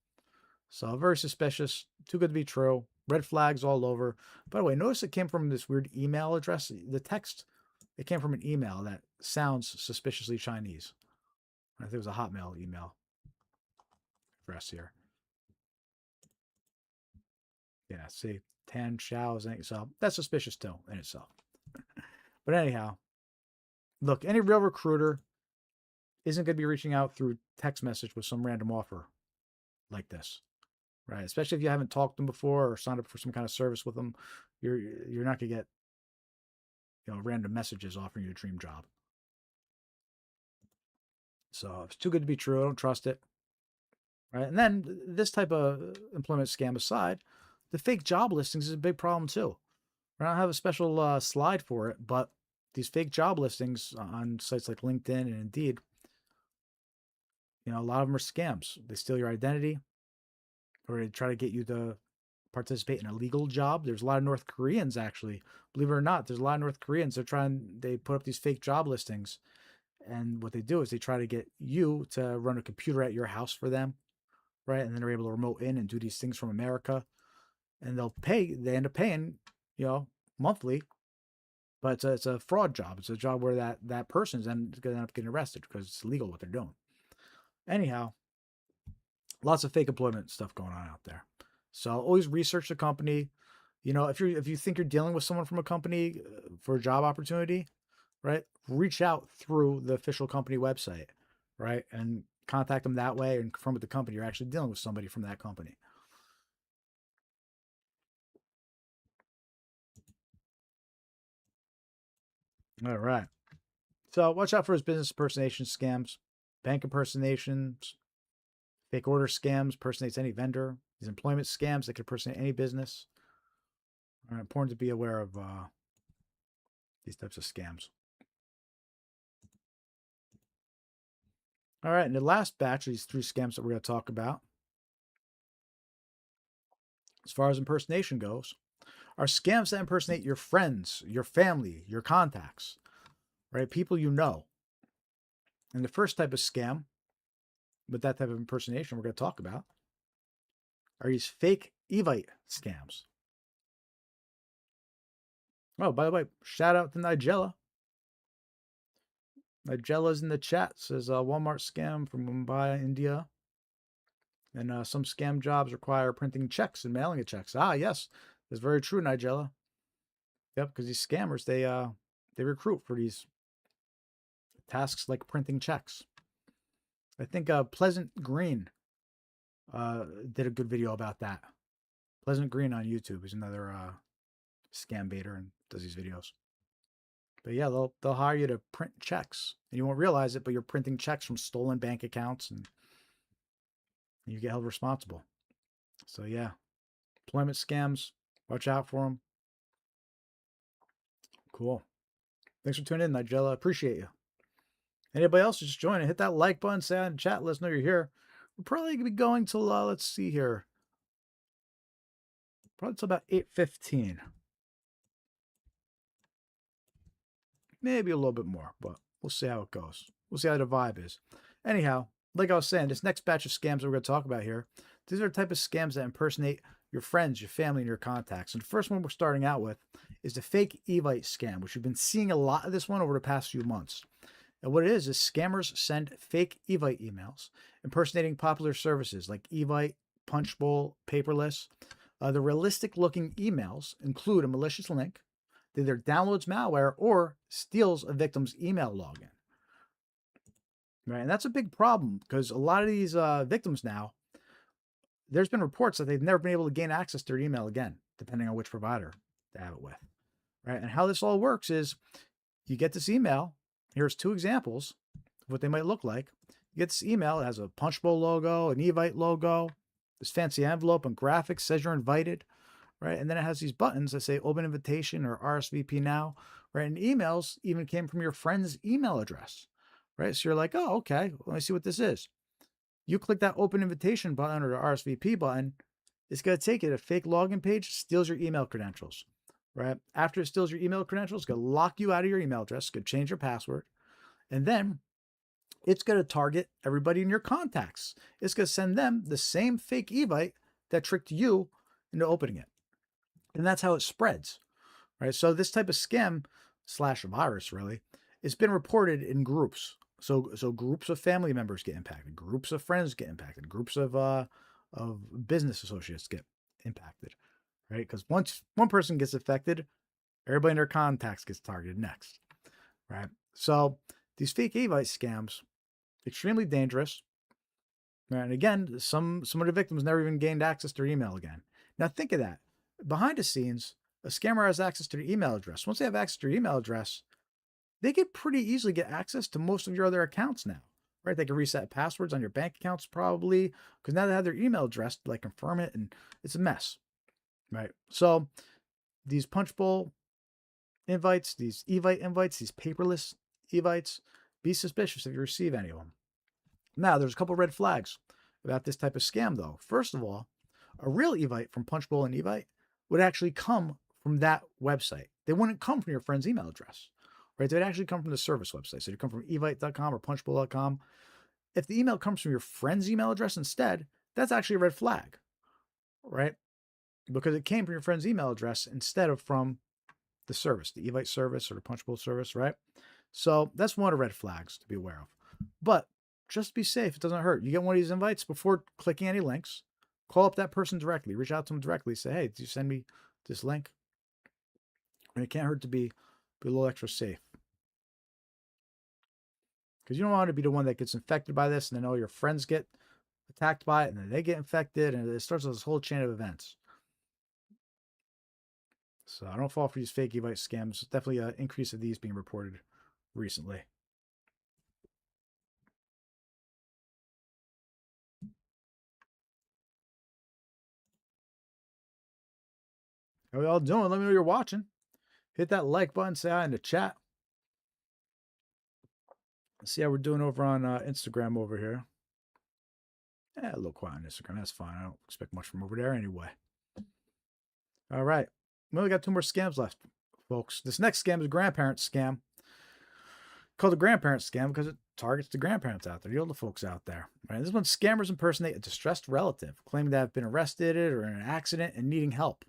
So very suspicious, too good to be true. Red flags all over. By the way, notice it came from this weird email address. The text, it came from an email that sounds suspiciously Chinese. I think it was a Hotmail email address here. Yeah, see, Tan Xiao is so that's suspicious too in itself. But anyhow, look, any real recruiter isn't going to be reaching out through text message with some random offer like this, right? Especially if you haven't talked to them before or signed up for some kind of service with them, you're not going to get random messages offering you a dream job. So if it's too good to be true, I don't trust it. Right. And then this type of employment scam aside, the fake job listings is a big problem too. I don't have a special slide for it, but these fake job listings on sites like LinkedIn and Indeed, a lot of them are scams. They steal your identity, or they try to get you to participate in a legal job. There's a lot of North Koreans, actually, believe it or not. There's a lot of North Koreans. They put up these fake job listings, and what they do is they try to get you to run a computer at your house for them, right? And then they're able to remote in and do these things from America, and they end up paying, monthly. But it's a fraud job. It's a job where that person's going to end up getting arrested because it's illegal what they're doing. Anyhow, lots of fake employment stuff going on out there. So always research the company. If you think you're dealing with someone from a company for a job opportunity, right? Reach out through the official company website, right? And contact them that way and confirm with the company you're actually dealing with somebody from that company. All right. So watch out for his business impersonation scams, bank impersonations, fake order scams, impersonates any vendor. These employment scams that can impersonate any business. Important to be aware of these types of scams. All right, and the last batch of these 3 scams that we're going to talk about, as far as impersonation goes, are scams that impersonate your friends, your family, your contacts, right? People you know. And the first type of scam with that type of impersonation we're going to talk about are these fake Evite scams. Oh, by the way, shout out to Nigella. Nigella's in the chat, says Walmart scam from Mumbai, India. And some scam jobs require printing checks and mailing of checks. Ah, yes, that's very true, Nigella. Yep, because these scammers, they recruit for these tasks like printing checks. I think Pleasant Green did a good video about that. Pleasant Green on YouTube is another scam baiter and does these videos. But yeah, they'll hire you to print checks, and you won't realize it, but you're printing checks from stolen bank accounts, and you get held responsible. So yeah, employment scams, watch out for them. Cool. Thanks for tuning in, Nigella. Appreciate you. Anybody else just joining? Hit that like button, say hi in the chat, let us know you're here. We're probably going to be going till, let's see here, probably till about 8:15. Maybe a little bit more, but we'll see how it goes. We'll see how the vibe is. Anyhow, like I was saying, this next batch of scams that we're going to talk about here, these are the type of scams that impersonate your friends, your family, and your contacts. And the first one we're starting out with is the fake Evite scam, which we've been seeing a lot of this one over the past few months. And what it is scammers send fake Evite emails impersonating popular services like Evite, Punchbowl, Paperless. The realistic looking emails include a malicious link that either downloads malware or steals a victim's email login. Right, and that's a big problem because a lot of these victims now, there's been reports that they've never been able to gain access to their email again, depending on which provider they have it with. Right, and how this all works is you get this email. Here's 2 examples of what they might look like. You get this email. It has a Punchbowl logo, an Evite logo, this fancy envelope and graphics says you're invited. Right, and then it has these buttons that say open invitation or RSVP now. Right, and emails even came from your friend's email address. Right, so you're like, oh, okay, let me see what this is. You click that open invitation button or the RSVP button, it's going to take you to a fake login page, steals your email credentials. Right, after it steals your email credentials, it's going to lock you out of your email address, it's going to change your password, and then it's going to target everybody in your contacts. It's going to send them the same fake Evite that tricked you into opening it. And that's how it spreads, right? So this type of scam / virus, really, it's been reported in groups. So groups of family members get impacted, groups of friends get impacted, groups of business associates get impacted, right? Because once one person gets affected, everybody in their contacts gets targeted next, right? So these fake Evite scams, extremely dangerous. Right? And again, some of the victims never even gained access to their email again. Now think of that. Behind the scenes, a scammer has access to their email address. Once they have access to your email address, they could pretty easily get access to most of your other accounts now, right? They can reset passwords on your bank accounts probably, because now they have their email address to like confirm it, and it's a mess, right? So these punch bowl invites, these evite invites, these paperless evites, be suspicious if you receive any of them. Now, there's a couple red flags about this type of scam, though. First of all, a real evite from Punchbowl and Evite would actually come from that website. They wouldn't come from your friend's email address, right? They'd actually come from the service website. So they come from evite.com or punchbowl.com. If the email comes from your friend's email address instead, that's actually a red flag, right? Because it came from your friend's email address instead of from the service, the Evite service or the Punchbowl service, right? So that's one of the red flags to be aware of. But just be safe. It doesn't hurt. You get one of these invites, before clicking any links, call up that person directly. Reach out to them directly. Say, hey, did you send me this link? And it can't hurt to be a little extra safe. Because you don't want to be the one that gets infected by this, and then all your friends get attacked by it, and then they get infected, and it starts this whole chain of events. So I don't fall for these fake Evite scams. Definitely an increase of these being reported recently. How y'all doing? Let me know you're watching. Hit that like button. Say hi in the chat. Let's see how we're doing over on Instagram over here. Yeah, a little quiet on Instagram. That's fine. I don't expect much from over there anyway. All right. We only got 2 more scams left, folks. This next scam is a grandparent scam. Called the grandparent scam because it targets the grandparents out there, the older folks out there. Right? This one, scammers impersonate a distressed relative, claiming to have been arrested or in an accident and needing help.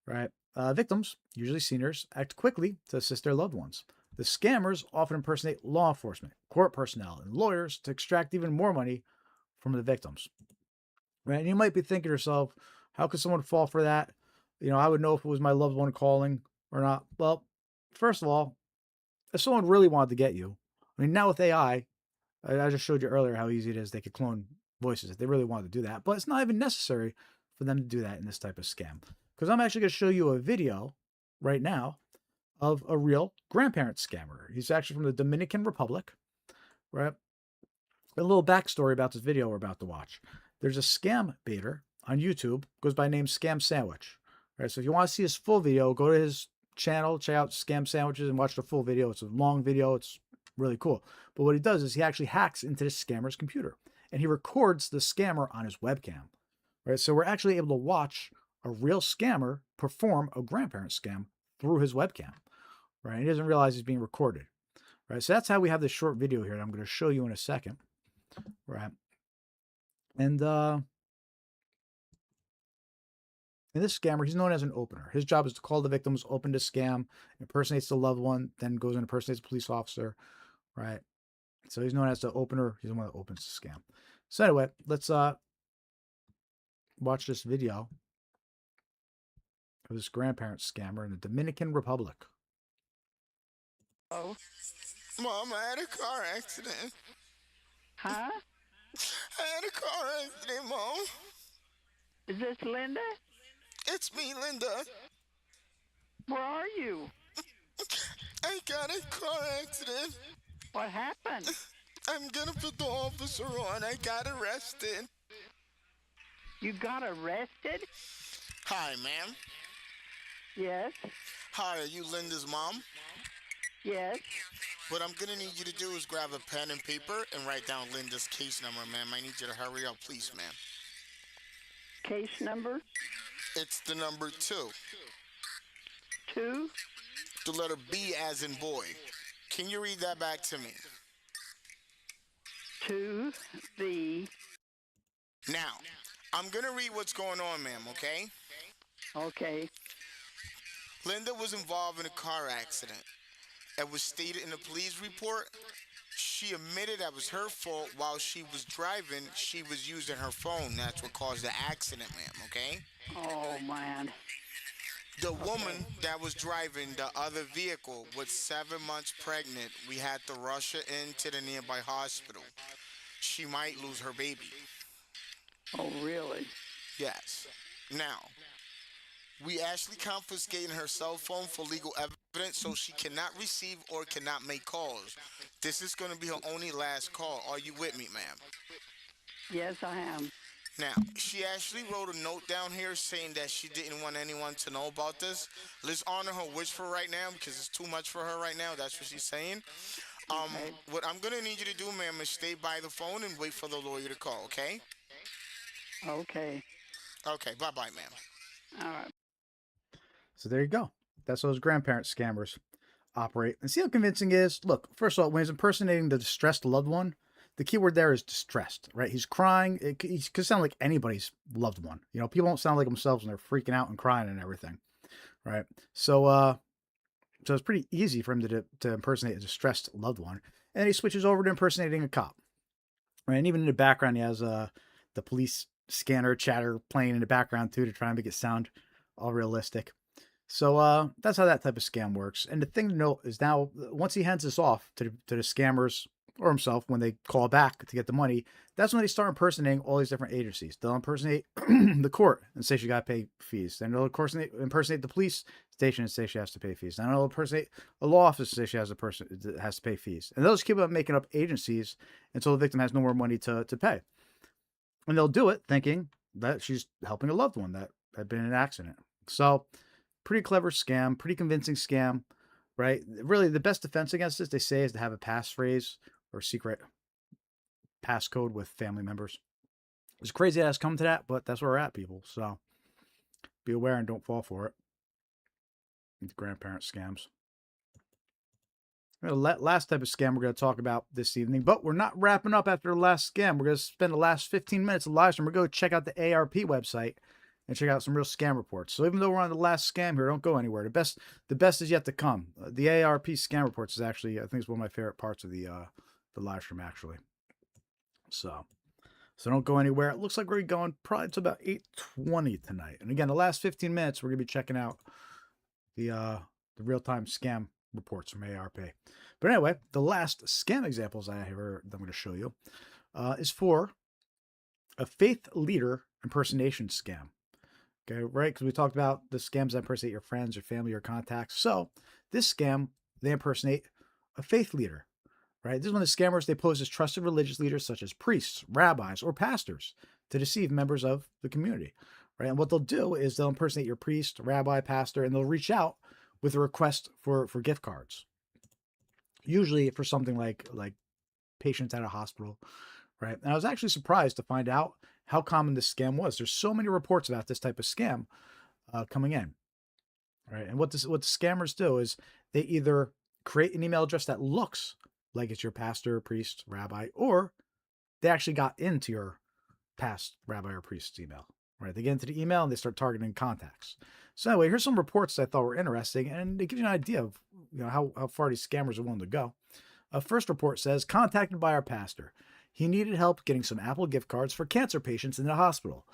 Right? Victims, usually seniors, act quickly to assist their loved ones. The scammers often impersonate law enforcement, court personnel, and lawyers to extract even more money from the victims. Right? And you might be thinking to yourself, how could someone fall for that? You know, I would know if it was my loved one calling or not. Well, first of all, if someone really wanted to get you, I mean, now with AI, I just showed you earlier how easy it is. They could clone voices if they really wanted to do that, but it's not even necessary for them to do that in this type of scam. Because I'm actually going to show you a video right now of a real grandparent scammer. He's actually from the Dominican Republic, right? A little backstory about this video we're about to watch. There's a scam baiter on YouTube, goes by name Scam Sandwich. Right? So if you want to see his full video, go to his channel, check out Scam Sandwiches and watch the full video. It's a long video. It's really cool. But what he does is he actually hacks into the scammer's computer and he records the scammer on his webcam. Right? So we're actually able to watch a real scammer perform a grandparent scam through his webcam. Right? He doesn't realize he's being recorded. Right? So that's how we have this short video here that I'm going to show you in a second. Right? And this scammer, he's known as an opener. His job is to call the victims, open the scam, impersonates the loved one, then goes and impersonates a police officer, right? So he's known as the opener. He's the one that opens the scam. So anyway, let's watch this video of this grandparent scammer in the Dominican Republic. Oh, Mom, I had a car accident. Huh? I had a car accident, Mom. Is this Linda? It's me, Linda. Where are you? I got a car accident. What happened? I'm gonna put the officer on. I got arrested. You got arrested? Hi, ma'am. Yes. Hi, are you Linda's mom? Yes. What I'm gonna need you to do is grab a pen and paper and write down Linda's case number, ma'am. I need you to hurry up, please, ma'am. Case number? It's the number 2. 2? The letter B as in boy. Can you read that back to me? 2, B. Now, I'm gonna read what's going on, ma'am, okay? Okay. Linda was involved in a car accident. It was stated in the police report. She admitted that was her fault. While she was driving, she was using her phone. That's what caused the accident, ma'am, okay? Oh, man. The woman that was driving the other vehicle was 7 months pregnant. We had to rush her into the nearby hospital. She might lose her baby. Oh, really? Yes. Now, we actually confiscating her cell phone for legal evidence so she cannot receive or cannot make calls. This is going to be her only last call. Are you with me, ma'am? Yes, I am. Now, she actually wrote a note down here saying that she didn't want anyone to know about this. Let's honor her wish for right now because it's too much for her right now. That's what she's saying. What I'm gonna need you to do, ma'am, is stay by the phone and wait for the lawyer to call. Okay? Okay. Okay. Bye, bye, ma'am. All right. So there you go. That's how those grandparent scammers operate. And see how convincing it is? Look, first of all, when he's impersonating the distressed loved one, the key word there is distressed, right? He's crying. He could sound like anybody's loved one. You know, people don't sound like themselves when they're freaking out and crying and everything, right? So it's pretty easy for him to impersonate a distressed loved one. And then he switches over to impersonating a cop, right? And even in the background, he has the police scanner chatter playing in the background too to try and make it sound all realistic. So that's how that type of scam works. And the thing to note is now, once he hands this off to the scammers or himself, when they call back to get the money, that's when they start impersonating all these different agencies. They'll impersonate the court and say she got to pay fees. Then they'll impersonate the police station and say she has to pay fees. Then they'll impersonate a law office and say she has to pay fees. And they'll just keep on making up agencies until the victim has no more money to pay. And they'll do it thinking that she's helping a loved one that had been in an accident. So pretty clever scam, pretty convincing scam, right? Really, the best defense against this, they say, is to have a passphrase or secret passcode with family members. It's crazy that it's come to that, but that's where we're at, people. So be aware and don't fall for it. The grandparent scams. Last type of scam we're going to talk about this evening, but we're not wrapping up after the last scam. We're going to spend the last 15 minutes of live stream. We're going to check out the ARP website and check out some real scam reports. So even though we're on the last scam here, don't go anywhere. The best is yet to come. The ARP scam reports is actually, I think, it's one of my favorite parts of the live stream, actually. So don't go anywhere. It looks like we're going probably to about 8:20 tonight. And again, the last 15 minutes, we're going to be checking out the real-time scam reports from ARP. But anyway, the last scam examples that I'm going to show you is for a faith leader impersonation scam. Okay, right? Because we talked about the scams that impersonate your friends, your family, your contacts. So this scam, they impersonate a faith leader, right? This is when the scammers, they pose as trusted religious leaders such as priests, rabbis, or pastors to deceive members of the community, right? And what they'll do is they'll impersonate your priest, rabbi, pastor, and they'll reach out with a request for gift cards, usually for something like patients at a hospital, right? And I was actually surprised to find out how common this scam was. There's so many reports about this type of scam coming in, right? And what the scammers do is they either create an email address that looks like it's your pastor, priest, rabbi, or they actually got into your past rabbi or priest's email, right? They get into the email and they start targeting contacts. So anyway, here's some reports that I thought were interesting, and they give you an idea of how far these scammers are willing to go. First report says, contacted by our pastor. He needed help getting some Apple gift cards for cancer patients in the hospital.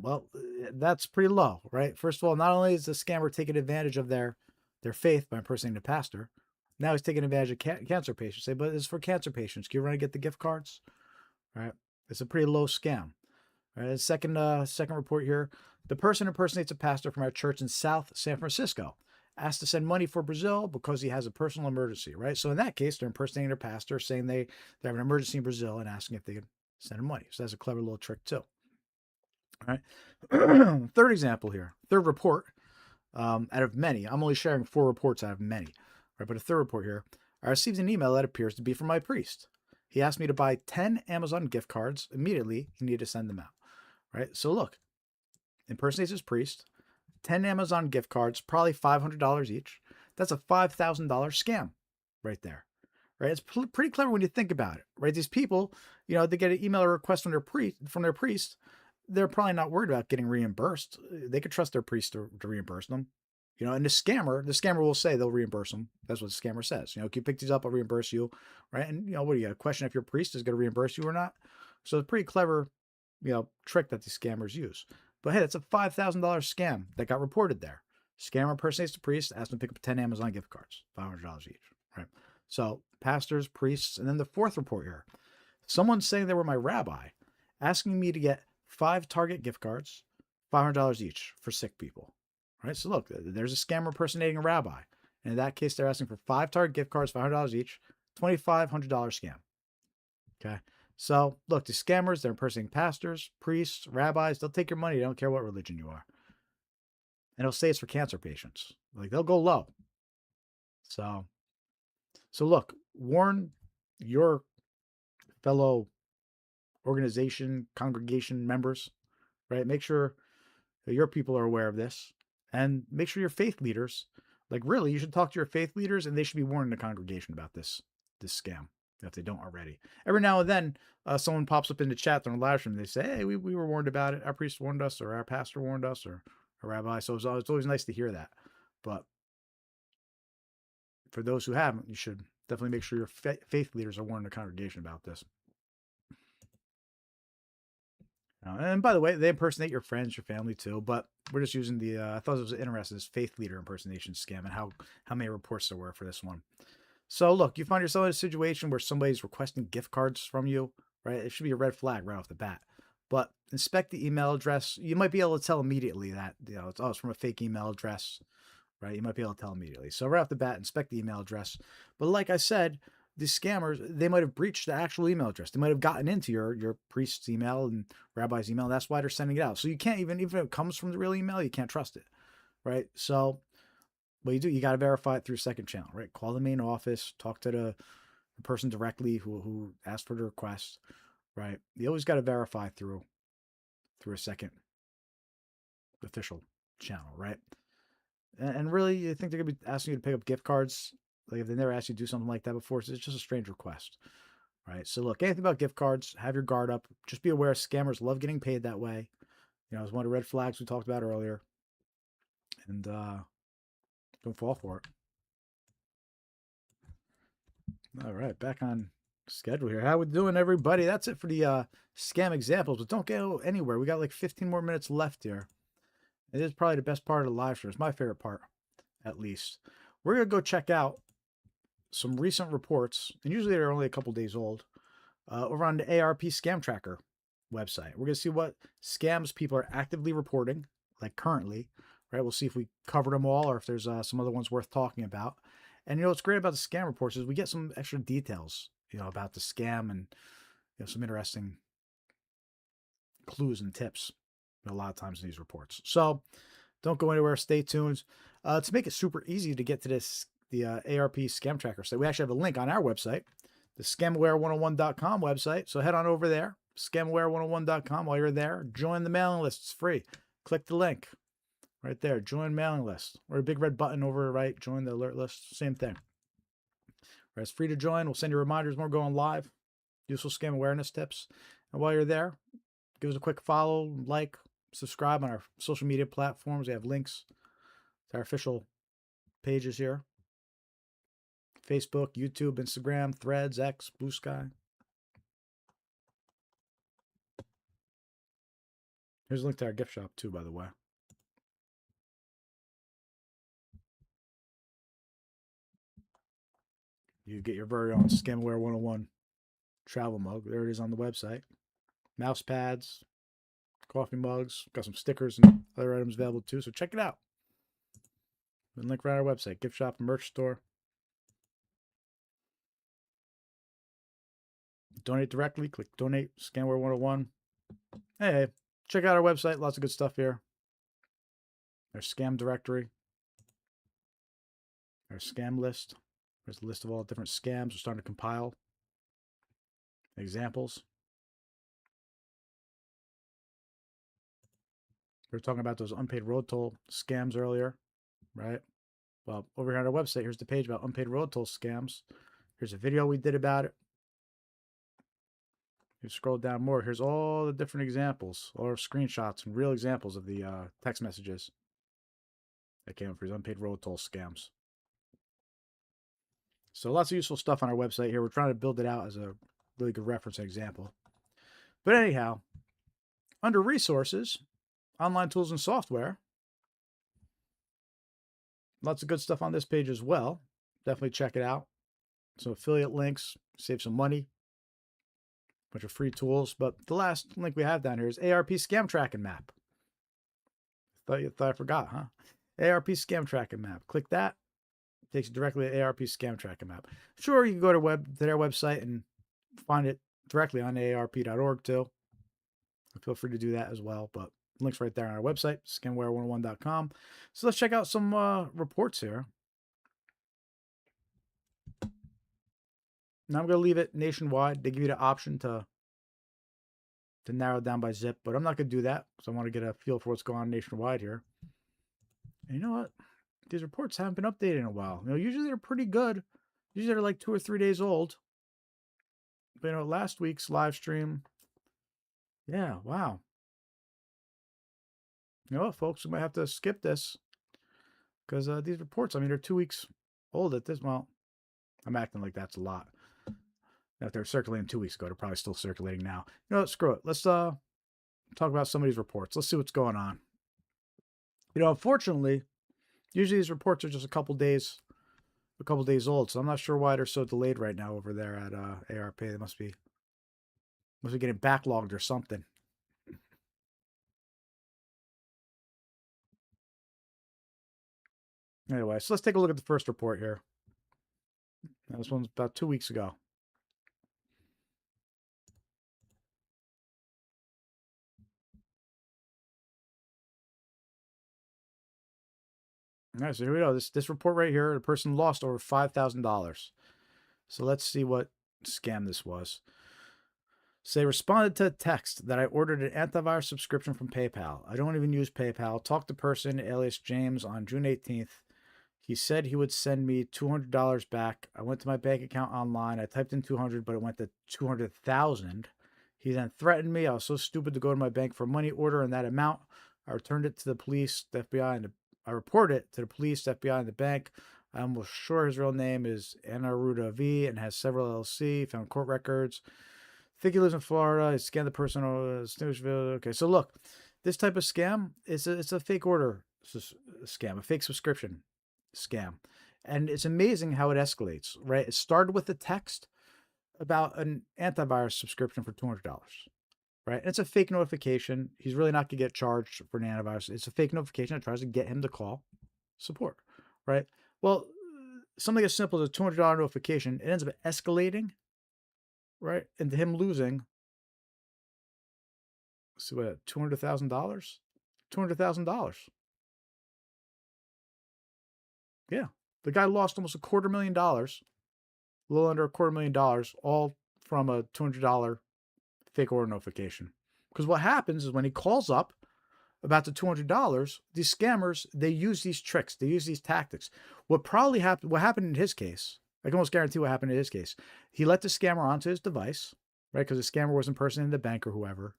Well, that's pretty low, right? First of all, not only is the scammer taking advantage of their faith by impersonating the pastor, now he's taking advantage of cancer patients. Say, but it's for cancer patients. Can you run and get the gift cards? Right? It's a pretty low scam. All right. Second report here. The person impersonates a pastor from our church in South San Francisco. Asked to send money for Brazil because he has a personal emergency, right? So in that case, they're impersonating their pastor, saying they have an emergency in Brazil and asking if they can send him money. So that's a clever little trick too. All right. Third example here. Third report out of many. I'm only sharing 4 reports out of many. Right, but a third report here. I received an email that appears to be from my priest. He asked me to buy 10 Amazon gift cards. Immediately, he needed to send them out. Right? So look, impersonates his priest. 10 Amazon gift cards, probably $500 each. That's a $5,000 scam right there. Right? It's pretty clever when you think about it. Right? These people, they get an email or request from their priest. They're probably not worried about getting reimbursed. They could trust their priest to reimburse them. And the scammer will say they'll reimburse them. That's what the scammer says. If you pick these up, I'll reimburse you. Right? And, what do you got? A question if your priest is going to reimburse you or not? So it's a pretty clever, trick that these scammers use. But hey, it's a $5,000 scam that got reported there. Scammer impersonates the priest, asks them to pick up 10 Amazon gift cards, $500 each. Right? So pastors, priests, and then the fourth report here. Someone saying they were my rabbi, asking me to get 5 Target gift cards, $500 each for sick people. Right? So look, there's a scammer impersonating a rabbi. And in that case, they're asking for 5 Target gift cards, $500 each, $2,500 scam. Okay. So look, the scammers, they're impersonating pastors, priests, rabbis. They'll take your money. They don't care what religion you are. And they'll say it's for cancer patients. Like they'll go low. So look, warn your fellow organization, congregation members, right? Make sure that your people are aware of this, and make sure your faith leaders, like really, you should talk to your faith leaders, and they should be warning the congregation about this scam if they don't already. Every now and then, someone pops up in the chat on a live stream. They say, "Hey, we were warned about it. Our priest warned us, or our pastor warned us, or a rabbi." So it's always nice to hear that. But for those who haven't, you should definitely make sure your faith leaders are warning the congregation about this. And by the way, they impersonate your friends, your family too. But we're just using the. I thought it was interesting, this faith leader impersonation scam, and how many reports there were for this one. So look, you find yourself in a situation where somebody's requesting gift cards from you, right? It should be a red flag right off the bat. But inspect the email address. You might be able to tell immediately that it's from a fake email address, right? You might be able to tell immediately. So right off the bat, inspect the email address. But like I said, the scammers, they might have breached the actual email address. They might have gotten into your priest's email and rabbi's email. That's why they're sending it out. So you can't even if it comes from the real email, you can't trust it, right? So what you do, you got to verify it through a second channel, right? Call the main office, talk to the person directly who asked for the request, right? You always got to verify through a second official channel, right? And really, you think they're gonna be asking you to pick up gift cards? Like if they never asked you to do something like that before, it's just a strange request, right? So look, anything about gift cards, have your guard up. Just be aware scammers love getting paid that way. It's one of the red flags we talked about earlier. And don't fall for it. All right, back on schedule here. How we doing, everybody? That's it for the scam examples, but don't go anywhere. We got like 15 more minutes left here. It is probably the best part of the live stream. It's my favorite part, at least. We're going to go check out some recent reports, and usually they're only a couple days old, over on the ARP Scam Tracker website. We're going to see what scams people are actively reporting, like currently, right? We'll see if we covered them all or if there's some other ones worth talking about. And what's great about the scam reports is we get some extra details, about the scam and some interesting clues and tips a lot of times in these reports. So don't go anywhere. Stay tuned. To make it super easy to get to the ARP Scam Tracker site, we actually have a link on our website, the ScamAware101.com website. So head on over there, ScamAware101.com. While you're there, join the mailing list. It's free. Click the link right there. Join mailing list, or a big red button over right. Join the alert list. Same thing. Right, it's free to join. We'll send you reminders when we're going live. Useful scam awareness tips. And while you're there, give us a quick follow, like, subscribe on our social media platforms. We have links to our official pages here: Facebook, YouTube, Instagram, Threads, X, Blue Sky. Here's a link to our gift shop too, by the way. You get your very own ScamAware101 travel mug. There it is on the website. Mouse pads, coffee mugs, got some stickers and other items available too. So check it out. And link right on our website, gift shop, and merch store. Donate directly. Click donate. ScamAware101. Hey, check out our website. Lots of good stuff here. Our scam directory. Our scam list. There's a list of all the different scams. We're starting to compile examples. We were talking about those unpaid road toll scams earlier, right? Well, over here on our website, here's the page about unpaid road toll scams. Here's a video we did about it. You scroll down more. Here's all the different examples, or screenshots and real examples of the text messages that came up for these unpaid road toll scams. So lots of useful stuff on our website here. We're trying to build it out as a really good reference and example. But anyhow, under resources, online tools and software, lots of good stuff on this page as well. Definitely check it out. Some affiliate links, save some money, bunch of free tools. But the last link we have down here is ARP Scam Tracking Map. Thought I forgot, huh? ARP Scam Tracking Map. Click that. Takes you directly to ARP Scam Tracking Map. Sure, you can go to their website and find it directly on AARP.org too. Feel free to do that as well. But links right there on our website, ScamAware101.com. So let's check out some reports here. Now I'm going to leave it nationwide. They give you the option to narrow it down by zip, but I'm not going to do that because I want to get a feel for what's going on nationwide here. And you know what? These reports haven't been updated in a while. Usually they're pretty good. Usually they're like 2 or 3 days old. But last week's live stream, yeah, wow. You know what, folks? We might have to skip this because these reports, they're 2 weeks old at this. Well, I'm acting like that's a lot. Now, if they're circulating 2 weeks ago, they're probably still circulating now. You know what? Screw it. Let's talk about some of these reports. Let's see what's going on. Unfortunately, usually these reports are just a couple days old. So I'm not sure why they're so delayed right now over there at ARP. They must be getting backlogged or something. Anyway, so let's take a look at the first report here. Now, this one's about 2 weeks ago. All right, so here we go. This report right here, the person lost over $5,000. So let's see what scam this was. So they responded to a text that I ordered an antivirus subscription from PayPal. I don't even use PayPal. Talked to person alias James on June 18th. He said he would send me $200 back. I went to my bank account online. I typed in 200, but it went to 200,000. He then threatened me. I was so stupid to go to my bank for a money order in that amount. I returned it to the police, the FBI, and I reported it to the police, the FBI, and the bank. I'm almost sure his real name is Anaruda V and has several LLC, found court records. Think he lives in Florida. He scanned the person over Snooshville. Okay, so look, this type of scam it's a fake order scam, a fake subscription scam. And it's amazing how it escalates, right? It started with a text about an antivirus subscription for $200, right? And it's a fake notification. He's really not going to get charged for an antivirus. It's a fake notification that tries to get him to call support, right? Well, something as simple as a $200 notification, it ends up escalating, right? And him losing, let's see what, $200,000? $200,000. Yeah. The guy lost almost $250,000, a little under $250,000, all from a $200 fake order notification. Because what happens is when he calls up about the $200, these scammers, they use these tricks. They use these tactics. What happened in his case, I can almost guarantee what happened in his case. He let the scammer onto his device, right? Because the scammer was impersonating the bank or whoever,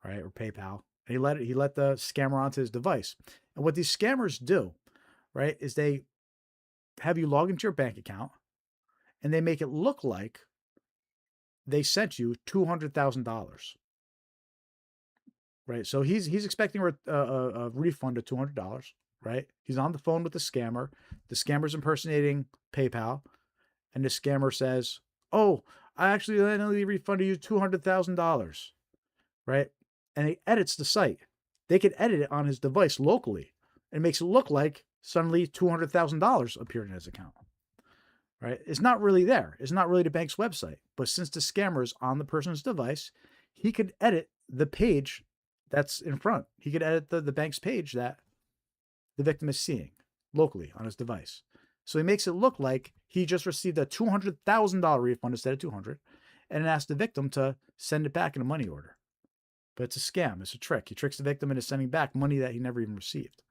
right? Or PayPal. And he let the scammer onto his device. And what these scammers do, right, is they have you log into your bank account and they make it look like they sent you $200,000. Right. So he's expecting a refund of $200. Right. He's on the phone with the scammer. The scammer's impersonating PayPal. And the scammer says, "Oh, I actually only refunded you $200,000. Right. And he edits the site. They can edit it on his device locally. And it makes it look like suddenly $200,000 appeared in his account. Right. It's not really there. It's not really the bank's website. But since the scammer is on the person's device, he could edit the page that's in front. He could edit the bank's page that the victim is seeing locally on his device. So he makes it look like he just received a $200,000 refund instead of $200,000 and asked the victim to send it back in a money order. But it's a scam. It's a trick. He tricks the victim into sending back money that he never even received.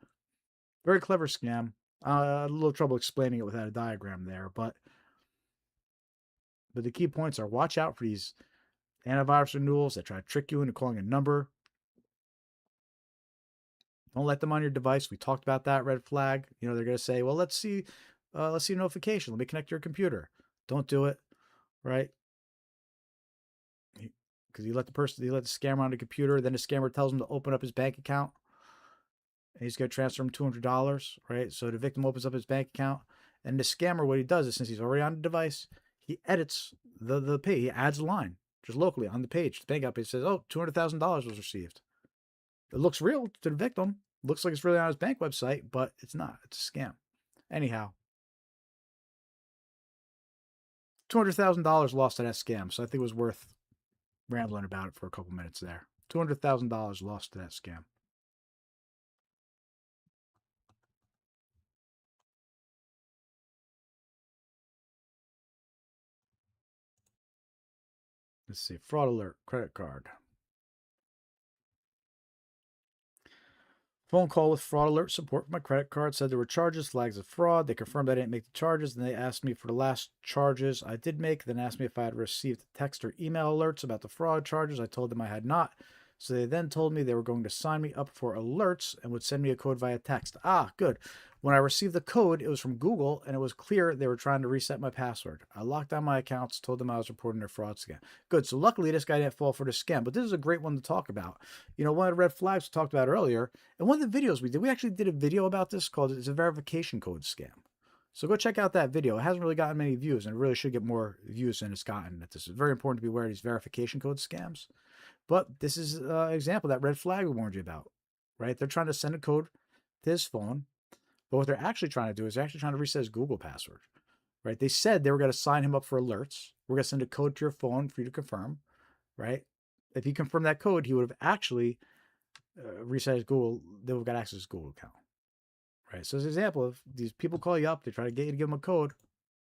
Very clever scam. A little trouble explaining it without a diagram there, but the key points are watch out for these antivirus renewals that try to trick you into calling a number. Don't let them on your device. We talked about that red flag. They're going to say, well, let's see a notification. Let me connect to your computer. Don't do it. Right. Because you let the scammer on the computer. Then the scammer tells him to open up his bank account. And he's going to transfer him $200. Right. So the victim opens up his bank account. And the scammer, what he does is, since he's already on the device, he edits the page. He adds a line just locally on the page. The bank account page says, oh, $200,000 was received. It looks real to the victim. Looks like it's really on his bank website, but it's not. It's a scam. Anyhow, $200,000 lost to that scam. So I think it was worth rambling about it for a couple minutes there. $200,000 lost to that scam. Let's see. Fraud alert. Credit card. Phone call with fraud alert support for my credit card. Said there were charges, flags of fraud. They confirmed I didn't make the charges. Then they asked me for the last charges I did make. Then asked me if I had received text or email alerts about the fraud charges. I told them I had not. So they then told me they were going to sign me up for alerts and would send me a code via text. Ah, good. When I received the code, it was from Google, and it was clear they were trying to reset my password. I locked down my accounts, told them I was reporting a fraud scam. Good. So luckily, this guy didn't fall for the scam. But this is a great one to talk about. You know, one of the red flags we talked about earlier, and one of the videos we actually did a video about this called "It's a verification code scam." So go check out that video. It hasn't really gotten many views, and it really should get more views than it's gotten. This is very important to be aware of these verification code scams. But this is an example, that red flag we warned you about, right? They're trying to send a code to his phone, but what they're actually trying to do is they're actually trying to reset his Google password, right? They said they were going to sign him up for alerts. We're going to send a code to your phone for you to confirm, right? If he confirmed that code, he would have actually reset his Google. They would have got access to his Google account, right? So it's an example of these people call you up. They try to get you to give them a code.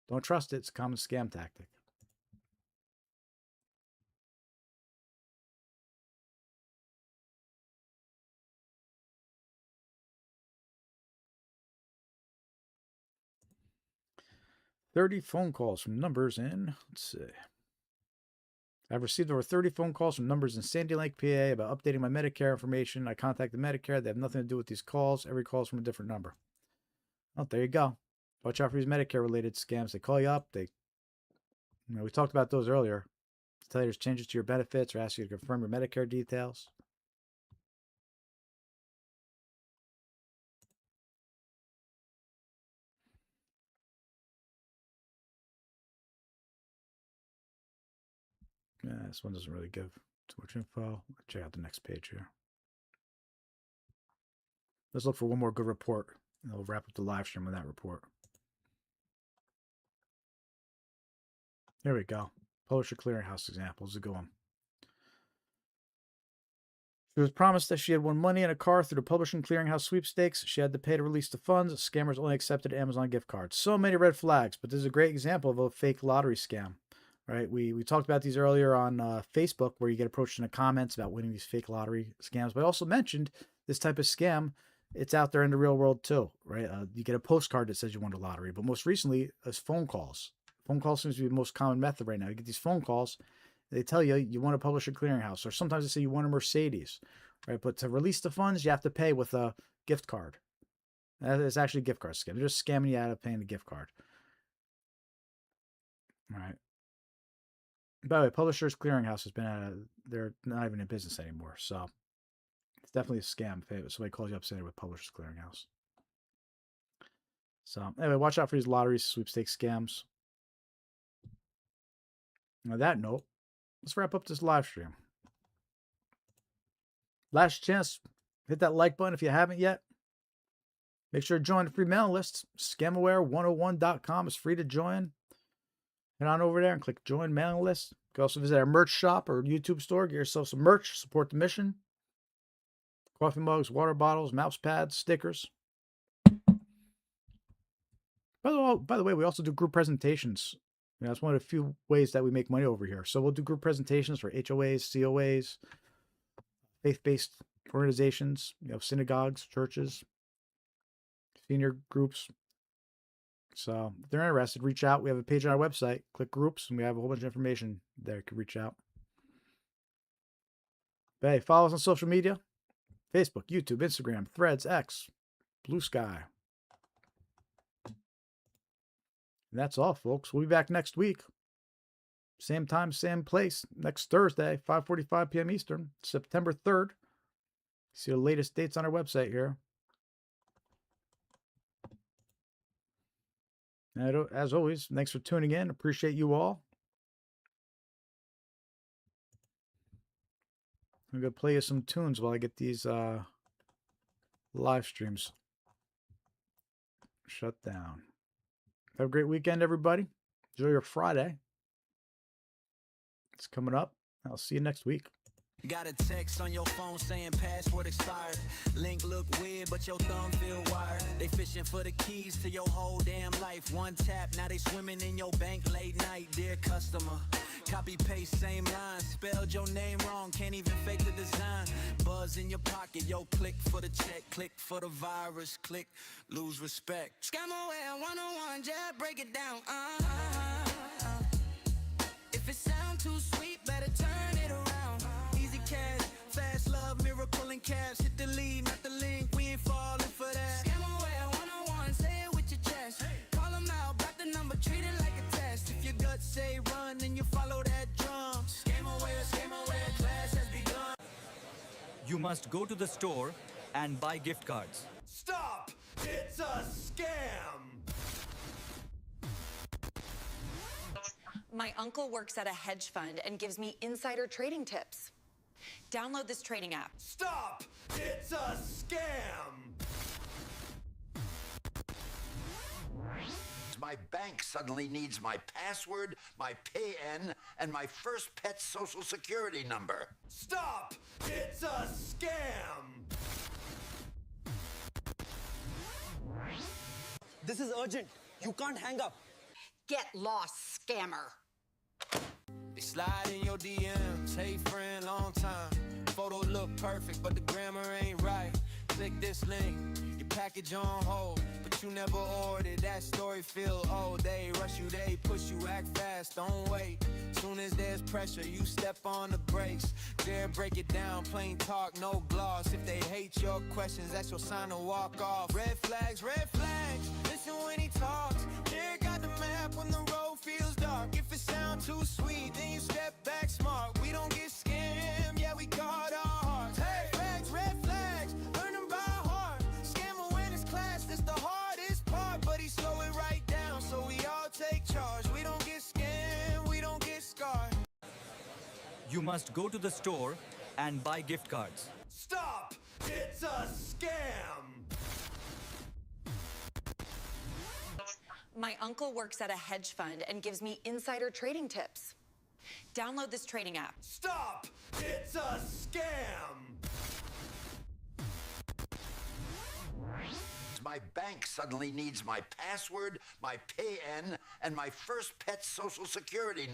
Don't trust it. It's a common scam tactic. $30 phone calls from numbers in, let's see. I've received over 30 phone calls from numbers in Sandy Lake, PA about updating my Medicare information. I contacted Medicare. They have nothing to do with these calls. Every call is from a different number. Oh, there you go. Watch out for these Medicare-related scams. They call you up. We talked about those earlier. They tell you there's changes to your benefits or ask you to confirm your Medicare details. Yeah, this one doesn't really give too much info. Check out the next page here. Let's look for one more good report, and we'll wrap up the live stream with that report. There we go. Publisher clearinghouse example is a good one. She was promised that she had won money in a car through the Publishing Clearinghouse sweepstakes. She had to pay to release the funds. Scammers only accepted Amazon gift cards. So many red flags, but this is a great example of a fake lottery scam, right? We talked about these earlier on Facebook, where you get approached in the comments about winning these fake lottery scams. But I also mentioned this type of scam. It's out there in the real world too, right? You get a postcard that says you won the lottery, but most recently, it's phone calls. Phone calls seems to be the most common method right now. You get these phone calls. They tell you you want to publish a clearinghouse, or sometimes they say you want a Mercedes, right? But to release the funds, you have to pay with a gift card. It's actually a gift card scam. They're just scamming you out of paying the gift card. All right. By the way, Publishers Clearinghouse has been they're not even in business anymore. So it's definitely a scam if somebody calls you up saying with Publishers Clearinghouse. So anyway, watch out for these lotteries, sweepstakes scams. On that note, let's wrap up this live stream. Last chance, hit that like button if you haven't yet. Make sure to join the free mailing list. ScamAware101.com is free to join. Head on over there and click join mailing list. You can also visit our merch shop or YouTube store. Get yourself some merch. Support the mission. Coffee mugs, water bottles, mouse pads, stickers. By the way, we also do group presentations. That's one of the few ways that we make money over here. So we'll do group presentations for HOAs, COAs, faith-based organizations, synagogues, churches, senior groups. So if they're interested, reach out. We have a page on our website. Click groups, and we have a whole bunch of information there. You can reach out. But hey, follow us on social media. Facebook, YouTube, Instagram, Threads, X, Blue Sky. And that's all, folks. We'll be back next week. Same time, same place. Next Thursday, 5:45 p.m. Eastern, September 3rd. See the latest dates on our website here. And as always, thanks for tuning in. Appreciate you all. I'm going to play you some tunes while I get these live streams shut down. Have a great weekend, everybody. Enjoy your Friday. It's coming up. I'll see you next week. Got a text on your phone saying password expired. Link look weird, but your thumb feel wired. They fishing for the keys to your whole damn life. One tap, now they swimming in your bank late night. Dear customer, copy paste same line. Spelled your name wrong, can't even fake the design. Buzz in your pocket, yo, click for the check, click for the virus, click, lose respect. ScamAware101, Jared, break it down. If it sound too sweet, better turn it around. Easy cash, fast love, miracle and cash. Hit the lead, not the link, we ain't falling for that. ScamAware101, say it with your chest. Call them out, block the number, treat it like a test. If your gut say run, then you follow that drum. ScamAware, class has begun. You must go to the store and buy gift cards. Stop! It's a scam! My uncle works at a hedge fund and gives me insider trading tips. Download this trading app. Stop! It's a scam! My bank suddenly needs my password, my PIN, and my first pet's social security number. Stop! It's a scam! This is urgent. You can't hang up. Get lost, scammer. They slide in your DMs, hey friend, long time. Photo look perfect, but the grammar ain't right. Click this link, your package on hold, but you never ordered. That story feel old. They rush you, they push you, act fast, don't wait. Soon as there's pressure, you step on the brakes. Jared, break it down, plain talk, no gloss. If they hate your questions, that's your sign to walk off. Red flags, listen when he talks. Jared got the map when the road feels dark. If it sounds too sweet, then you step back smart. We don't get scammed, yeah, we guard our hearts. Hey, red flags, learn them by heart. Scam awareness class, that's the hardest part. But he slow it right down, so we all take charge. We don't get scammed, we don't get scarred. You must go to the store and buy gift cards. Stop! It's a scam! My uncle works at a hedge fund and gives me insider trading tips. Download this trading app. Stop! It's a scam! My bank suddenly needs my password, my PIN, and my first pet's social security number.